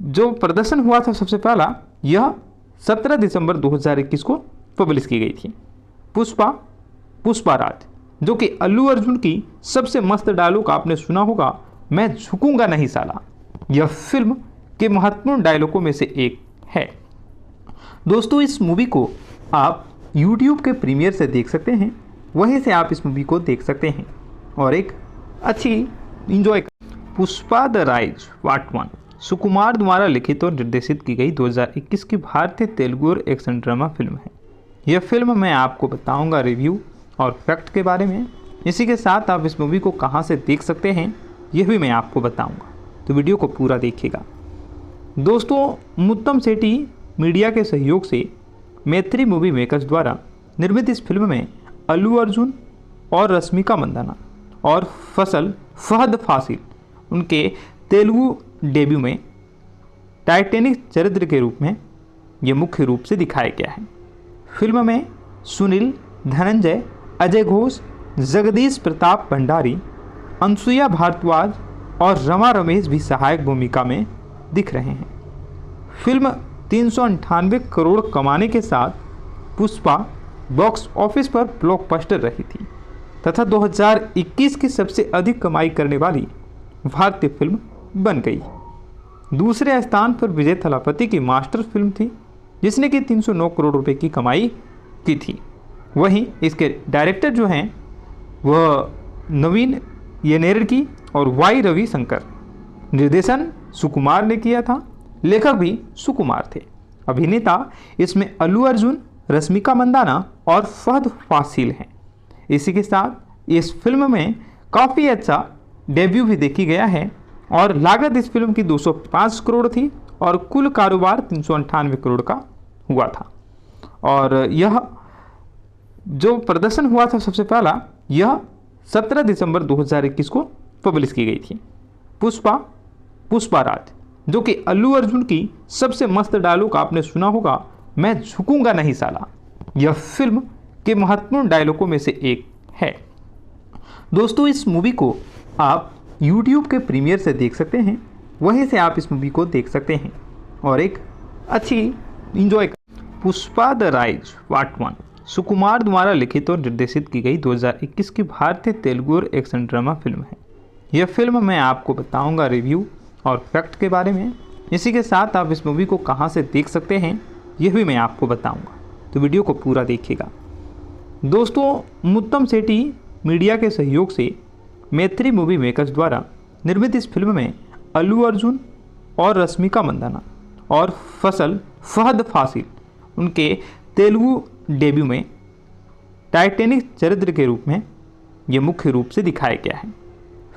जो प्रदर्शन हुआ था सबसे पहला, यह 17 दिसंबर 2021 को पब्लिश की गई थी। पुष्पा राज, जो कि अल्लू अर्जुन की सबसे मस्त डायलॉग आपने सुना होगा, मैं झुकूंगा नहीं साला, यह फिल्म के महत्वपूर्ण डायलॉगों में से एक है। दोस्तों, इस मूवी को आप YouTube के प्रीमियर से देख सकते हैं, वहीं से आप इस मूवी को देख सकते हैं और एक अच्छी enjoy. Pushpa the rise part 1 सुकुमार द्वारा लिखित और निर्देशित की गई 2021 की भारतीय तेलुगु और एक्शन ड्रामा फिल्म है। यह फिल्म मैं आपको बताऊंगा रिव्यू और फैक्ट के बारे में। इसी के साथ आप इस मूवी को कहां से देख सकते हैं यह भी मैं आपको बताऊंगा, तो वीडियो को पूरा देखिएगा। दोस्तों, मुत्तम सेठी मीडिया के सहयोग से मैत्री मूवी मेकर्स द्वारा निर्मित इस फिल्म में अल्लू अर्जुन और रश्मिका मंदाना और फहद फासिल उनके तेलुगु डेब्यू में टाइटैनिक चरित्र के रूप में ये मुख्य रूप से दिखाया गया है। फिल्म में सुनील, धनंजय, अजय घोष, जगदीश प्रताप भंडारी, अनसुईया भारद्वाज और रमा रमेश भी सहायक भूमिका में दिख रहे हैं। फिल्म 398 करोड़ कमाने के साथ पुष्पा बॉक्स ऑफिस पर ब्लॉकबस्टर रही थी तथा 2021 की सबसे अधिक कमाई करने वाली भारतीय फिल्म बन गई। दूसरे स्थान पर विजय थलापति की मास्टर फिल्म थी, जिसने कि 309 करोड़ रुपए की कमाई की थी। वहीं इसके डायरेक्टर जो हैं वह नवीन येनेरकी और वाई रविशंकर। निर्देशन सुकुमार ने किया था, लेखक भी सुकुमार थे। अभिनेता इसमें अल्लू अर्जुन, रश्मिका मंदाना और फहद फासिल हैं। इसी के साथ इस फिल्म में काफ़ी अच्छा डेब्यू भी देखी गया है और लागत इस फिल्म की 205 करोड़ थी और कुल कारोबार 398 करोड़ का हुआ था। और यह जो प्रदर्शन हुआ था सबसे पहला, यह 17 दिसंबर 2021 को पब्लिश की गई थी। पुष्पा राज, जो कि अल्लू अर्जुन की सबसे मस्त डायलॉग आपने सुना होगा, मैं झुकूंगा नहीं साला, यह फिल्म के महत्वपूर्ण डायलॉगों में से एक है। दोस्तों, इस मूवी को आप YouTube के प्रीमियर से देख सकते हैं, वहीं से आप इस मूवी को देख सकते हैं और एक अच्छी enjoy. Pushpa the rise part 1 सुकुमार द्वारा लिखित और निर्देशित की गई 2021 की भारतीय तेलुगु और एक्शन ड्रामा फिल्म है। यह फिल्म मैं आपको बताऊंगा रिव्यू और फैक्ट के बारे में। इसी के साथ आप इस मूवी को कहां से देख सकते हैं यह भी मैं आपको बताऊंगा, तो वीडियो को पूरा देखिएगा। दोस्तों, मुत्तम सेठी मीडिया के सहयोग से मैत्री मूवी मेकर्स द्वारा निर्मित इस फिल्म में अल्लू अर्जुन और रश्मिका मंदाना और फहद फासिल उनके तेलुगु डेब्यू में टाइटैनिक चरित्र के रूप में ये मुख्य रूप से दिखाया गया है।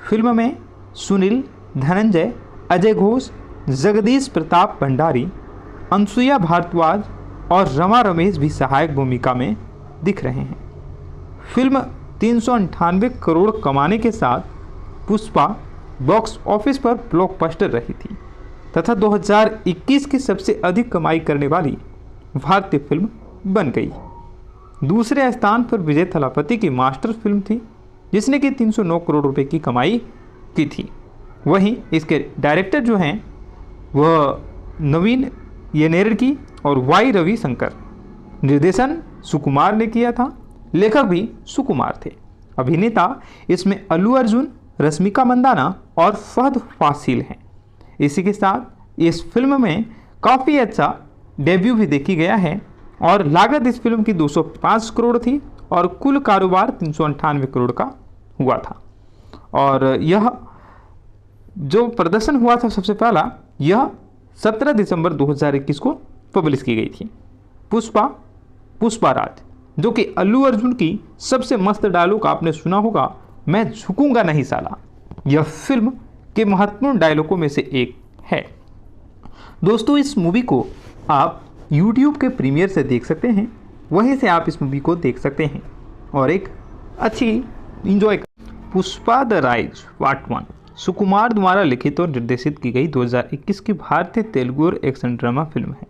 फिल्म में सुनील, धनंजय, अजय घोष, जगदीश प्रताप भंडारी, अनसुईया भारद्वाज और रमा रमेश भी सहायक भूमिका में दिख रहे हैं। फिल्म 398 करोड़ कमाने के साथ पुष्पा बॉक्स ऑफिस पर ब्लॉकबस्टर रही थी तथा 2021 की सबसे अधिक कमाई करने वाली भारतीय फिल्म बन गई। दूसरे स्थान पर विजय थलापति की मास्टर फिल्म थी, जिसने कि 309 करोड़ रुपए की कमाई की थी। वहीं इसके डायरेक्टर जो हैं वह नवीन येनेरकी और वाई रविशंकर, निर्देशन सुकुमार ने किया था, लेखक भी सुकुमार थे। अभिनेता इसमें अल्लू अर्जुन, रश्मिका मंदाना और फहद फासिल हैं। इसी के साथ इस फिल्म में काफ़ी अच्छा डेब्यू भी देखी गया है और लागत इस फिल्म की 205 करोड़ थी और कुल कारोबार 398 करोड़ का हुआ था। और यह जो प्रदर्शन हुआ था सबसे पहला, यह 17 दिसंबर 2021 को पब्लिश की गई थी। पुष्पा राज, जो कि अल्लू अर्जुन की सबसे मस्त डायलॉग आपने सुना होगा, मैं झुकूंगा नहीं साला, यह फिल्म के महत्वपूर्ण डायलॉगों में से एक है। दोस्तों, इस मूवी को आप YouTube के प्रीमियर से देख सकते हैं, वहीं से आप इस मूवी को देख सकते हैं और एक अच्छी enjoy Pushpa the rise part 1 सुकुमार द्वारा लिखित और निर्देशित की गई 2021 की भारतीय तेलुगु और एक्शन ड्रामा फिल्म है।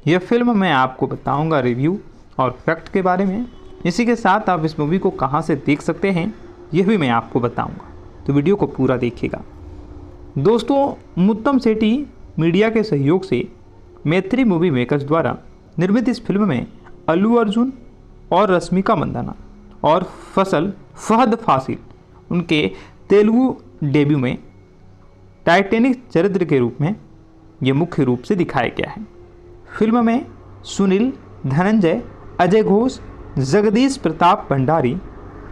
यह फिल्म मैं आपको बताऊंगा रिव्यू और फैक्ट के बारे में। इसी के साथ आप इस मूवी को कहां से देख सकते हैं यह भी मैं आपको बताऊंगा, तो वीडियो को पूरा देखिएगा। दोस्तों, मुत्तम सेठी मीडिया के सहयोग से मैत्री मूवी मेकर्स द्वारा निर्मित इस फिल्म में अल्लू अर्जुन और रश्मिका मंदाना और फहद फासिल उनके तेलुगु डेब्यू में टाइटैनिक चरित्र के रूप में ये मुख्य रूप से दिखाया गया है। फिल्म में सुनील, धनंजय, अजय घोष, जगदीश प्रताप भंडारी,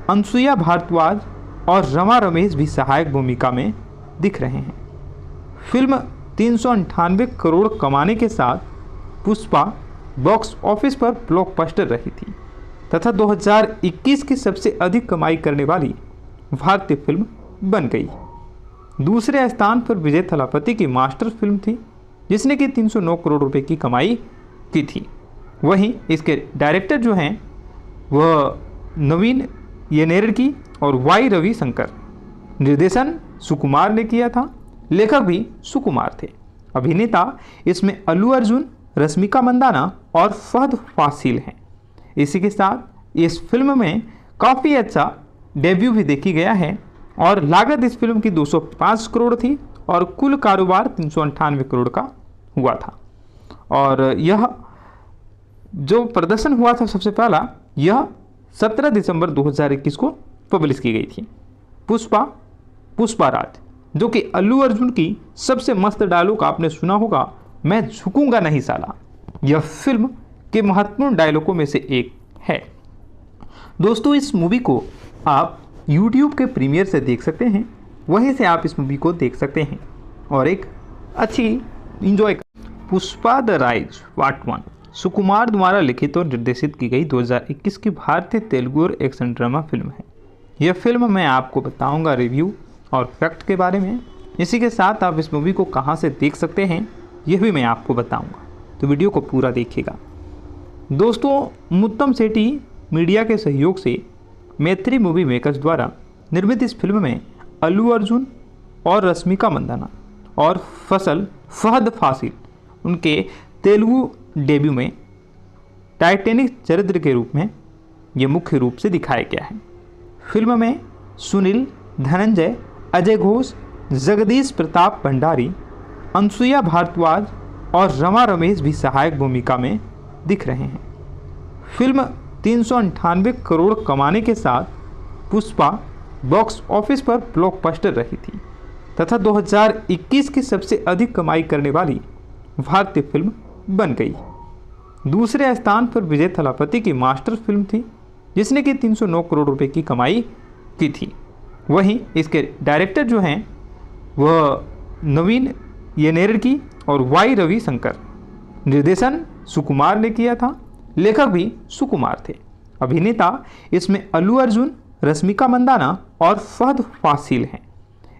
अनसुईया भारद्वाज और रमा रमेश भी सहायक भूमिका में दिख रहे हैं। फिल्म 398 करोड़ कमाने के साथ पुष्पा बॉक्स ऑफिस पर ब्लॉकबस्टर रही थी तथा 2021 की सबसे अधिक कमाई करने वाली भारतीय फिल्म बन गई। दूसरे स्थान पर विजय थलापति की मास्टर फिल्म थी, जिसने कि 309 करोड़ रुपए की कमाई की थी। वहीं इसके डायरेक्टर जो हैं वह नवीन येनेरकी और वाई रविशंकर, निर्देशन सुकुमार ने किया था, लेखक भी सुकुमार थे। अभिनेता इसमें अल्लू अर्जुन, रश्मिका मंदाना और फहद फासिल हैं। इसी के साथ इस फिल्म में काफ़ी अच्छा डेब्यू भी देखी गया है और लागत इस फिल्म की 205 करोड़ थी और कुल कारोबार 398 करोड़ का हुआ था। और यह जो प्रदर्शन हुआ था सबसे पहला, यह 17 दिसंबर 2021 को पब्लिश की गई थी। पुष्पा राज, जो कि अल्लू अर्जुन की सबसे मस्त डायलॉग आपने सुना होगा, मैं झुकूंगा नहीं साला, यह फिल्म के महत्वपूर्ण डायलॉगों में से एक है। दोस्तों, इस मूवी को आप YouTube के प्रीमियर से देख सकते हैं, वहीं से आप इस मूवी को देख सकते हैं और एक अच्छी enjoy Pushpa the rise part 1 सुकुमार द्वारा लिखित और निर्देशित की गई 2021 की भारतीय तेलुगु और एक्शन ड्रामा फिल्म है। यह फिल्म मैं आपको बताऊंगा रिव्यू और फैक्ट के बारे में। इसी के साथ आप इस मूवी को कहां से देख सकते हैं यह भी मैं आपको बताऊंगा, तो वीडियो को पूरा देखिएगा। दोस्तों, मुत्तम सेठी मीडिया के सहयोग से मैत्री मूवी मेकर्स द्वारा निर्मित इस फिल्म में अल्लू अर्जुन और रश्मिका मंदाना और फहद फासिल उनके तेलुगु डेब्यू में टाइटैनिक चरित्र के रूप में ये मुख्य रूप से दिखाया गया है। फिल्म में सुनील, धनंजय, अजय घोष, जगदीश प्रताप भंडारी, अनसुईया भारद्वाज और रमा रमेश भी सहायक भूमिका में दिख रहे हैं। फिल्म 398 करोड़ कमाने के साथ पुष्पा बॉक्स ऑफिस पर ब्लॉकबस्टर रही थी तथा 2021 की सबसे अधिक कमाई करने वाली भारतीय फिल्म बन गई। दूसरे स्थान पर विजय थलापति की मास्टर फिल्म थी, जिसने कि 309 करोड़ रुपए की कमाई की थी। वहीं इसके डायरेक्टर जो हैं वह नवीन येनेरकी और वाई रविशंकर। निर्देशन सुकुमार ने किया था, लेखक भी सुकुमार थे। अभिनेता इसमें अल्लू अर्जुन, रश्मिका मंदाना और फहद फासिल हैं।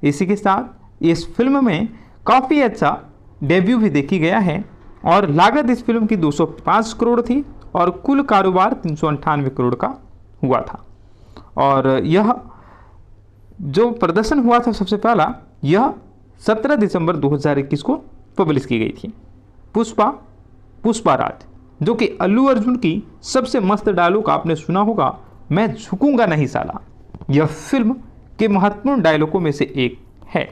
इसी के साथ इस फिल्म में काफ़ी अच्छा डेब्यू भी देखी गया है और लागत इस फिल्म की 205 करोड़ थी और कुल कारोबार 398 करोड़ का हुआ था। और यह जो प्रदर्शन हुआ था सबसे पहला, यह 17 दिसंबर 2021 को पब्लिश की गई थी। पुष्पा राज, जो कि अल्लू अर्जुन की सबसे मस्त डायलॉग आपने सुना होगा, मैं झुकूंगा नहीं साला। यह फिल्म के महत्वपूर्ण डायलॉगों में से एक है।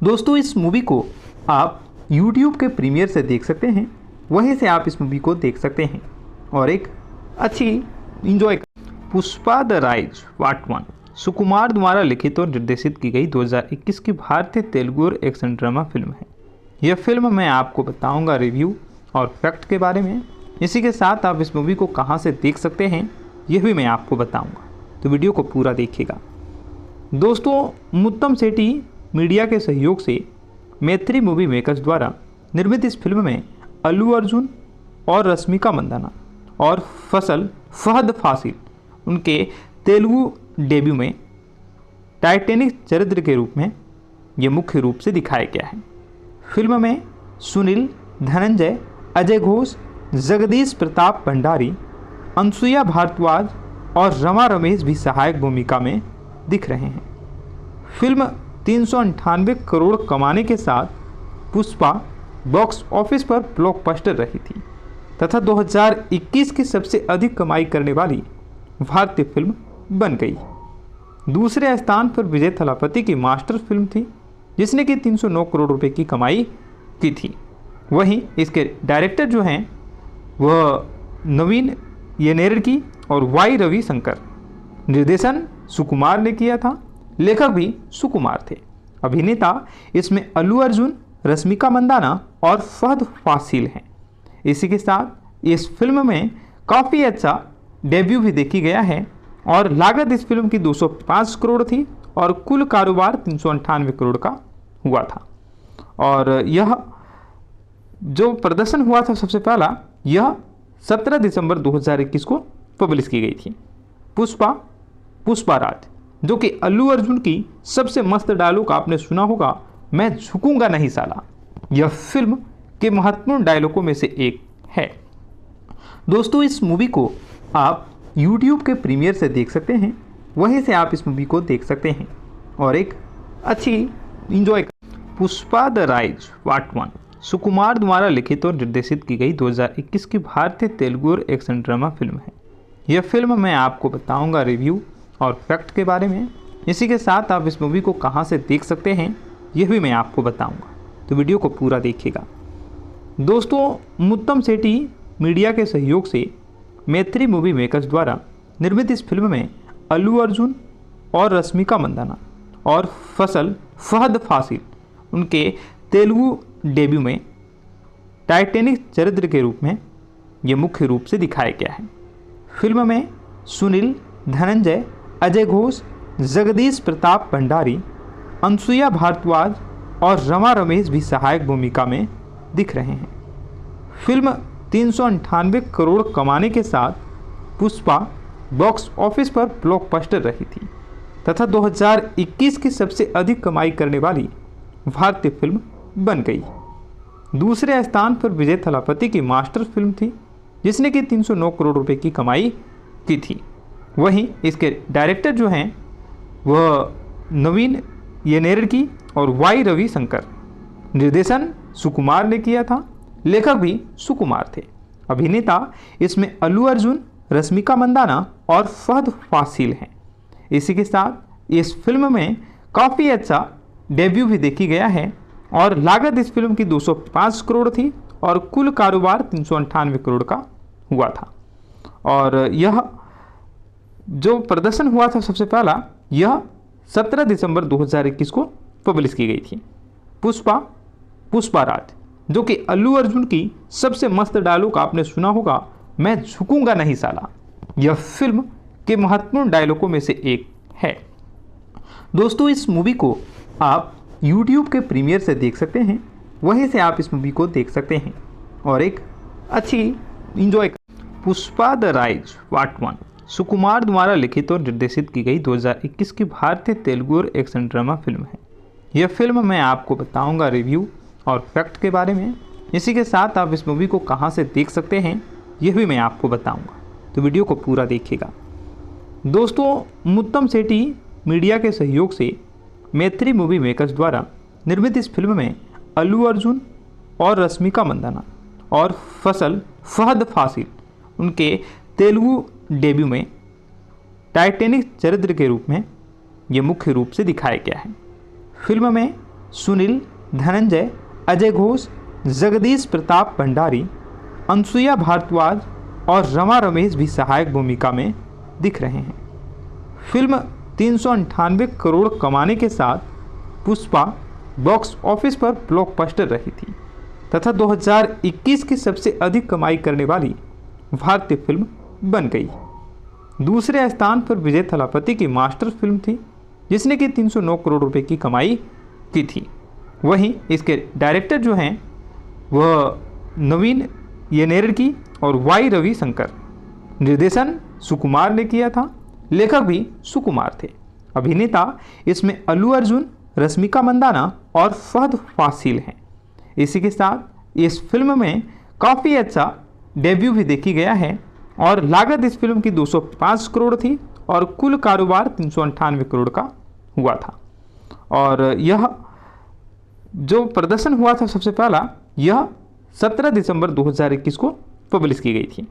दोस्तों, इस मूवी को आप YouTube के प्रीमियर से देख सकते हैं, वहीं से आप इस मूवी को देख सकते हैं और एक अच्छी enjoy. Pushpa the rise part 1 सुकुमार द्वारा लिखित और निर्देशित की गई 2021 की भारतीय तेलुगु और एक्शन ड्रामा फिल्म है। यह फिल्म मैं आपको बताऊंगा रिव्यू और फैक्ट के बारे में। इसी के साथ आप इस मूवी को कहां से देख सकते हैं यह भी मैं आपको बताऊंगा, तो वीडियो को पूरा देखिएगा। दोस्तों, मुत्तम सेठी मीडिया के सहयोग से मैत्री मूवी मेकर्स द्वारा निर्मित इस फिल्म में अल्लू अर्जुन और रश्मिका मंदाना और फहद फासिल उनके तेलुगु डेब्यू में टाइटैनिक चरित्र के रूप में ये मुख्य रूप से दिखाया गया है। फिल्म में सुनील, धनंजय, अजय घोष, जगदीश प्रताप भंडारी, अनसुईया भारद्वाज और रमा रमेश भी सहायक भूमिका में दिख रहे हैं। फिल्म 398 करोड़ कमाने के साथ पुष्पा बॉक्स ऑफिस पर ब्लॉकबस्टर रही थी तथा 2021 की सबसे अधिक कमाई करने वाली भारतीय फिल्म बन गई। दूसरे स्थान पर विजय थलापति की मास्टर फिल्म थी, जिसने कि 309 करोड़ रुपए की कमाई की थी। वहीं इसके डायरेक्टर जो हैं वह नवीन येनेरकी और वाई रविशंकर। निर्देशन सुकुमार ने किया था, लेखक भी सुकुमार थे। अभिनेता इसमें अल्लू अर्जुन, रश्मिका मंदाना और फहद फासिल हैं। इसी के साथ इस फिल्म में काफ़ी अच्छा डेब्यू भी देखी गया है और लागत इस फिल्म की 205 करोड़ थी और कुल कारोबार 398 करोड़ का हुआ था। और यह जो प्रदर्शन हुआ था सबसे पहला, यह 17 दिसंबर 2021 को पब्लिश की गई थी। पुष्पा राज, जो कि अल्लू अर्जुन की सबसे मस्त डायलॉग आपने सुना होगा, मैं झुकूंगा नहीं साला। यह फिल्म के महत्वपूर्ण डायलॉगों में से एक है। दोस्तों, इस मूवी को आप YouTube के प्रीमियर से देख सकते हैं, वहीं से आप इस मूवी को देख सकते हैं और एक अच्छी enjoy. Pushpa the rise part 1 सुकुमार द्वारा लिखित और निर्देशित की गई 2021 की भारतीय तेलुगु और एक्शन ड्रामा फिल्म है। यह फिल्म मैं आपको बताऊंगा रिव्यू और फैक्ट के बारे में। इसी के साथ आप इस मूवी को कहां से देख सकते हैं यह भी मैं आपको बताऊंगा, तो वीडियो को पूरा देखिएगा। दोस्तों, मुत्तम सेठी मीडिया के सहयोग से मैत्री मूवी मेकर्स द्वारा निर्मित इस फिल्म में अल्लू अर्जुन और रश्मिका मंदाना और फहद फासिल उनके तेलुगु डेब्यू में टाइटैनिक चरित्र के रूप में ये मुख्य रूप से दिखाया गया है। फिल्म में सुनील, धनंजय, अजय घोष, जगदीश प्रताप भंडारी, अनसुईया भारद्वाज और रमा रमेश भी सहायक भूमिका में दिख रहे हैं। फिल्म 398 करोड़ कमाने के साथ पुष्पा बॉक्स ऑफिस पर ब्लॉकबस्टर रही थी तथा 2021 की सबसे अधिक कमाई करने वाली भारतीय फिल्म बन गई। दूसरे स्थान पर विजय थलापति की मास्टर फिल्म थी, जिसने कि 309 करोड़ रुपए की कमाई की थी। वहीं इसके डायरेक्टर जो हैं वह नवीन येनेरकी और वाई रविशंकर। निर्देशन सुकुमार ने किया था, लेखक भी सुकुमार थे। अभिनेता इसमें अल्लू अर्जुन, रश्मिका मंदाना और फहद फासिल हैं। इसी के साथ इस फिल्म में काफ़ी अच्छा डेब्यू भी देखी गया है और लागत इस फिल्म की 205 करोड़ थी और कुल कारोबार 398 करोड़ का हुआ था। और यह जो प्रदर्शन हुआ था सबसे पहला, यह 17 दिसंबर 2021 को पब्लिश की गई थी। पुष्पा राज, जो कि अल्लू अर्जुन की सबसे मस्त डायलॉग आपने सुना होगा, मैं झुकूंगा नहीं साला। यह फिल्म के महत्वपूर्ण डायलॉगों में से एक है। दोस्तों, इस मूवी को आप YouTube के प्रीमियर से देख सकते हैं, वहीं से आप इस मूवी को देख सकते हैं और एक अच्छी enjoy. Pushpa the rise part 1 सुकुमार द्वारा लिखित और निर्देशित की गई 2021 की भारतीय तेलुगु और एक्शन ड्रामा फिल्म है। यह फिल्म मैं आपको बताऊंगा रिव्यू और फैक्ट के बारे में। इसी के साथ आप इस मूवी को कहां से देख सकते हैं यह भी मैं आपको बताऊंगा, तो वीडियो को पूरा देखिएगा। दोस्तों, मुत्तम सेठी मीडिया के सहयोग से मैत्री मूवी मेकर्स द्वारा निर्मित इस फिल्म में अल्लू अर्जुन और रश्मिका मंदाना और फहद फासिल उनके तेलुगु डेब्यू में टाइटैनिक चरित्र के रूप में ये मुख्य रूप से दिखाया गया है। फिल्म में सुनील, धनंजय, अजय घोष, जगदीश प्रताप भंडारी, अनसुया भारद्वाज और रमा रमेश भी सहायक भूमिका में दिख रहे हैं। फिल्म 398 करोड़ कमाने के साथ पुष्पा बॉक्स ऑफिस पर ब्लॉकबस्टर रही थी तथा 2021 की सबसे अधिक कमाई करने वाली भारतीय फिल्म बन गई। दूसरे स्थान पर विजय थलापति की मास्टर फिल्म थी, जिसने कि 309 करोड़ रुपए की कमाई की थी। वहीं इसके डायरेक्टर जो हैं वह नवीन येनेरकी और वाई रविशंकर। निर्देशन सुकुमार ने किया था, लेखक भी सुकुमार थे। अभिनेता इसमें अल्लू अर्जुन, रश्मिका मंदाना और फहद फासिल हैं। इसी के साथ इस फिल्म में काफ़ी अच्छा डेब्यू भी देखी गया है और लागत इस फिल्म की 205 करोड़ थी और कुल कारोबार 398 करोड़ का हुआ था। और यह जो प्रदर्शन हुआ था सबसे पहला, यह 17 दिसंबर 2021 को पब्लिश की गई थी।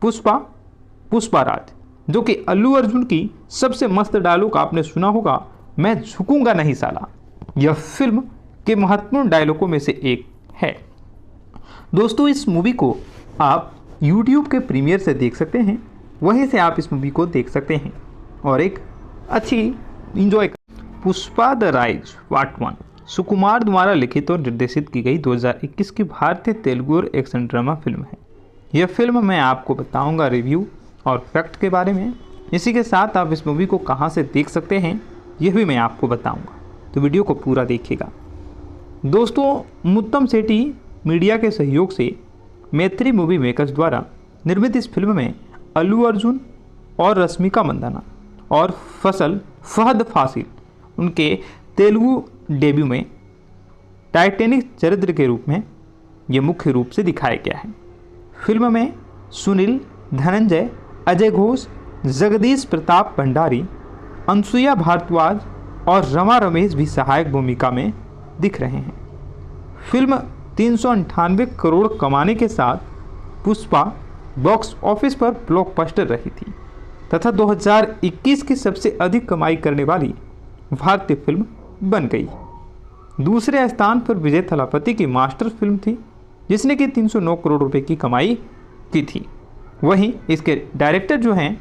पुष्पा राज, जो कि अल्लू अर्जुन की सबसे मस्त डायलॉग आपने सुना होगा, मैं झुकूंगा नहीं साला। यह फिल्म के महत्वपूर्ण डायलॉगों में से एक है। दोस्तों, इस मूवी को आप YouTube के प्रीमियर से देख सकते हैं, वहीं से आप इस मूवी को देख सकते हैं और एक अच्छी enjoy. Pushpa the rise part 1 सुकुमार द्वारा लिखित और निर्देशित की गई 2021 की भारतीय तेलुगु और एक्शन ड्रामा फिल्म है। यह फिल्म मैं आपको बताऊंगा रिव्यू और फैक्ट के बारे में। इसी के साथ आप इस मूवी को कहां से देख सकते हैं यह भी मैं आपको बताऊंगा, तो वीडियो को पूरा देखिएगा। दोस्तों, मुत्तम सेठी मीडिया के सहयोग से मैत्री मूवी मेकर्स द्वारा निर्मित इस फिल्म में अल्लू अर्जुन और रश्मिका मंदाना और फहद फासिल उनके तेलुगु डेब्यू में टाइटैनिक चरित्र के रूप में ये मुख्य रूप से दिखाया गया है। फिल्म में सुनील, धनंजय, अजय घोष, जगदीश प्रताप भंडारी, अनसुया भारद्वाज और रमा रमेश भी सहायक भूमिका में दिख रहे हैं। फिल्म 398 करोड़ कमाने के साथ पुष्पा बॉक्स ऑफिस पर ब्लॉकबस्टर रही थी तथा 2021 की सबसे अधिक कमाई करने वाली भारतीय फिल्म बन गई। दूसरे स्थान पर विजय थलापति की मास्टर फिल्म थी, जिसने कि 309 करोड़ रुपए की कमाई की थी। वहीं इसके डायरेक्टर जो हैं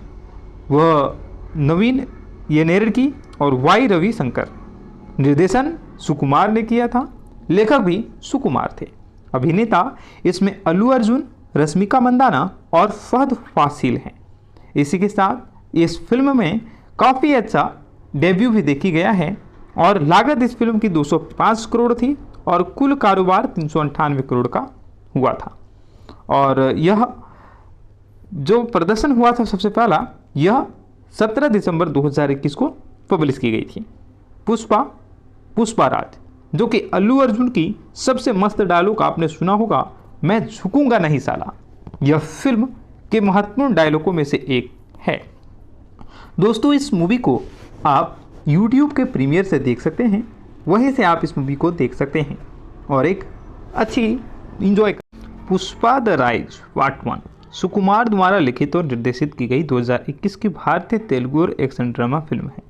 वह नवीन येनेरकी और वाई रविशंकर। निर्देशन सुकुमार ने किया था, लेखक भी सुकुमार थे। अभिनेता इसमें अल्लू अर्जुन, रश्मिका मंदाना और फहद फासिल हैं। इसी के साथ इस फिल्म में काफ़ी अच्छा डेब्यू भी देखी गया है और लागत इस फिल्म की 205 करोड़ थी और कुल कारोबार 398 करोड़ का हुआ था। और यह जो प्रदर्शन हुआ था सबसे पहला, यह 17 दिसंबर 2021 को पब्लिश की गई थी। पुष्पा राज, जो कि अल्लू अर्जुन की सबसे मस्त डायलॉग आपने सुना होगा, मैं झुकूंगा नहीं साला। यह फिल्म के महत्वपूर्ण डायलॉगों में से एक है। दोस्तों, इस मूवी को आप YouTube के प्रीमियर से देख सकते हैं, वहीं से आप इस मूवी को देख सकते हैं और एक अच्छी enjoy. Pushpa the rise part 1 सुकुमार द्वारा लिखित और निर्देशित की गई 2021 की भारतीय तेलुगु और एक्शन ड्रामा फिल्म है।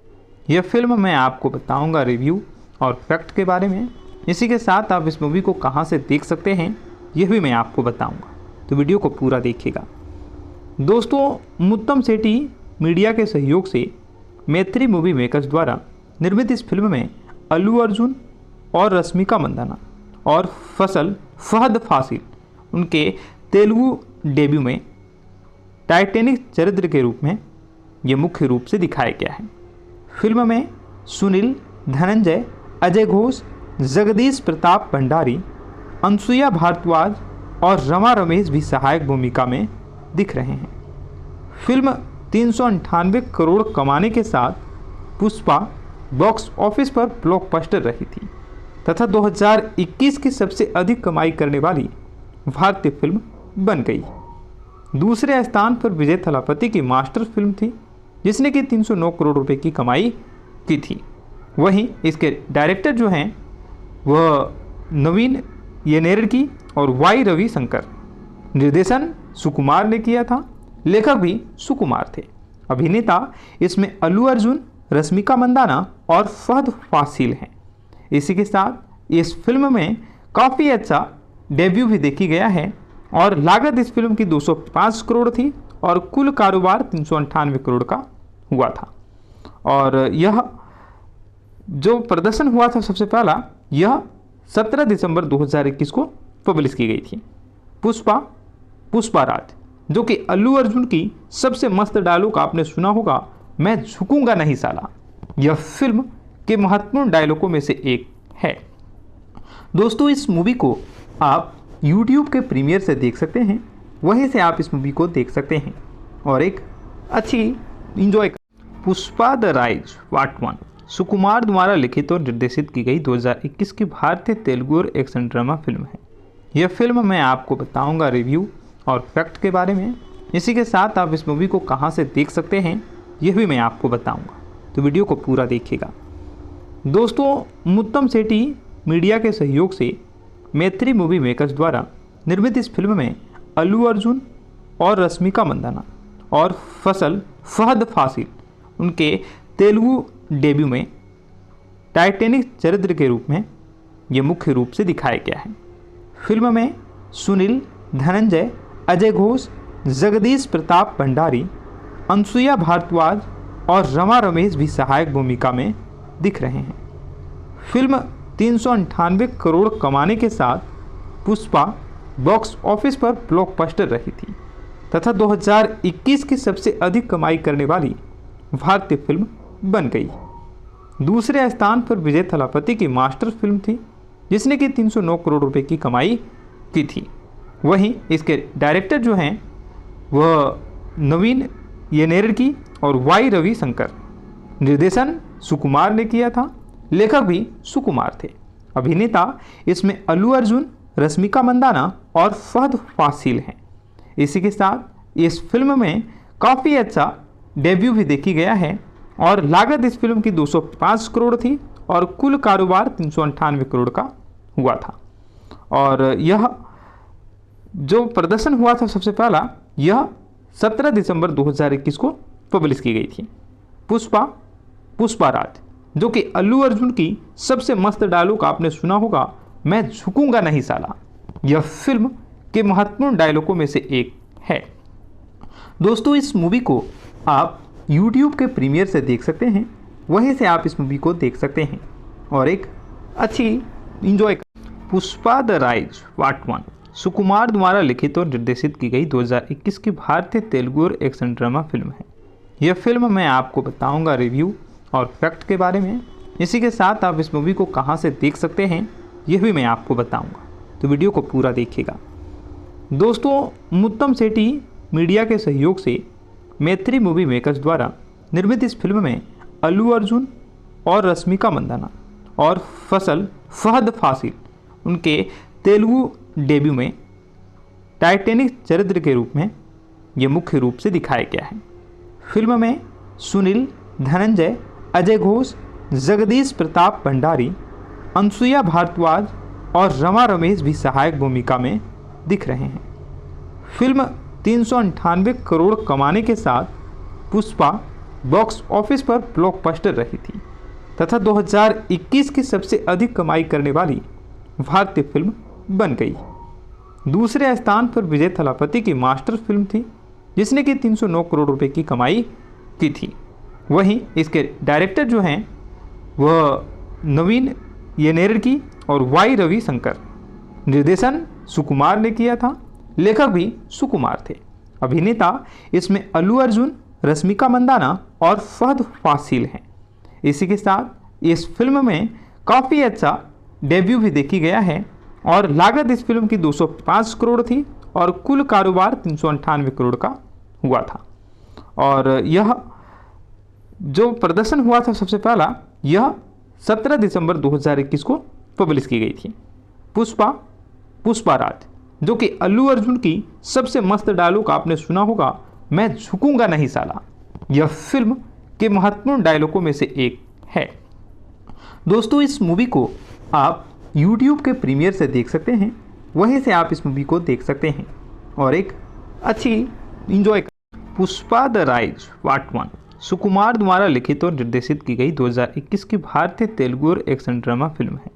यह फिल्म मैं आपको बताऊंगा रिव्यू और फैक्ट के बारे में। इसी के साथ आप इस मूवी को कहां से देख सकते हैं यह भी मैं आपको बताऊंगा, तो वीडियो को पूरा देखिएगा। दोस्तों, मुत्तम सेठी मीडिया के सहयोग से मैत्री मूवी मेकर्स द्वारा निर्मित इस फिल्म में अल्लू अर्जुन और रश्मिका मंदाना और फहद फासिल उनके तेलुगु डेब्यू में टाइटैनिक चरित्र के रूप में ये मुख्य रूप से दिखाया गया है। फिल्म में सुनील, धनंजय, अजय घोष, जगदीश प्रताप भंडारी, अनसुईया भारद्वाज और रमा रमेश भी सहायक भूमिका में दिख रहे हैं। फिल्म 398 करोड़ कमाने के साथ पुष्पा बॉक्स ऑफिस पर ब्लॉकबस्टर रही थी तथा 2021 की सबसे अधिक कमाई करने वाली भारतीय फिल्म बन गई। दूसरे स्थान पर विजय थलापति की मास्टर फिल्म थी जिसने कि 309 करोड़ रुपए की कमाई की थी। वहीं इसके डायरेक्टर जो हैं वह नवीन येनेरकी और वाई रविशंकर, निर्देशन सुकुमार ने किया था, लेखक भी सुकुमार थे। अभिनेता इसमें अल्लू अर्जुन, रश्मिका मंदाना और फहद फासिल हैं। इसी के साथ इस फिल्म में काफ़ी अच्छा डेब्यू भी देखी गया है और लागत इस फिल्म की 205 करोड़ थी और कुल कारोबार 398 करोड़ का हुआ था। और यह जो प्रदर्शन हुआ था सबसे पहला, यह 17 दिसंबर 2021 को पब्लिश की गई थी। पुष्पा राज, जो कि अल्लू अर्जुन की सबसे मस्त डायलॉग आपने सुना होगा, मैं झुकूंगा नहीं साला, यह फिल्म के महत्वपूर्ण डायलॉगों में से एक है। दोस्तों, इस मूवी को आप YouTube के प्रीमियर से देख सकते हैं, वहीं से आप इस मूवी को देख सकते हैं और एक अच्छी enjoy. Pushpa the rise part 1 सुकुमार द्वारा लिखित और निर्देशित की गई 2021 की भारतीय तेलुगु और एक्शन ड्रामा फिल्म है। यह फिल्म मैं आपको बताऊंगा रिव्यू और फैक्ट के बारे में। इसी के साथ आप इस मूवी को कहां से देख सकते हैं यह भी मैं आपको बताऊंगा, तो वीडियो को पूरा देखिएगा। दोस्तों, मुत्तम सेठी मीडिया के सहयोग से मैत्री मूवी मेकर्स द्वारा निर्मित इस फिल्म में अल्लू अर्जुन और रश्मिका मंदाना और फहद फासिल उनके तेलुगु डेब्यू में टाइटैनिक चरित्र के रूप में ये मुख्य रूप से दिखाया गया है। फिल्म में सुनील, धनंजय, अजय घोष, जगदीश प्रताप भंडारी, अनसुईया भारद्वाज और रमा रमेश भी सहायक भूमिका में दिख रहे हैं। फिल्म 398 करोड़ कमाने के साथ पुष्पा बॉक्स ऑफिस पर ब्लॉकबस्टर रही थी तथा 2021 की सबसे अधिक कमाई करने वाली भारतीय फिल्म बन गई। दूसरे स्थान पर विजय थलापति की मास्टर फिल्म थी जिसने कि 309 करोड़ रुपए की कमाई की थी। वहीं इसके डायरेक्टर जो हैं वह नवीन येनेरकी और वाई रविशंकर, निर्देशन सुकुमार ने किया था, लेखक भी सुकुमार थे। अभिनेता इसमें अल्लू अर्जुन, रश्मिका मंदाना और फहद फासिल हैं। इसी के साथ इस फिल्म में काफ़ी अच्छा डेब्यू भी देखी गया है और लागत इस फिल्म की 205 करोड़ थी और कुल कारोबार 398 करोड़ का हुआ था। और यह जो प्रदर्शन हुआ था सबसे पहला, यह 17 दिसंबर 2021 को पब्लिश की गई थी। पुष्पा राज, जो कि अल्लू अर्जुन की सबसे मस्त डायलॉग आपने सुना होगा, मैं झुकूंगा नहीं साला, यह फिल्म के महत्वपूर्ण डायलॉगों में से एक है। दोस्तों, इस मूवी को आप YouTube के प्रीमियर से देख सकते हैं, वहीं से आप इस मूवी को देख सकते हैं और एक अच्छी enjoy. Pushpa the rise part 1 सुकुमार द्वारा लिखित और निर्देशित की गई 2021 की भारतीय तेलुगु और एक्शन ड्रामा फिल्म है। यह फिल्म मैं आपको बताऊंगा रिव्यू और फैक्ट के बारे में। इसी के साथ आप इस मूवी को कहां से देख सकते हैं यह भी मैं आपको बताऊंगा, तो वीडियो को पूरा देखिएगा। दोस्तों, मुत्तम सेठी मीडिया के सहयोग से मैत्री मूवी मेकर्स द्वारा निर्मित इस फिल्म में अल्लू अर्जुन और रश्मिका मंदाना और फहद फासिल उनके तेलुगु डेब्यू में टाइटैनिक चरित्र के रूप में ये मुख्य रूप से दिखाया गया है। फिल्म में सुनील, धनंजय, अजय घोष, जगदीश प्रताप भंडारी, अनसुईया भारद्वाज और रमा रमेश भी सहायक भूमिका में दिख रहे हैं। फिल्म 398 करोड़ कमाने के साथ पुष्पा बॉक्स ऑफिस पर ब्लॉकबस्टर रही थी तथा 2021 की सबसे अधिक कमाई करने वाली भारतीय फिल्म बन गई। दूसरे स्थान पर विजय थलापति की मास्टर फिल्म थी जिसने कि 309 करोड़ रुपए की कमाई की थी। वहीं इसके डायरेक्टर जो हैं वह नवीन येनेरकी और वाई रविशंकर, निर्देशन सुकुमार ने किया था, लेखक भी सुकुमार थे। अभिनेता इसमें अल्लू अर्जुन, रश्मिका मंदाना और फहद फासिल हैं। इसी के साथ इस फिल्म में काफ़ी अच्छा डेब्यू भी देखी गया है और लागत इस फिल्म की 205 करोड़ थी और कुल कारोबार 398 करोड़ का हुआ था। और यह जो प्रदर्शन हुआ था सबसे पहला, यह 17 दिसंबर 2021 को पब्लिश की गई थी। पुष्पा राज, जो कि अल्लू अर्जुन की सबसे मस्त डायलॉग आपने सुना होगा, मैं झुकूंगा नहीं साला, यह फिल्म के महत्वपूर्ण डायलॉगों में से एक है। दोस्तों, इस मूवी को आप YouTube के प्रीमियर से देख सकते हैं, वहीं से आप इस मूवी को देख सकते हैं और एक अच्छी इंजॉय कर। पुष्पा द राइज पार्ट 1 सुकुमार द्वारा लिखित और निर्देशित की गई 2021 की भारतीय तेलुगु और एक्शन ड्रामा फिल्म है।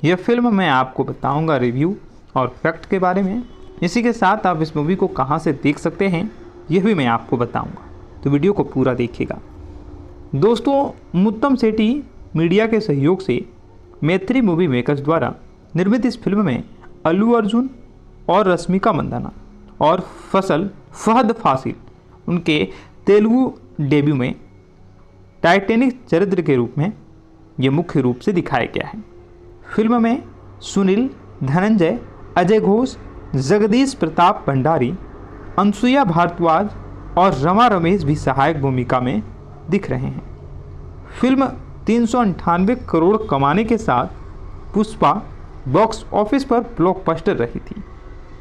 यह फिल्म मैं आपको बताऊंगा रिव्यू और फैक्ट के बारे में। इसी के साथ आप इस मूवी को कहां से देख सकते हैं यह भी मैं आपको बताऊंगा, तो वीडियो को पूरा देखिएगा। दोस्तों, मुत्तम सेठी मीडिया के सहयोग से मैत्री मूवी मेकर्स द्वारा निर्मित इस फिल्म में अल्लू अर्जुन और रश्मिका मंदाना और फहद फासिल उनके तेलुगु डेब्यू में टाइटैनिक चरित्र के रूप में ये मुख्य रूप से दिखाया गया है। फिल्म में सुनील, धनंजय, अजय घोष, जगदीश प्रताप भंडारी, अनसुया भारद्वाज और रमा रमेश भी सहायक भूमिका में दिख रहे हैं। फिल्म 398 करोड़ कमाने के साथ पुष्पा बॉक्स ऑफिस पर ब्लॉकबस्टर रही थी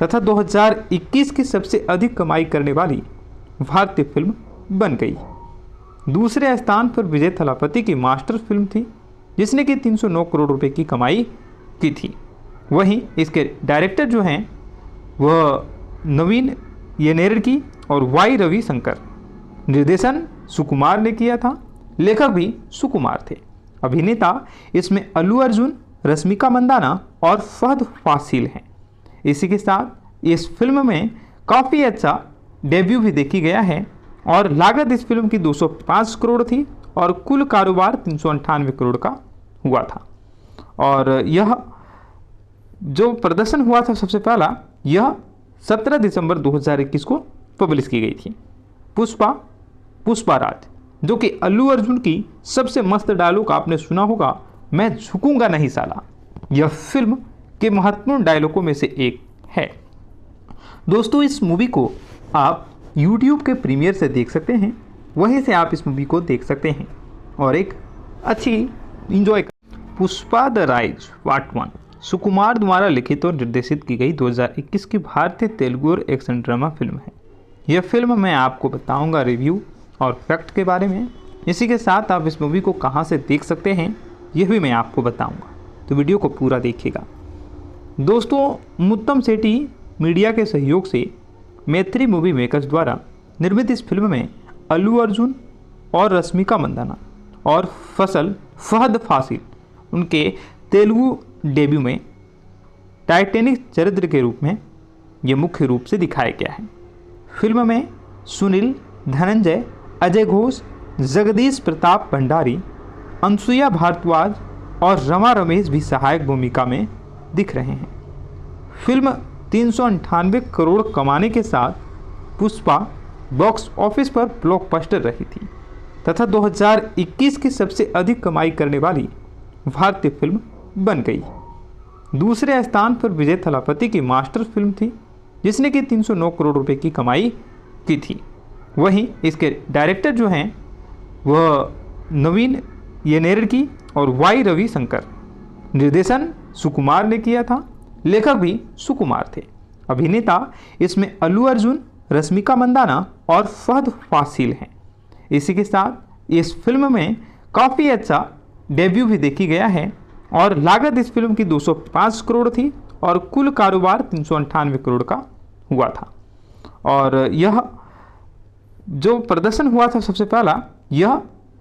तथा 2021 की सबसे अधिक कमाई करने वाली भारतीय फिल्म बन गई। दूसरे स्थान पर विजय थलापति की मास्टर फिल्म थी, जिसने कि 309 करोड़ रुपए की कमाई की थी। वहीं इसके डायरेक्टर जो हैं वह नवीन येनेरकी और वाई रविशंकर। निर्देशन सुकुमार ने किया था, लेखक भी सुकुमार थे। अभिनेता इसमें अल्लू अर्जुन, रश्मिका मंदाना और फहद फासिल हैं। इसी के साथ इस फिल्म में काफ़ी अच्छा डेब्यू भी देखी गया है और लागत इस फिल्म की 205 करोड़ थी और कुल कारोबार 398 करोड़ का हुआ था। और यह जो प्रदर्शन हुआ था सबसे पहला, यह 17 दिसंबर 2021 को पब्लिश की गई थी। पुष्पा राज, जो कि अल्लू अर्जुन की सबसे मस्त डायलॉग आपने सुना होगा, मैं झुकूंगा नहीं साला, यह फिल्म के महत्वपूर्ण डायलॉगों में से एक है। दोस्तों, इस मूवी को आप YouTube के प्रीमियर से देख सकते हैं, वहीं से आप इस मूवी को देख सकते हैं और एक अच्छी इंजॉय कर। पुष्पा द राइज पार्ट 1 सुकुमार द्वारा लिखित और निर्देशित की गई 2021 की भारतीय तेलुगु और एक्शन ड्रामा फिल्म है। यह फिल्म मैं आपको बताऊंगा रिव्यू और फैक्ट के बारे में। इसी के साथ आप इस मूवी को कहां से देख सकते हैं यह भी मैं आपको बताऊंगा, तो वीडियो को पूरा देखिएगा। दोस्तों, मुत्तम सेठी मीडिया के सहयोग से मैत्री मूवी मेकर्स द्वारा निर्मित इस फिल्म में अल्लू अर्जुन और रश्मिका मंदाना और फहद फासिल उनके तेलुगु डेब्यू में टाइटैनिक चरित्र के रूप में ये मुख्य रूप से दिखाया गया है। फिल्म में सुनील, धनंजय, अजय घोष, जगदीश प्रताप भंडारी, अनसुया भारद्वाज और रमा रमेश भी सहायक भूमिका में दिख रहे हैं। फिल्म 398 करोड़ कमाने के साथ पुष्पा बॉक्स ऑफिस पर ब्लॉकबस्टर रही थी तथा 2021 की सबसे अधिक कमाई करने वाली भारतीय फिल्म बन गई। दूसरे स्थान पर विजय थलापति की मास्टर फिल्म थी, जिसने कि 309 करोड़ रुपए की कमाई की थी। वहीं इसके डायरेक्टर जो हैं वह नवीन येनेरकी और वाई रविशंकर। निर्देशन सुकुमार ने किया था, लेखक भी सुकुमार थे। अभिनेता इसमें अल्लू अर्जुन, रश्मिका मंदाना और फहद फासिल हैं। इसी के साथ इस फिल्म में काफ़ी अच्छा डेब्यू भी देखी गया है और लागत इस फिल्म की 205 करोड़ थी और कुल कारोबार 398 करोड़ का हुआ था। और यह जो प्रदर्शन हुआ था सबसे पहला, यह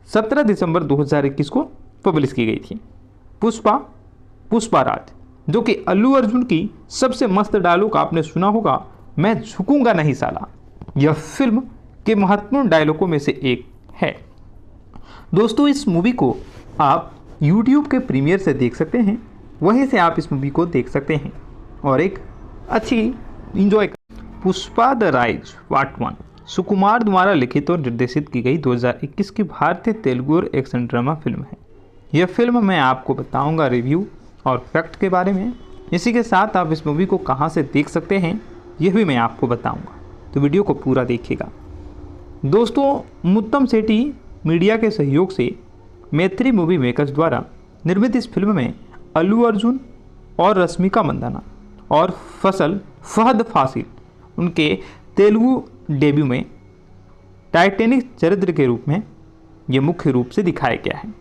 17 दिसंबर 2021 को पब्लिश की गई थी। पुष्पा राज, जो कि अल्लू अर्जुन की सबसे मस्त डायलॉग आपने सुना होगा, मैं झुकूंगा नहीं साला, यह फिल्म के महत्वपूर्ण डायलॉगों में से एक है। दोस्तों, इस मूवी को आप YouTube के प्रीमियर से देख सकते हैं, वहीं से आप इस मूवी को देख सकते हैं और एक अच्छी enjoy. Pushpa the rise part 1 सुकुमार द्वारा लिखित और निर्देशित की गई 2021 की भारतीय तेलुगु और एक्शन ड्रामा फिल्म है। यह फिल्म मैं आपको बताऊंगा रिव्यू और फैक्ट के बारे में। इसी के साथ आप इस मूवी को कहां से देख सकते हैं यह भी मैं आपको बताऊंगा, तो वीडियो को पूरा देखिएगा। दोस्तों, मुत्तम सेठी मीडिया के सहयोग से मैत्री मूवी मेकर्स द्वारा निर्मित इस फिल्म में अल्लू अर्जुन और रश्मिका मंदाना और फहद फासिल उनके तेलुगु डेब्यू में टाइटैनिक चरित्र के रूप में ये मुख्य रूप से दिखाया गया है।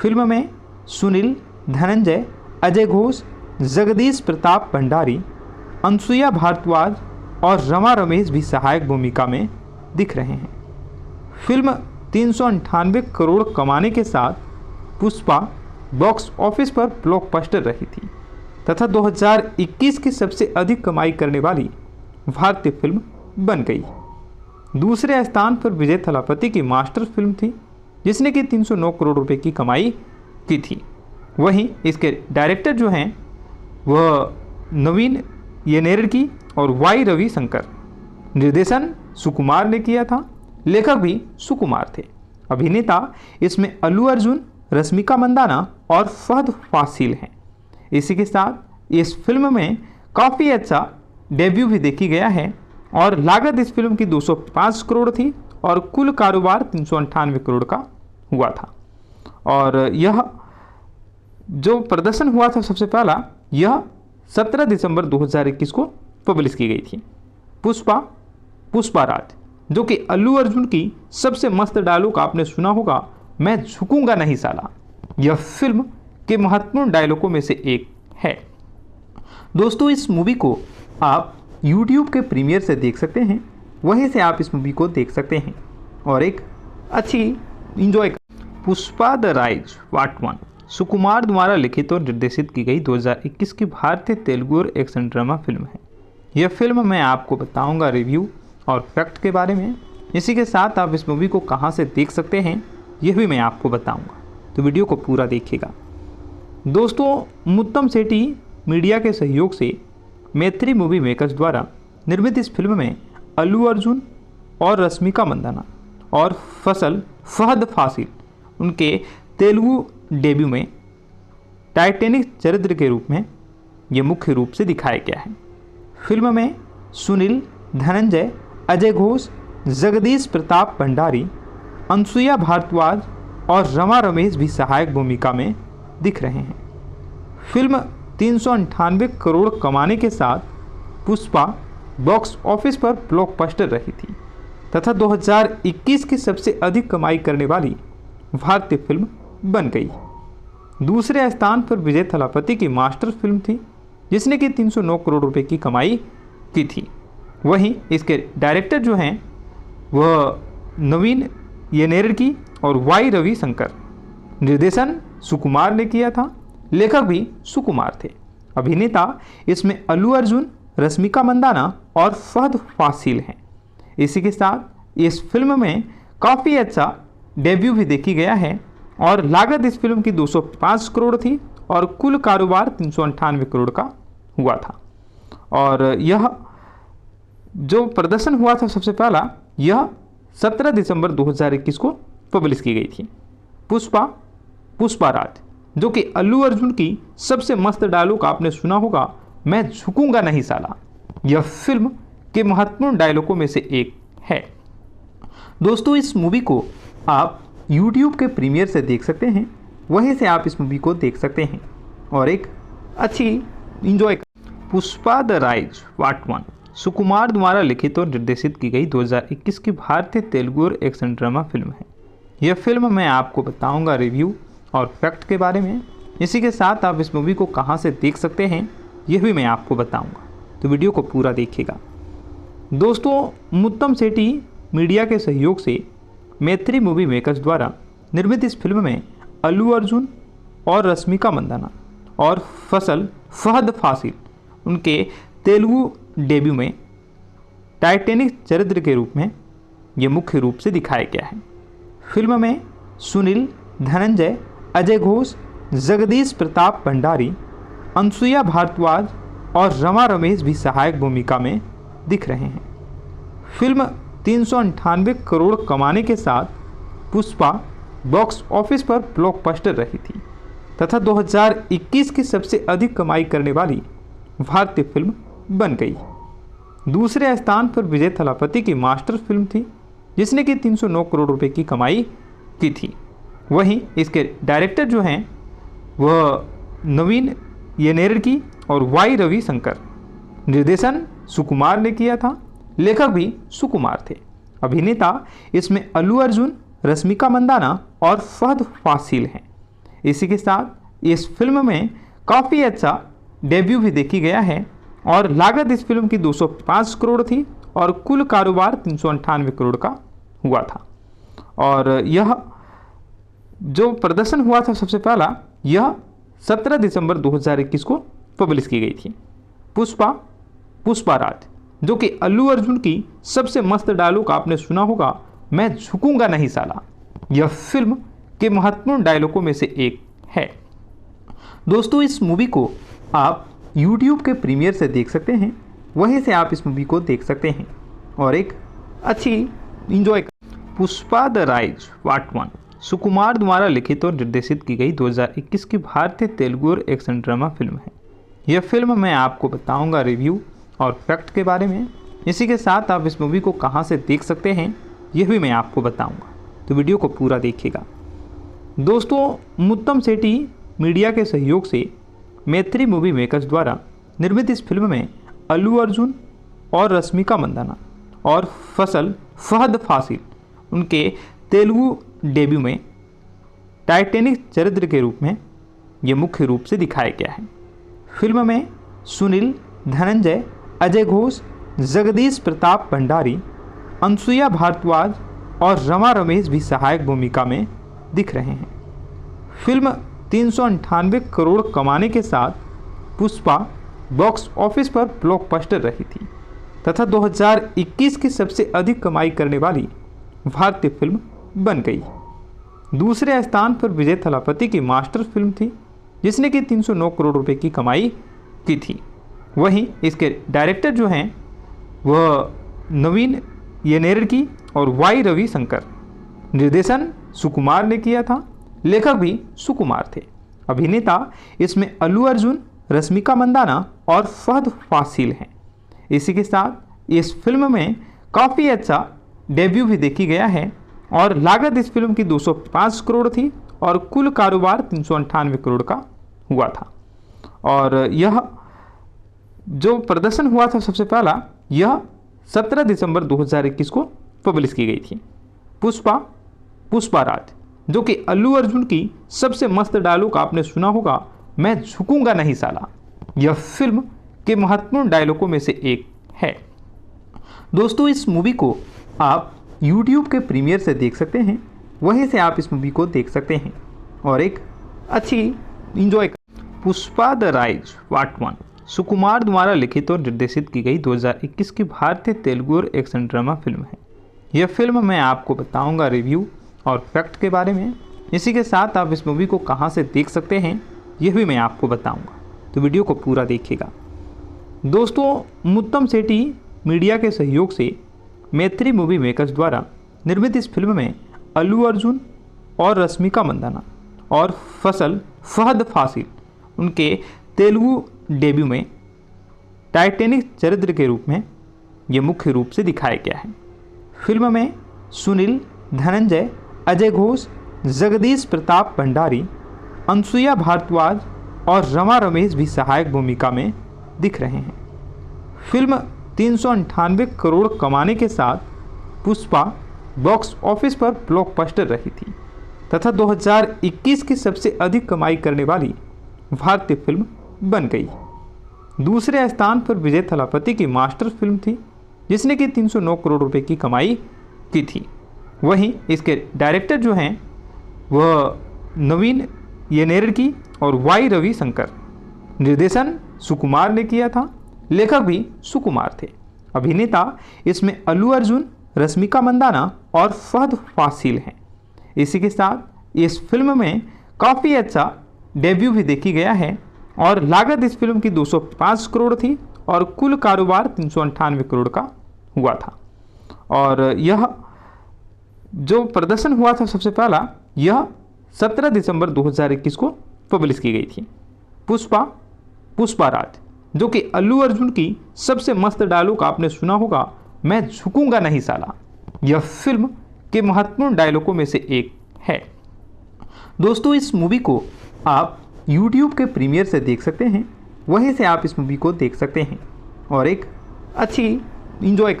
फिल्म में सुनील, धनंजय, अजय घोष, जगदीश प्रताप भंडारी, अनसुईया भारद्वाज और रमा रमेश भी सहायक भूमिका में दिख रहे हैं। फिल्म 398 करोड़ कमाने के साथ पुष्पा बॉक्स ऑफिस पर ब्लॉकबस्टर रही थी तथा 2021 की सबसे अधिक कमाई करने वाली भारतीय फिल्म बन गई। दूसरे स्थान पर विजय थलापति की मास्टर फिल्म थी, जिसने कि 309 करोड़ रुपए की कमाई की थी। वहीं इसके डायरेक्टर जो हैं वह नवीन येनेरकी और वाई रविशंकर। निर्देशन सुकुमार ने किया था, लेखक भी सुकुमार थे। अभिनेता इसमें अल्लू अर्जुन, रश्मिका मंदाना और फहद फासिल हैं। इसी के साथ इस फिल्म में काफ़ी अच्छा डेब्यू भी देखी गया है और लागत इस फिल्म की 205 करोड़ थी और कुल कारोबार 398 करोड़ का हुआ था। और यह जो प्रदर्शन हुआ था सबसे पहला, यह 17 दिसंबर 2021 को पब्लिश की गई थी। पुष्पा राज, जो कि अल्लू अर्जुन की सबसे मस्त डायलॉग आपने सुना होगा, मैं झुकूंगा नहीं साला, यह फिल्म के महत्वपूर्ण डायलॉगों में से एक है। दोस्तों, इस मूवी को आप YouTube के प्रीमियर से देख सकते हैं, वहीं से आप इस मूवी को देख सकते हैं और एक अच्छी enjoy. Pushpa the rise part 1 सुकुमार द्वारा लिखित और निर्देशित की गई 2021 की भारतीय तेलुगु और एक्शन ड्रामा फिल्म है। यह फिल्म मैं आपको बताऊंगा रिव्यू और फैक्ट के बारे में। इसी के साथ आप इस मूवी को कहां से देख सकते हैं यह भी मैं आपको बताऊंगा, तो वीडियो को पूरा देखिएगा। दोस्तों, मुत्तम सेठी मीडिया के सहयोग से मैत्री मूवी मेकर्स द्वारा निर्मित इस फिल्म में अल्लू अर्जुन और रश्मिका मंदाना और फहद फासिल उनके तेलुगु डेब्यू में टाइटैनिक चरित्र के रूप में ये मुख्य रूप से दिखाया गया है। फिल्म में सुनील, धनंजय, अजय घोष, जगदीश प्रताप भंडारी, अनसुईया भारद्वाज और रमा रमेश भी सहायक भूमिका में दिख रहे हैं। फिल्म 398 करोड़ कमाने के साथ पुष्पा बॉक्स ऑफिस पर ब्लॉकबस्टर रही थी तथा 2021 की सबसे अधिक कमाई करने वाली भारतीय फिल्म बन गई। दूसरे स्थान पर विजय थलापति की मास्टर फिल्म थी, जिसने कि 309 करोड़ रुपए की कमाई की थी। वहीं इसके डायरेक्टर जो हैं वह नवीन येनेरकी और वाई रविशंकर। निर्देशन सुकुमार ने किया था, लेखक भी सुकुमार थे। अभिनेता इसमें अल्लू अर्जुन, रश्मिका मंदाना और फहद फासिल हैं। इसी के साथ इस फिल्म में काफ़ी अच्छा डेब्यू भी देखी गया है और लागत इस फिल्म की 205 करोड़ थी और कुल कारोबार 398 करोड़ का हुआ था। और यह जो प्रदर्शन हुआ था सबसे पहला, यह 17 दिसंबर 2021 को पब्लिश की गई थी। पुष्पा राज, जो कि अल्लू अर्जुन की सबसे मस्त डायलॉग आपने सुना होगा, मैं झुकूंगा नहीं साला, यह फिल्म के महत्वपूर्ण डायलॉगों में से एक है। दोस्तों, इस मूवी को आप YouTube के प्रीमियर से देख सकते हैं, वहीं से आप इस मूवी को देख सकते हैं और एक अच्छी enjoy. Pushpa the rise part 1 सुकुमार द्वारा लिखित और निर्देशित की गई 2021 की भारतीय तेलुगु और एक्शन ड्रामा फिल्म है। यह फिल्म मैं आपको बताऊंगा रिव्यू और फैक्ट के बारे में। इसी के साथ आप इस मूवी को कहां से देख सकते हैं यह भी मैं आपको बताऊंगा, तो वीडियो को पूरा देखिएगा। दोस्तों, मुत्तम सेठी मीडिया के सहयोग से मैत्री मूवी मेकर्स द्वारा निर्मित इस फिल्म में अल्लू अर्जुन और रश्मिका मंदाना और फहद फासिल उनके तेलुगु डेब्यू में टाइटैनिक चरित्र के रूप में ये मुख्य रूप से दिखाया गया है। फिल्म में सुनील, धनंजय, अजय घोष, जगदीश प्रताप भंडारी, अनसुईया भारद्वाज और रमा रमेश भी सहायक भूमिका में दिख रहे हैं। फिल्म 398 करोड़ कमाने के साथ पुष्पा बॉक्स ऑफिस पर ब्लॉकबस्टर रही थी तथा 2021 की सबसे अधिक कमाई करने वाली भारतीय फिल्म बन गई। दूसरे स्थान पर विजय थलापति की मास्टर फिल्म थी, जिसने कि 309 करोड़ रुपए की कमाई की थी। वहीं इसके डायरेक्टर जो हैं वह नवीन येनेरकी और वाई रविशंकर, निर्देशन सुकुमार ने किया था, लेखक भी सुकुमार थे। अभिनेता इसमें अल्लू अर्जुन, रश्मिका मंदाना और फहद फासिल हैं। इसी के साथ इस फिल्म में काफ़ी अच्छा डेब्यू भी देखी गया है और लागत इस फिल्म की 205 करोड़ थी और कुल कारोबार 398 करोड़ का हुआ था। और यह जो प्रदर्शन हुआ था सबसे पहला, यह 17 दिसंबर 2021 को पब्लिश की गई थी। पुष्पा राज, जो कि अल्लू अर्जुन की सबसे मस्त डायलॉग आपने सुना होगा, मैं झुकूंगा नहीं साला, यह फिल्म के महत्वपूर्ण डायलॉगों में से एक है। दोस्तों, इस मूवी को आप YouTube के प्रीमियर से देख सकते हैं, वहीं से आप इस मूवी को देख सकते हैं और एक अच्छी enjoy. Pushpa the rise part 1 सुकुमार द्वारा लिखित और निर्देशित की गई 2021 की भारतीय तेलुगु और एक्शन ड्रामा फिल्म है। यह फिल्म मैं आपको बताऊंगा रिव्यू और फैक्ट के बारे में। इसी के साथ आप इस मूवी को कहां से देख सकते हैं यह भी मैं आपको बताऊंगा, तो वीडियो को पूरा देखिएगा। दोस्तों, मुत्तम सेठी मीडिया के सहयोग से मैत्री मूवी मेकर्स द्वारा निर्मित इस फिल्म में अल्लू अर्जुन और रश्मिका मंदाना और फहद फासिल उनके तेलुगु डेब्यू में टाइटैनिक चरित्र के रूप में ये मुख्य रूप से दिखाया गया है। फिल्म में सुनील, धनंजय, अजय घोष, जगदीश प्रताप भंडारी, अनसुया भारद्वाज और रमा रमेश भी सहायक भूमिका में दिख रहे हैं। फिल्म 398 करोड़ कमाने के साथ पुष्पा बॉक्स ऑफिस पर ब्लॉकबस्टर रही थी तथा 2021 की सबसे अधिक कमाई करने वाली भारतीय फिल्म बन गई। दूसरे स्थान पर विजय थलापति की मास्टर फिल्म थी, जिसने कि 309 करोड़ रुपए की कमाई की थी। वहीं इसके डायरेक्टर जो हैं वह नवीन येनेरकी और वाई रविशंकर, निर्देशन सुकुमार ने किया था, लेखक भी सुकुमार थे। अभिनेता इसमें अल्लू अर्जुन, रश्मिका मंदाना और फहद फासिल हैं। इसी के साथ इस फिल्म में काफ़ी अच्छा डेब्यू भी देखी गया है और लागत इस फिल्म की 205 करोड़ थी और कुल कारोबार 398 करोड़ का हुआ था। और यह जो प्रदर्शन हुआ था सबसे पहला, यह 17 दिसंबर 2021 को पब्लिश की गई थी। पुष्पा राज, जो कि अल्लू अर्जुन की सबसे मस्त डायलॉग आपने सुना होगा, मैं झुकूंगा नहीं साला, यह फिल्म के महत्वपूर्ण डायलॉगों में से एक है। दोस्तों, इस मूवी को आप YouTube के प्रीमियर से देख सकते हैं, वहीं से आप इस मूवी को देख सकते हैं और एक अच्छी enjoy. Pushpa the rise part 1 सुकुमार द्वारा लिखित और निर्देशित की गई 2021 की भारतीय तेलुगु और एक्शन ड्रामा फिल्म है। यह फिल्म मैं आपको बताऊंगा रिव्यू और फैक्ट के बारे में। इसी के साथ आप इस मूवी को कहां से देख सकते हैं यह भी मैं आपको बताऊंगा, तो वीडियो को पूरा देखिएगा। दोस्तों, मुत्तम सेठी मीडिया के सहयोग से मैत्री मूवी मेकर्स द्वारा निर्मित इस फिल्म में अल्लू अर्जुन और रश्मिका मंदाना और फहद फासिल उनके तेलुगु डेब्यू में टाइटैनिक चरित्र के रूप में ये मुख्य रूप से दिखाया गया है। फिल्म में सुनील, धनंजय, अजय घोष, जगदीश प्रताप भंडारी, अनसुया भारद्वाज और रमा रमेश भी सहायक भूमिका में दिख रहे हैं। फिल्म 398 करोड़ कमाने के साथ पुष्पा बॉक्स ऑफिस पर ब्लॉकबस्टर रही थी तथा 2021 की सबसे अधिक कमाई करने वाली भारतीय फिल्म बन गई। दूसरे स्थान पर विजय थलापति की मास्टर फिल्म थी, जिसने कि 309 करोड़ रुपए की कमाई की थी। वहीं इसके डायरेक्टर जो हैं वह नवीन येनेरकी और वाई रविशंकर, निर्देशन सुकुमार ने किया था, लेखक भी सुकुमार थे। अभिनेता इसमें अल्लू अर्जुन, रश्मिका मंदाना और फहद फासिल हैं। इसी के साथ इस फिल्म में काफ़ी अच्छा डेब्यू भी देखी गया है और लागत इस फिल्म की 205 करोड़ थी और कुल कारोबार 398 करोड़ का हुआ था। और यह जो प्रदर्शन हुआ था सबसे पहला, यह 17 दिसंबर 2021 को पब्लिश की गई थी। पुष्पा राज, जो कि अल्लू अर्जुन की सबसे मस्त डायलॉग आपने सुना होगा, मैं झुकूंगा नहीं साला, यह फिल्म के महत्वपूर्ण डायलॉगों में से एक है। दोस्तों, इस मूवी को आप YouTube के प्रीमियर से देख सकते हैं, वहीं से आप इस मूवी को देख सकते हैं और एक अच्छी enjoy.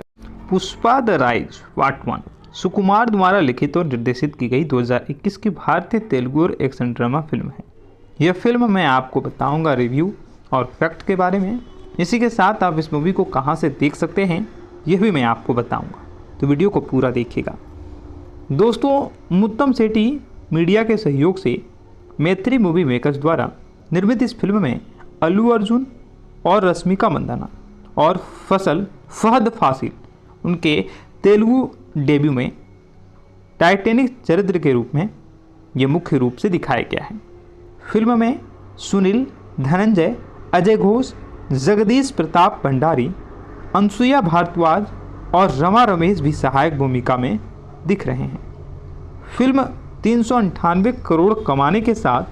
Pushpa the rise part 1 सुकुमार द्वारा लिखित और निर्देशित की गई 2021 की भारतीय तेलुगु और एक्शन ड्रामा फिल्म है। यह फिल्म मैं आपको बताऊंगा रिव्यू और फैक्ट के बारे में। इसी के साथ आप इस मूवी को कहां से देख सकते हैं यह भी मैं आपको बताऊंगा, तो वीडियो को पूरा देखिएगा। दोस्तों, मुत्तम सेठी मीडिया के सहयोग से मैत्री मूवी मेकर्स द्वारा निर्मित इस फिल्म में अल्लू अर्जुन और रश्मिका मंदाना और फहद फासिल उनके तेलुगु डेब्यू में टाइटैनिक चरित्र के रूप में ये मुख्य रूप से दिखाया गया है। फिल्म में सुनील, धनंजय, अजय घोष, जगदीश प्रताप भंडारी, अनसुईया भारद्वाज और रमा रमेश भी सहायक भूमिका में दिख रहे हैं। फिल्म 398 करोड़ कमाने के साथ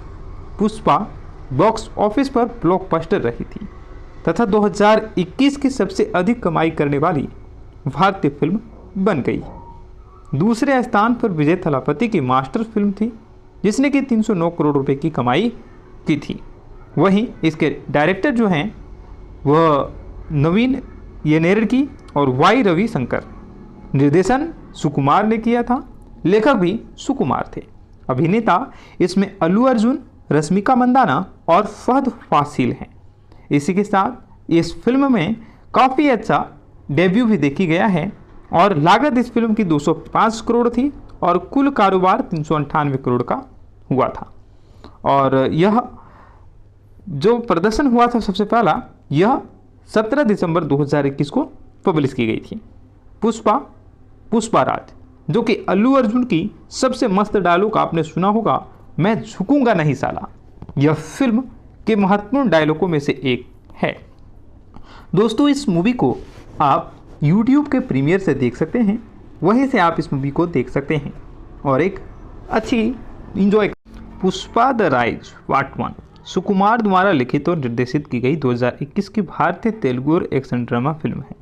पुष्पा बॉक्स ऑफिस पर ब्लॉकबस्टर रही थी तथा 2021 की सबसे अधिक कमाई करने वाली भारतीय फिल्म बन गई। दूसरे स्थान पर विजय थलापति की मास्टर फिल्म थी, जिसने कि 309 करोड़ रुपए की कमाई की थी। वहीं इसके डायरेक्टर जो हैं वह नवीन येनेरकी और वाई रविशंकर, निर्देशन सुकुमार ने किया था, लेखक भी सुकुमार थे। अभिनेता इसमें अल्लू अर्जुन, रश्मिका मंदाना और फहद फासिल हैं। इसी के साथ इस फिल्म में काफ़ी अच्छा डेब्यू भी देखी गया है और लागत इस फिल्म की 205 करोड़ थी और कुल कारोबार 398 करोड़ का हुआ था। और यह जो प्रदर्शन हुआ था सबसे पहला, यह 17 दिसंबर 2021 को पब्लिश की गई थी। पुष्पा राज, जो कि अल्लू अर्जुन की सबसे मस्त डायलॉग आपने सुना होगा, मैं झुकूंगा नहीं साला, यह फिल्म के महत्वपूर्ण डायलॉगों में से एक है। दोस्तों, इस मूवी को आप YouTube के प्रीमियर से देख सकते हैं, वहीं से आप इस मूवी को देख सकते हैं और एक अच्छी enjoy. Pushpa the rise part 1 सुकुमार द्वारा लिखित और निर्देशित की गई 2021 की भारतीय तेलुगु और एक्शन ड्रामा फिल्म है।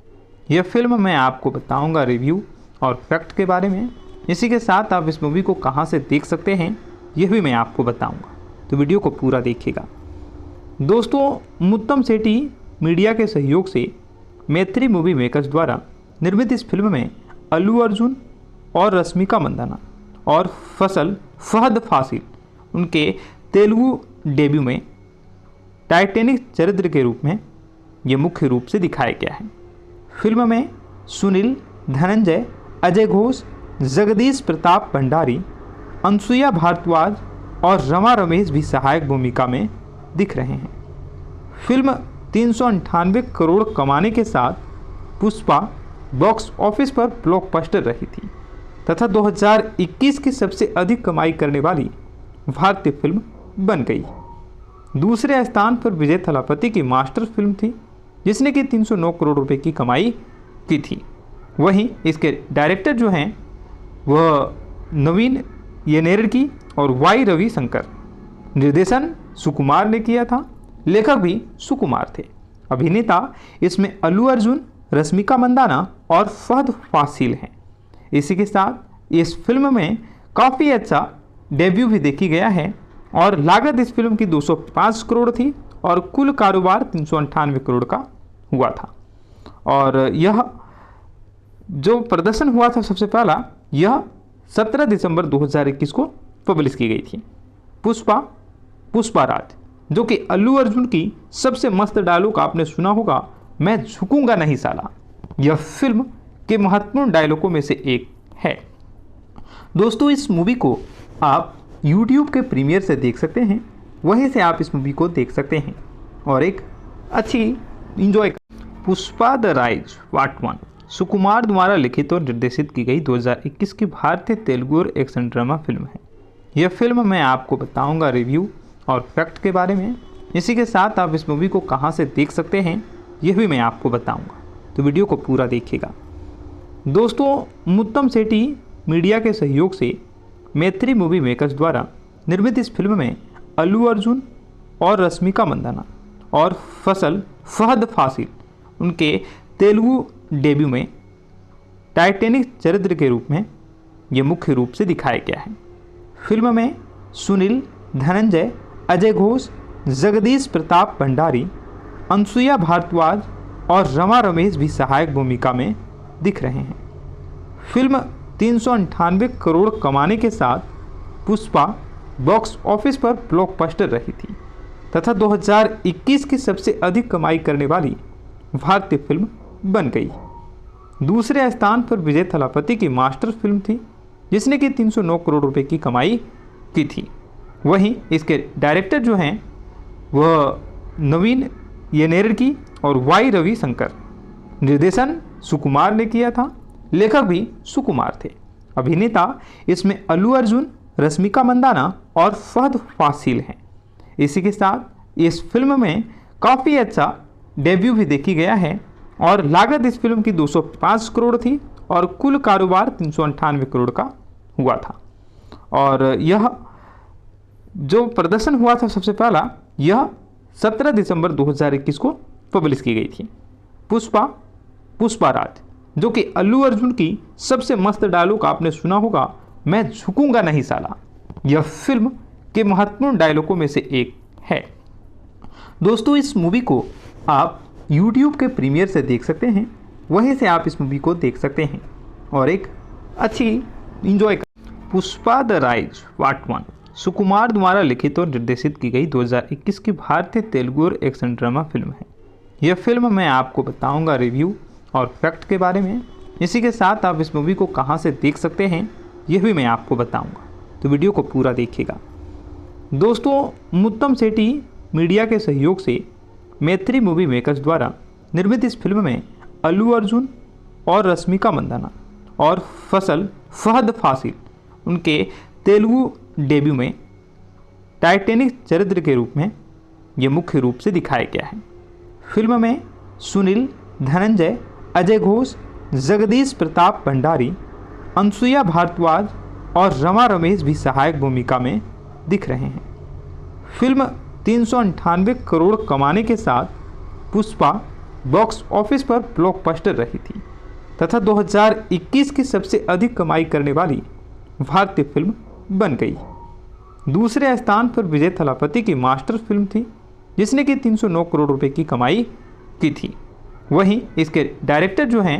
यह फिल्म मैं आपको बताऊंगा रिव्यू और फैक्ट के बारे में। इसी के साथ आप इस मूवी को कहां से देख सकते हैं यह भी मैं आपको बताऊंगा, तो वीडियो को पूरा देखिएगा। दोस्तों, मुत्तम सेठी मीडिया के सहयोग से मैत्री मूवी मेकर्स द्वारा निर्मित इस फिल्म में अल्लू अर्जुन और रश्मिका मंदाना और फहद फासिल उनके तेलुगु डेब्यू में टाइटैनिक चरित्र के रूप में ये मुख्य रूप से दिखाया गया है। फिल्म में सुनील, धनंजय, अजय घोष, जगदीश प्रताप भंडारी, अनसुईया भारद्वाज और रमा रमेश भी सहायक भूमिका में दिख रहे हैं। फिल्म 398 करोड़ कमाने के साथ पुष्पा बॉक्स ऑफिस पर ब्लॉकबस्टर रही थी तथा 2021 की सबसे अधिक कमाई करने वाली भारतीय फिल्म बन गई। दूसरे स्थान पर विजय थलापति की मास्टर फिल्म थी, जिसने कि 309 करोड़ रुपए की कमाई की थी। वहीं इसके डायरेक्टर जो हैं वह नवीन येनेरकी और वाई रविशंकर, निर्देशन सुकुमार ने किया था, लेखक भी सुकुमार थे। अभिनेता इसमें अल्लू अर्जुन, रश्मिका मंदाना और फहद फासिल हैं। इसी के साथ इस फिल्म में काफ़ी अच्छा डेब्यू भी देखी गया है और लागत इस फिल्म की 205 करोड़ थी और कुल कारोबार 398 करोड़ का हुआ था। और यह जो प्रदर्शन हुआ था सबसे पहला, यह 17 दिसंबर 2021 को पब्लिश की गई थी। पुष्पा राज, जो कि अल्लू अर्जुन की सबसे मस्त डायलॉग आपने सुना होगा, मैं झुकूंगा नहीं साला, यह फिल्म के महत्वपूर्ण डायलॉगों में से एक है। दोस्तों, इस मूवी को आप YouTube के प्रीमियर से देख सकते हैं, वहीं से आप इस मूवी को देख सकते हैं और एक अच्छी enjoy. Pushpa the rise part 1 सुकुमार द्वारा लिखित और निर्देशित की गई 2021 की भारतीय तेलुगु और एक्शन ड्रामा फिल्म है। यह फिल्म मैं आपको बताऊंगा रिव्यू और फैक्ट के बारे में। इसी के साथ आप इस मूवी को कहां से देख सकते हैं यह भी मैं आपको बताऊंगा, तो वीडियो को पूरा देखिएगा। दोस्तों, मुत्तम सेठी मीडिया के सहयोग से मैत्री मूवी मेकर्स द्वारा निर्मित इस फिल्म में अल्लू अर्जुन और रश्मिका मंदाना और फहद फासिल उनके तेलुगु डेब्यू में टाइटैनिक चरित्र के रूप में ये मुख्य रूप से दिखाया गया है। फिल्म में सुनील, धनंजय, अजय घोष, जगदीश प्रताप भंडारी, अनसुईया भारद्वाज और रमा रमेश भी सहायक भूमिका में दिख रहे हैं। फिल्म 398 करोड़ कमाने के साथ पुष्पा बॉक्स ऑफिस पर ब्लॉकबस्टर रही थी तथा 2021 की सबसे अधिक कमाई करने वाली भारतीय फिल्म बन गई। दूसरे स्थान पर विजय थलापति की मास्टर फिल्म थी, जिसने कि 309 करोड़ रुपए की कमाई की थी। वहीं इसके डायरेक्टर जो हैं वह नवीन येनेरकी और वाई रविशंकर, निर्देशन सुकुमार ने किया था, लेखक भी सुकुमार थे। अभिनेता इसमें अल्लू अर्जुन, रश्मिका मंदाना और फहद फासिल हैं। इसी के साथ इस फिल्म में काफ़ी अच्छा डेब्यू भी देखी गया है और लागत इस फिल्म की 205 करोड़ थी और कुल कारोबार 398 करोड़ का हुआ था। और यह जो प्रदर्शन हुआ था सबसे पहला, यह 17 दिसंबर 2021 को पब्लिश की गई थी। पुष्पा राज, जो कि अल्लू अर्जुन की सबसे मस्त डायलॉग आपने सुना होगा, मैं झुकूंगा नहीं साला, यह फिल्म के महत्वपूर्ण डायलॉगों में से एक है। दोस्तों, इस मूवी को आप YouTube के प्रीमियर से देख सकते हैं, वहीं से आप इस मूवी को देख सकते हैं और एक अच्छी इंजॉय कर। पुष्पा द राइज पार्ट 1 सुकुमार द्वारा लिखित और निर्देशित की गई 2021 की भारतीय तेलुगु और एक्शन ड्रामा फिल्म है। यह फिल्म मैं आपको बताऊंगा रिव्यू और फैक्ट के बारे में। इसी के साथ आप इस मूवी को कहां से देख सकते हैं यह भी मैं आपको बताऊंगा, तो वीडियो को पूरा देखिएगा। दोस्तों, मुत्तम सेठी मीडिया के सहयोग से मैत्री मूवी मेकर्स द्वारा निर्मित इस फिल्म में अल्लू अर्जुन और रश्मिका मंदाना और फहद फासिल उनके तेलुगु डेब्यू में टाइटैनिक चरित्र के रूप में ये मुख्य रूप से दिखाया गया है। फिल्म में सुनील, धनंजय, अजय घोष, जगदीश प्रताप भंडारी, अनसुईया भारद्वाज और रमा रमेश भी सहायक भूमिका में दिख रहे हैं। फिल्म 398 करोड़ कमाने के साथ पुष्पा बॉक्स ऑफिस पर ब्लॉकबस्टर रही थी तथा 2021 की सबसे अधिक कमाई करने वाली भारतीय फिल्म बन गई। दूसरे स्थान पर विजय थलापति की मास्टर फिल्म थी, जिसने कि 309 करोड़ रुपए की कमाई की थी। वहीं इसके डायरेक्टर जो हैं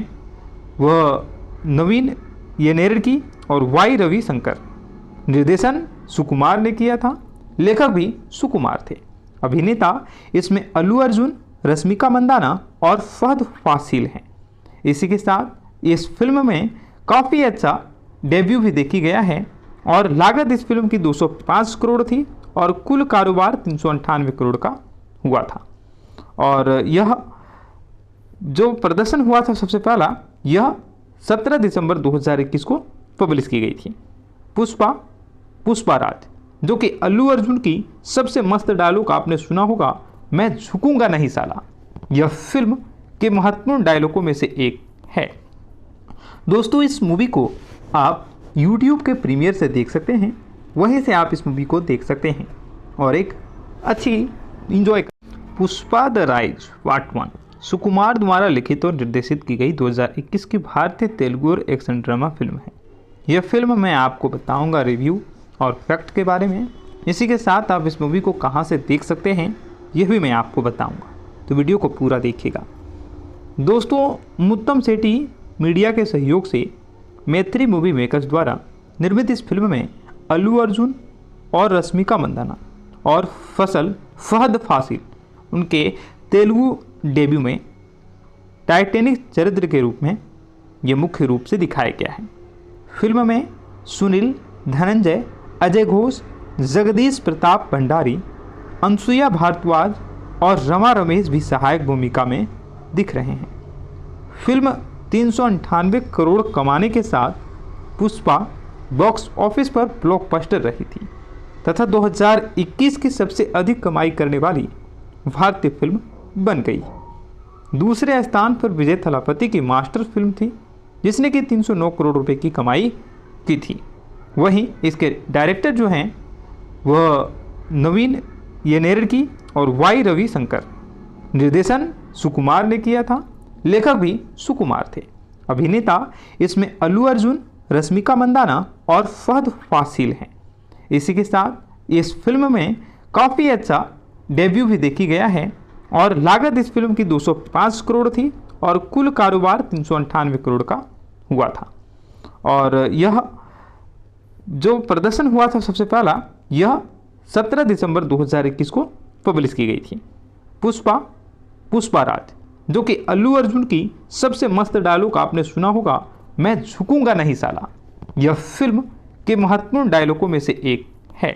वह नवीन येनेरकी और वाई रविशंकर, निर्देशन सुकुमार ने किया था, लेखक भी सुकुमार थे। अभिनेता इसमें अल्लू अर्जुन, रश्मिका मंदाना और फहद फासिल हैं। इसी के साथ इस फिल्म में काफ़ी अच्छा डेब्यू भी देखी गया है और लागत इस फिल्म की 205 करोड़ थी और कुल कारोबार 398 करोड़ का हुआ था। और यह जो प्रदर्शन हुआ था सबसे पहला, यह 17 दिसंबर 2021 को पब्लिश की गई थी। पुष्पा राज, जो कि अल्लू अर्जुन की सबसे मस्त डायलॉग आपने सुना होगा, मैं झुकूंगा नहीं साला, यह फिल्म के महत्वपूर्ण डायलॉगों में से एक है। दोस्तों, इस मूवी को आप YouTube के प्रीमियर से देख सकते हैं, वहीं से आप इस मूवी को देख सकते हैं और एक अच्छी इंजॉय कर। पुष्पा द राइज पार्ट 1 सुकुमार द्वारा लिखित और निर्देशित की गई 2021 की भारतीय तेलुगु और एक्शन ड्रामा फिल्म है। यह फिल्म मैं आपको बताऊंगा रिव्यू और फैक्ट के बारे में। इसी के साथ आप इस मूवी को कहां से देख सकते हैं यह भी मैं आपको बताऊंगा, तो वीडियो को पूरा देखिएगा। दोस्तों, मुत्तम सेठी मीडिया के सहयोग से मैत्री मूवी मेकर्स द्वारा निर्मित इस फिल्म में अल्लू अर्जुन और रश्मिका मंदाना और फहद फासिल उनके तेलुगु डेब्यू में टाइटैनिक चरित्र के रूप में ये मुख्य रूप से दिखाया गया है। फिल्म में सुनील, धनंजय, अजय घोष, जगदीश प्रताप भंडारी, अनसुईया भारद्वाज और रमा रमेश भी सहायक भूमिका में दिख रहे हैं। फिल्म 398 करोड़ कमाने के साथ पुष्पा बॉक्स ऑफिस पर ब्लॉकबस्टर रही थी तथा 2021 की सबसे अधिक कमाई करने वाली भारतीय फिल्म बन गई। दूसरे स्थान पर विजय थलापति की मास्टर फिल्म थी, जिसने कि 309 करोड़ रुपए की कमाई की थी। वहीं इसके डायरेक्टर जो हैं वह नवीन येनेरकी और वाई रविशंकर, निर्देशन सुकुमार ने किया था, लेखक भी सुकुमार थे। अभिनेता इसमें अल्लू अर्जुन, रश्मिका मंदाना और फहद फासिल हैं। इसी के साथ इस फिल्म में काफ़ी अच्छा डेब्यू भी देखी गया है और लागत इस फिल्म की 205 करोड़ थी और कुल कारोबार 398 करोड़ का हुआ था। और यह जो प्रदर्शन हुआ था सबसे पहला, यह 17 दिसंबर 2021 को पब्लिश की गई थी। पुष्पा राज, जो कि अल्लू अर्जुन की सबसे मस्त डायलॉग आपने सुना होगा, मैं झुकूंगा नहीं साला, यह फिल्म के महत्वपूर्ण डायलॉगों में से एक है।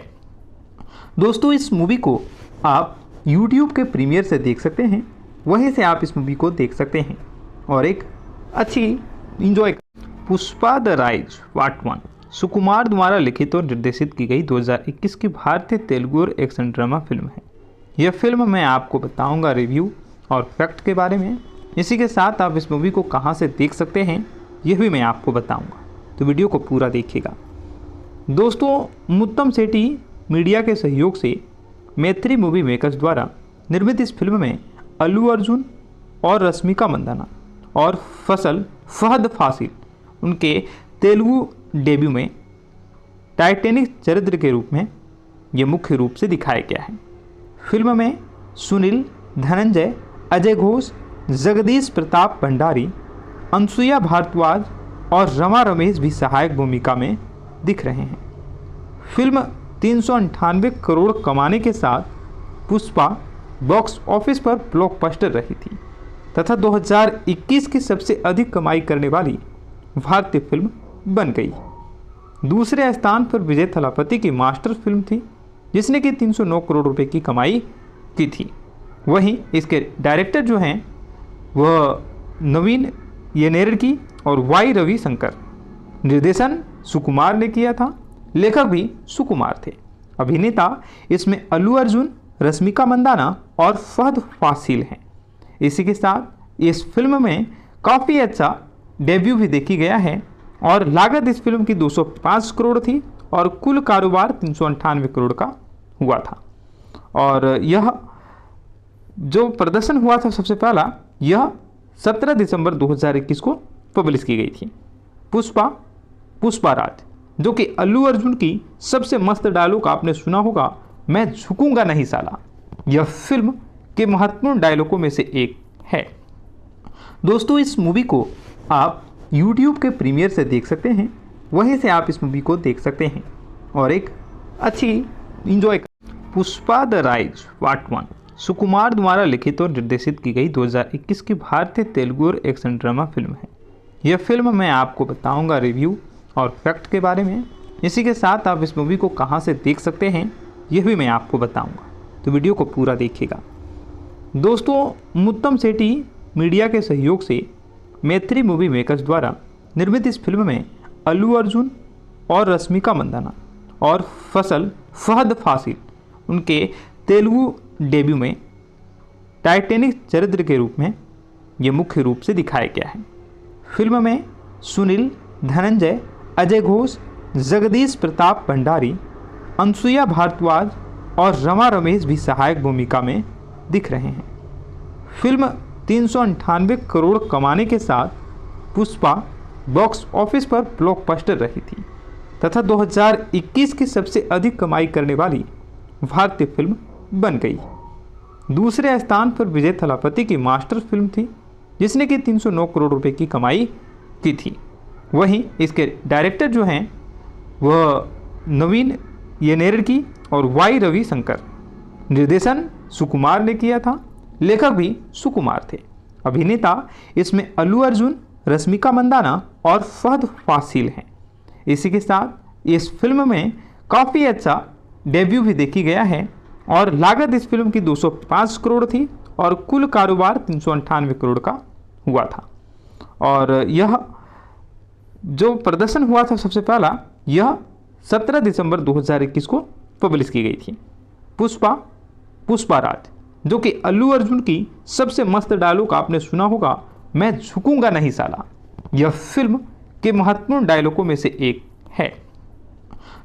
दोस्तों, इस मूवी को आप YouTube के प्रीमियर से देख सकते हैं, वहीं से आप इस मूवी को देख सकते हैं और एक अच्छी enjoy. Pushpa the rise part 1 सुकुमार द्वारा लिखित और निर्देशित की गई 2021 की भारतीय तेलुगु और एक्शन ड्रामा फिल्म है। यह फिल्म मैं आपको बताऊंगा रिव्यू और फैक्ट के बारे में। इसी के साथ आप इस मूवी को कहां से देख सकते हैं यह भी मैं आपको बताऊंगा, तो वीडियो को पूरा देखिएगा। दोस्तों, मुत्तम सेठी मीडिया के सहयोग से मैत्री मूवी मेकर्स द्वारा निर्मित इस फिल्म में अल्लू अर्जुन और रश्मिका मंदाना और फहद फासिल उनके तेलुगु डेब्यू में टाइटैनिक चरित्र के रूप में ये मुख्य रूप से दिखाया गया है। फिल्म में सुनील, धनंजय, अजय घोष, जगदीश प्रताप भंडारी, अनसुया भारद्वाज और रमा रमेश भी सहायक भूमिका में दिख रहे हैं। फिल्म 398 करोड़ कमाने के साथ पुष्पा बॉक्स ऑफिस पर ब्लॉकबस्टर रही थी तथा 2021 की सबसे अधिक कमाई करने वाली भारतीय फिल्म बन गई। दूसरे स्थान पर विजय थलापति की मास्टर फिल्म थी, जिसने कि 309 करोड़ रुपए की कमाई की थी। वहीं इसके डायरेक्टर जो हैं वह नवीन येनेरकी और वाई रविशंकर, निर्देशन सुकुमार ने किया था, लेखक भी सुकुमार थे। अभिनेता इसमें अल्लू अर्जुन, रश्मिका मंदाना और फहद फासिल हैं। इसी के साथ इस फिल्म में काफ़ी अच्छा डेब्यू भी देखी गया है और लागत इस फिल्म की 205 करोड़ थी और कुल कारोबार 398 करोड़ का हुआ था। और यह जो प्रदर्शन हुआ था सबसे पहला, यह 17 दिसंबर 2021 को पब्लिश की गई थी। पुष्पा राज, जो कि अल्लू अर्जुन की सबसे मस्त डायलॉग आपने सुना होगा, मैं झुकूंगा नहीं साला, यह फिल्म के महत्वपूर्ण डायलॉगों में से एक है। दोस्तों, इस मूवी को आप YouTube के प्रीमियर से देख सकते हैं, वहीं से आप इस मूवी को देख सकते हैं और एक अच्छी enjoy. Pushpa the rise part 1 सुकुमार द्वारा लिखित और निर्देशित की गई 2021 की भारतीय तेलुगु और एक्शन ड्रामा फिल्म है। यह फिल्म मैं आपको बताऊंगा रिव्यू और फैक्ट के बारे में। इसी के साथ आप इस मूवी को कहां से देख सकते हैं यह भी मैं आपको बताऊंगा, तो वीडियो को पूरा देखिएगा। दोस्तों, मुत्तम सेठी मीडिया के सहयोग से मैत्री मूवी मेकर्स द्वारा निर्मित इस फिल्म में अल्लू अर्जुन और रश्मिका मंदाना और फहद फासिल उनके तेलुगु डेब्यू में टाइटैनिक चरित्र के रूप में ये मुख्य रूप से दिखाया गया है। फिल्म में सुनील, धनंजय, अजय घोष, जगदीश प्रताप भंडारी, अनसुया भारद्वाज और रमा रमेश भी सहायक भूमिका में दिख रहे हैं। फिल्म 398 करोड़ कमाने के साथ पुष्पा बॉक्स ऑफिस पर ब्लॉकबस्टर रही थी तथा 2021 की सबसे अधिक कमाई करने वाली भारतीय फिल्म बन गई। दूसरे स्थान पर विजय थलापति की मास्टर फिल्म थी, जिसने कि 309 करोड़ रुपए की कमाई की थी। वहीं इसके डायरेक्टर जो हैं वह नवीन येनेरकी और वाई रविशंकर, निर्देशन सुकुमार ने किया था, लेखक भी सुकुमार थे। अभिनेता इसमें अल्लू अर्जुन, रश्मिका मंदाना और फहद फासिल हैं। इसी के साथ इस फिल्म में काफ़ी अच्छा डेब्यू भी देखी गया है और लागत इस फिल्म की 205 करोड़ थी और कुल कारोबार 398 करोड़ का हुआ था। और यह जो प्रदर्शन हुआ था सबसे पहला, यह 17 दिसंबर 2021 को पब्लिश की गई थी। पुष्पा राज, जो कि अल्लू अर्जुन की सबसे मस्त डायलॉग आपने सुना होगा, मैं झुकूंगा नहीं साला। यह फिल्म के महत्वपूर्ण डायलॉगों में से एक है।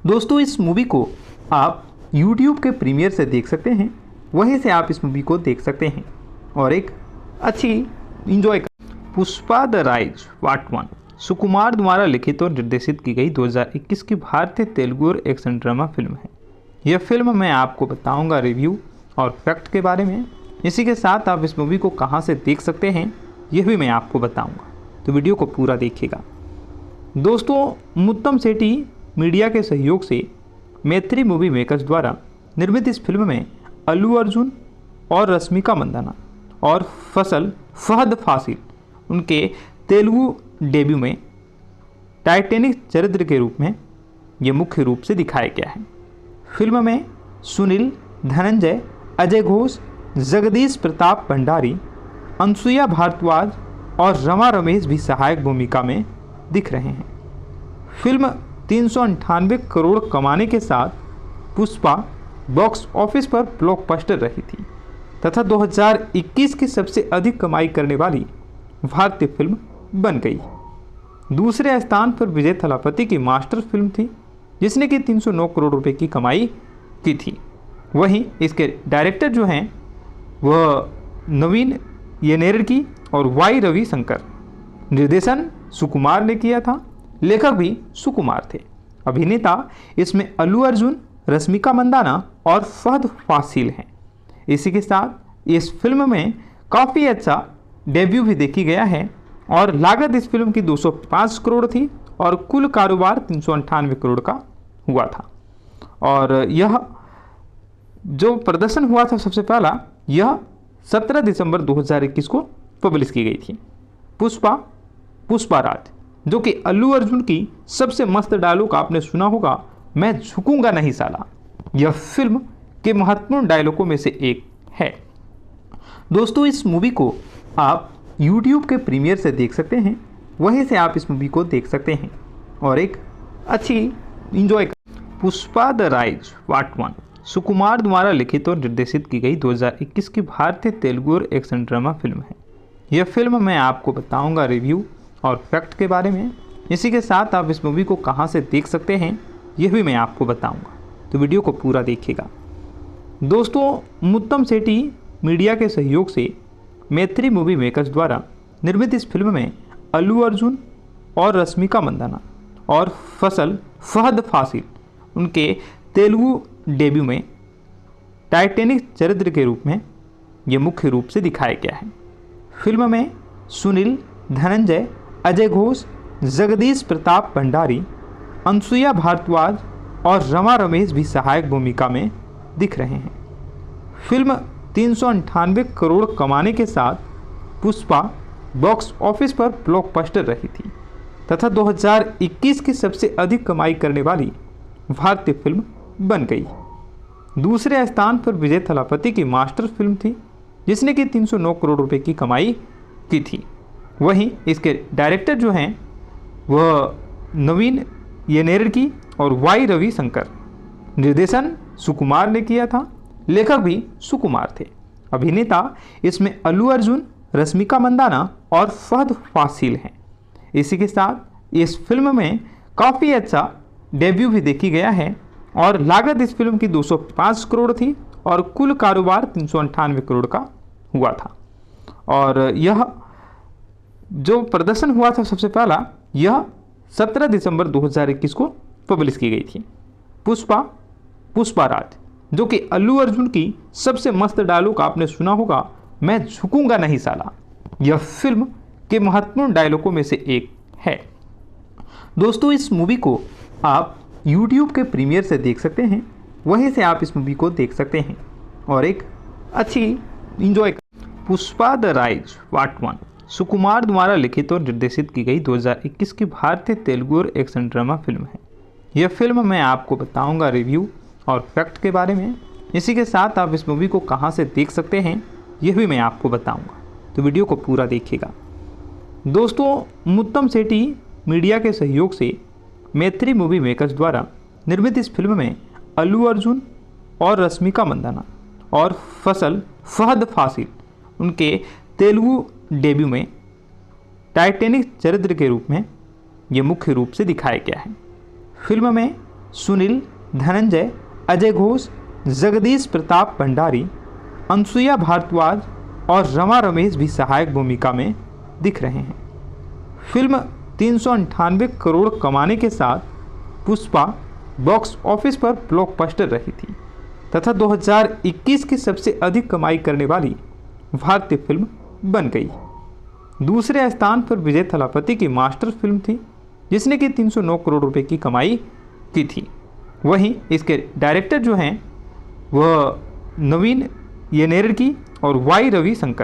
दोस्तों, इस मूवी को आप YouTube के प्रीमियर से देख सकते हैं, वहीं से आप इस मूवी को देख सकते हैं और एक अच्छी इंजॉय कर। पुष्पा द राइज पार्ट 1 सुकुमार द्वारा लिखित और निर्देशित की गई 2021 की भारतीय तेलुगु और एक्शन ड्रामा फिल्म है। यह फिल्म मैं आपको बताऊंगा रिव्यू और फैक्ट के बारे में। इसी के साथ आप इस मूवी को कहां से देख सकते हैं यह भी मैं आपको बताऊंगा, तो वीडियो को पूरा देखिएगा। दोस्तों, मुत्तम सेठी मीडिया के सहयोग से मैत्री मूवी मेकर्स द्वारा निर्मित इस फिल्म में अल्लू अर्जुन और रश्मिका मंदाना और फहद फासिल उनके तेलुगु डेब्यू में टाइटैनिक चरित्र के रूप में ये मुख्य रूप से दिखाया गया है। फिल्म में सुनील, धनंजय, अजय घोष, जगदीश प्रताप भंडारी, अनसुईया भारद्वाज और रमा रमेश भी सहायक भूमिका में दिख रहे हैं। फिल्म 398 करोड़ कमाने के साथ पुष्पा बॉक्स ऑफिस पर ब्लॉकबस्टर रही थी तथा 2021 की सबसे अधिक कमाई करने वाली भारतीय फिल्म बन गई। दूसरे स्थान पर विजय थलापति की मास्टर फिल्म थी, जिसने कि 309 करोड़ रुपए की कमाई की थी। वहीं इसके डायरेक्टर जो हैं वह नवीन येनेरकी और वाई रविशंकर। निर्देशन सुकुमार ने किया था, लेखक भी सुकुमार थे। अभिनेता इसमें अल्लू अर्जुन, रश्मिका मंदाना और फहद फासिल हैं। इसी के साथ इस फिल्म में काफ़ी अच्छा डेब्यू भी देखी गया है और लागत इस फिल्म की 205 करोड़ थी और कुल कारोबार 398 करोड़ का हुआ था। और यह जो प्रदर्शन हुआ था सबसे पहला, यह 17 दिसंबर 2021 को पब्लिश की गई थी। पुष्पा राज, जो कि अल्लू अर्जुन की सबसे मस्त डायलॉग आपने सुना होगा, मैं झुकूंगा नहीं साला। यह फिल्म के महत्वपूर्ण डायलॉगों में से एक है। दोस्तों, इस मूवी को आप YouTube के प्रीमियर से देख सकते हैं, वहीं से आप इस मूवी को देख सकते हैं और एक अच्छी इंजॉय कर। पुष्पा द राइज पार्ट 1 सुकुमार द्वारा लिखित और निर्देशित की गई 2021 की भारतीय तेलुगु और एक्शन ड्रामा फिल्म है। यह फिल्म मैं आपको बताऊंगा रिव्यू और फैक्ट के बारे में। इसी के साथ आप इस मूवी को कहां से देख सकते हैं यह भी मैं आपको बताऊंगा, तो वीडियो को पूरा देखिएगा। दोस्तों, मुत्तम सेठी मीडिया के सहयोग से मैत्री मूवी मेकर्स द्वारा निर्मित इस फिल्म में अल्लू अर्जुन और रश्मिका मंदाना और फहद फासिल उनके तेलुगु डेब्यू में टाइटैनिक चरित्र के रूप में ये मुख्य रूप से दिखाया गया है। फिल्म में सुनील, धनंजय, अजय घोष, जगदीश प्रताप भंडारी, अनसुईया भारद्वाज और रमा रमेश भी सहायक भूमिका में दिख रहे हैं। फिल्म 398 करोड़ कमाने के साथ पुष्पा बॉक्स ऑफिस पर ब्लॉकबस्टर रही थी तथा 2021 की सबसे अधिक कमाई करने वाली भारतीय फिल्म बन गई। दूसरे स्थान पर विजय थलापति की मास्टर फिल्म थी, जिसने कि 309 करोड़ रुपए की कमाई की थी। वहीं इसके डायरेक्टर जो हैं वह नवीन येनेरकी और वाई रविशंकर। निर्देशन सुकुमार ने किया था, लेखक भी सुकुमार थे। अभिनेता इसमें अल्लू अर्जुन, रश्मिका मंदाना और फहद फासिल हैं। इसी के साथ इस फिल्म में काफ़ी अच्छा डेब्यू भी देखी गया है और लागत इस फिल्म की 205 करोड़ थी और कुल कारोबार 398 करोड़ का हुआ था। और यह जो प्रदर्शन हुआ था सबसे पहला, यह 17 दिसंबर 2021 को पब्लिश की गई थी। पुष्पा राज, जो कि अल्लू अर्जुन की सबसे मस्त डायलॉग आपने सुना होगा, मैं झुकूंगा नहीं साला। यह फिल्म के महत्वपूर्ण डायलॉगों में से एक है। दोस्तों, इस मूवी को आप YouTube के प्रीमियर से देख सकते हैं, वहीं से आप इस मूवी को देख सकते हैं और एक अच्छी इंजॉय कर। पुष्पा द राइज पार्ट 1 सुकुमार द्वारा लिखित और निर्देशित की गई 2021 की भारतीय तेलुगु और एक्शन ड्रामा फिल्म है। यह फिल्म मैं आपको बताऊंगा रिव्यू और फैक्ट के बारे में। इसी के साथ आप इस मूवी को कहां से देख सकते हैं यह भी मैं आपको बताऊंगा, तो वीडियो को पूरा देखिएगा। दोस्तों, मुत्तम सेठी मीडिया के सहयोग से मैत्री मूवी मेकर्स द्वारा निर्मित इस फिल्म में अल्लू अर्जुन और रश्मिका मंदाना और फहद फासिल उनके तेलुगु डेब्यू में टाइटैनिक चरित्र के रूप में ये मुख्य रूप से दिखाया गया है। फिल्म में सुनील, धनंजय, अजय घोष, जगदीश प्रताप भंडारी, अनसुईया भारद्वाज और रमा रमेश भी सहायक भूमिका में दिख रहे हैं। फिल्म 398 करोड़ कमाने के साथ पुष्पा बॉक्स ऑफिस पर ब्लॉकबस्टर रही थी तथा 2021 की सबसे अधिक कमाई करने वाली भारतीय फिल्म बन गई। दूसरे स्थान पर विजय थलापति की मास्टर फिल्म थी, जिसने कि 309 करोड़ रुपए की कमाई की थी। वहीं इसके डायरेक्टर जो हैं वह नवीन येनेरगी और वाई रविशंकर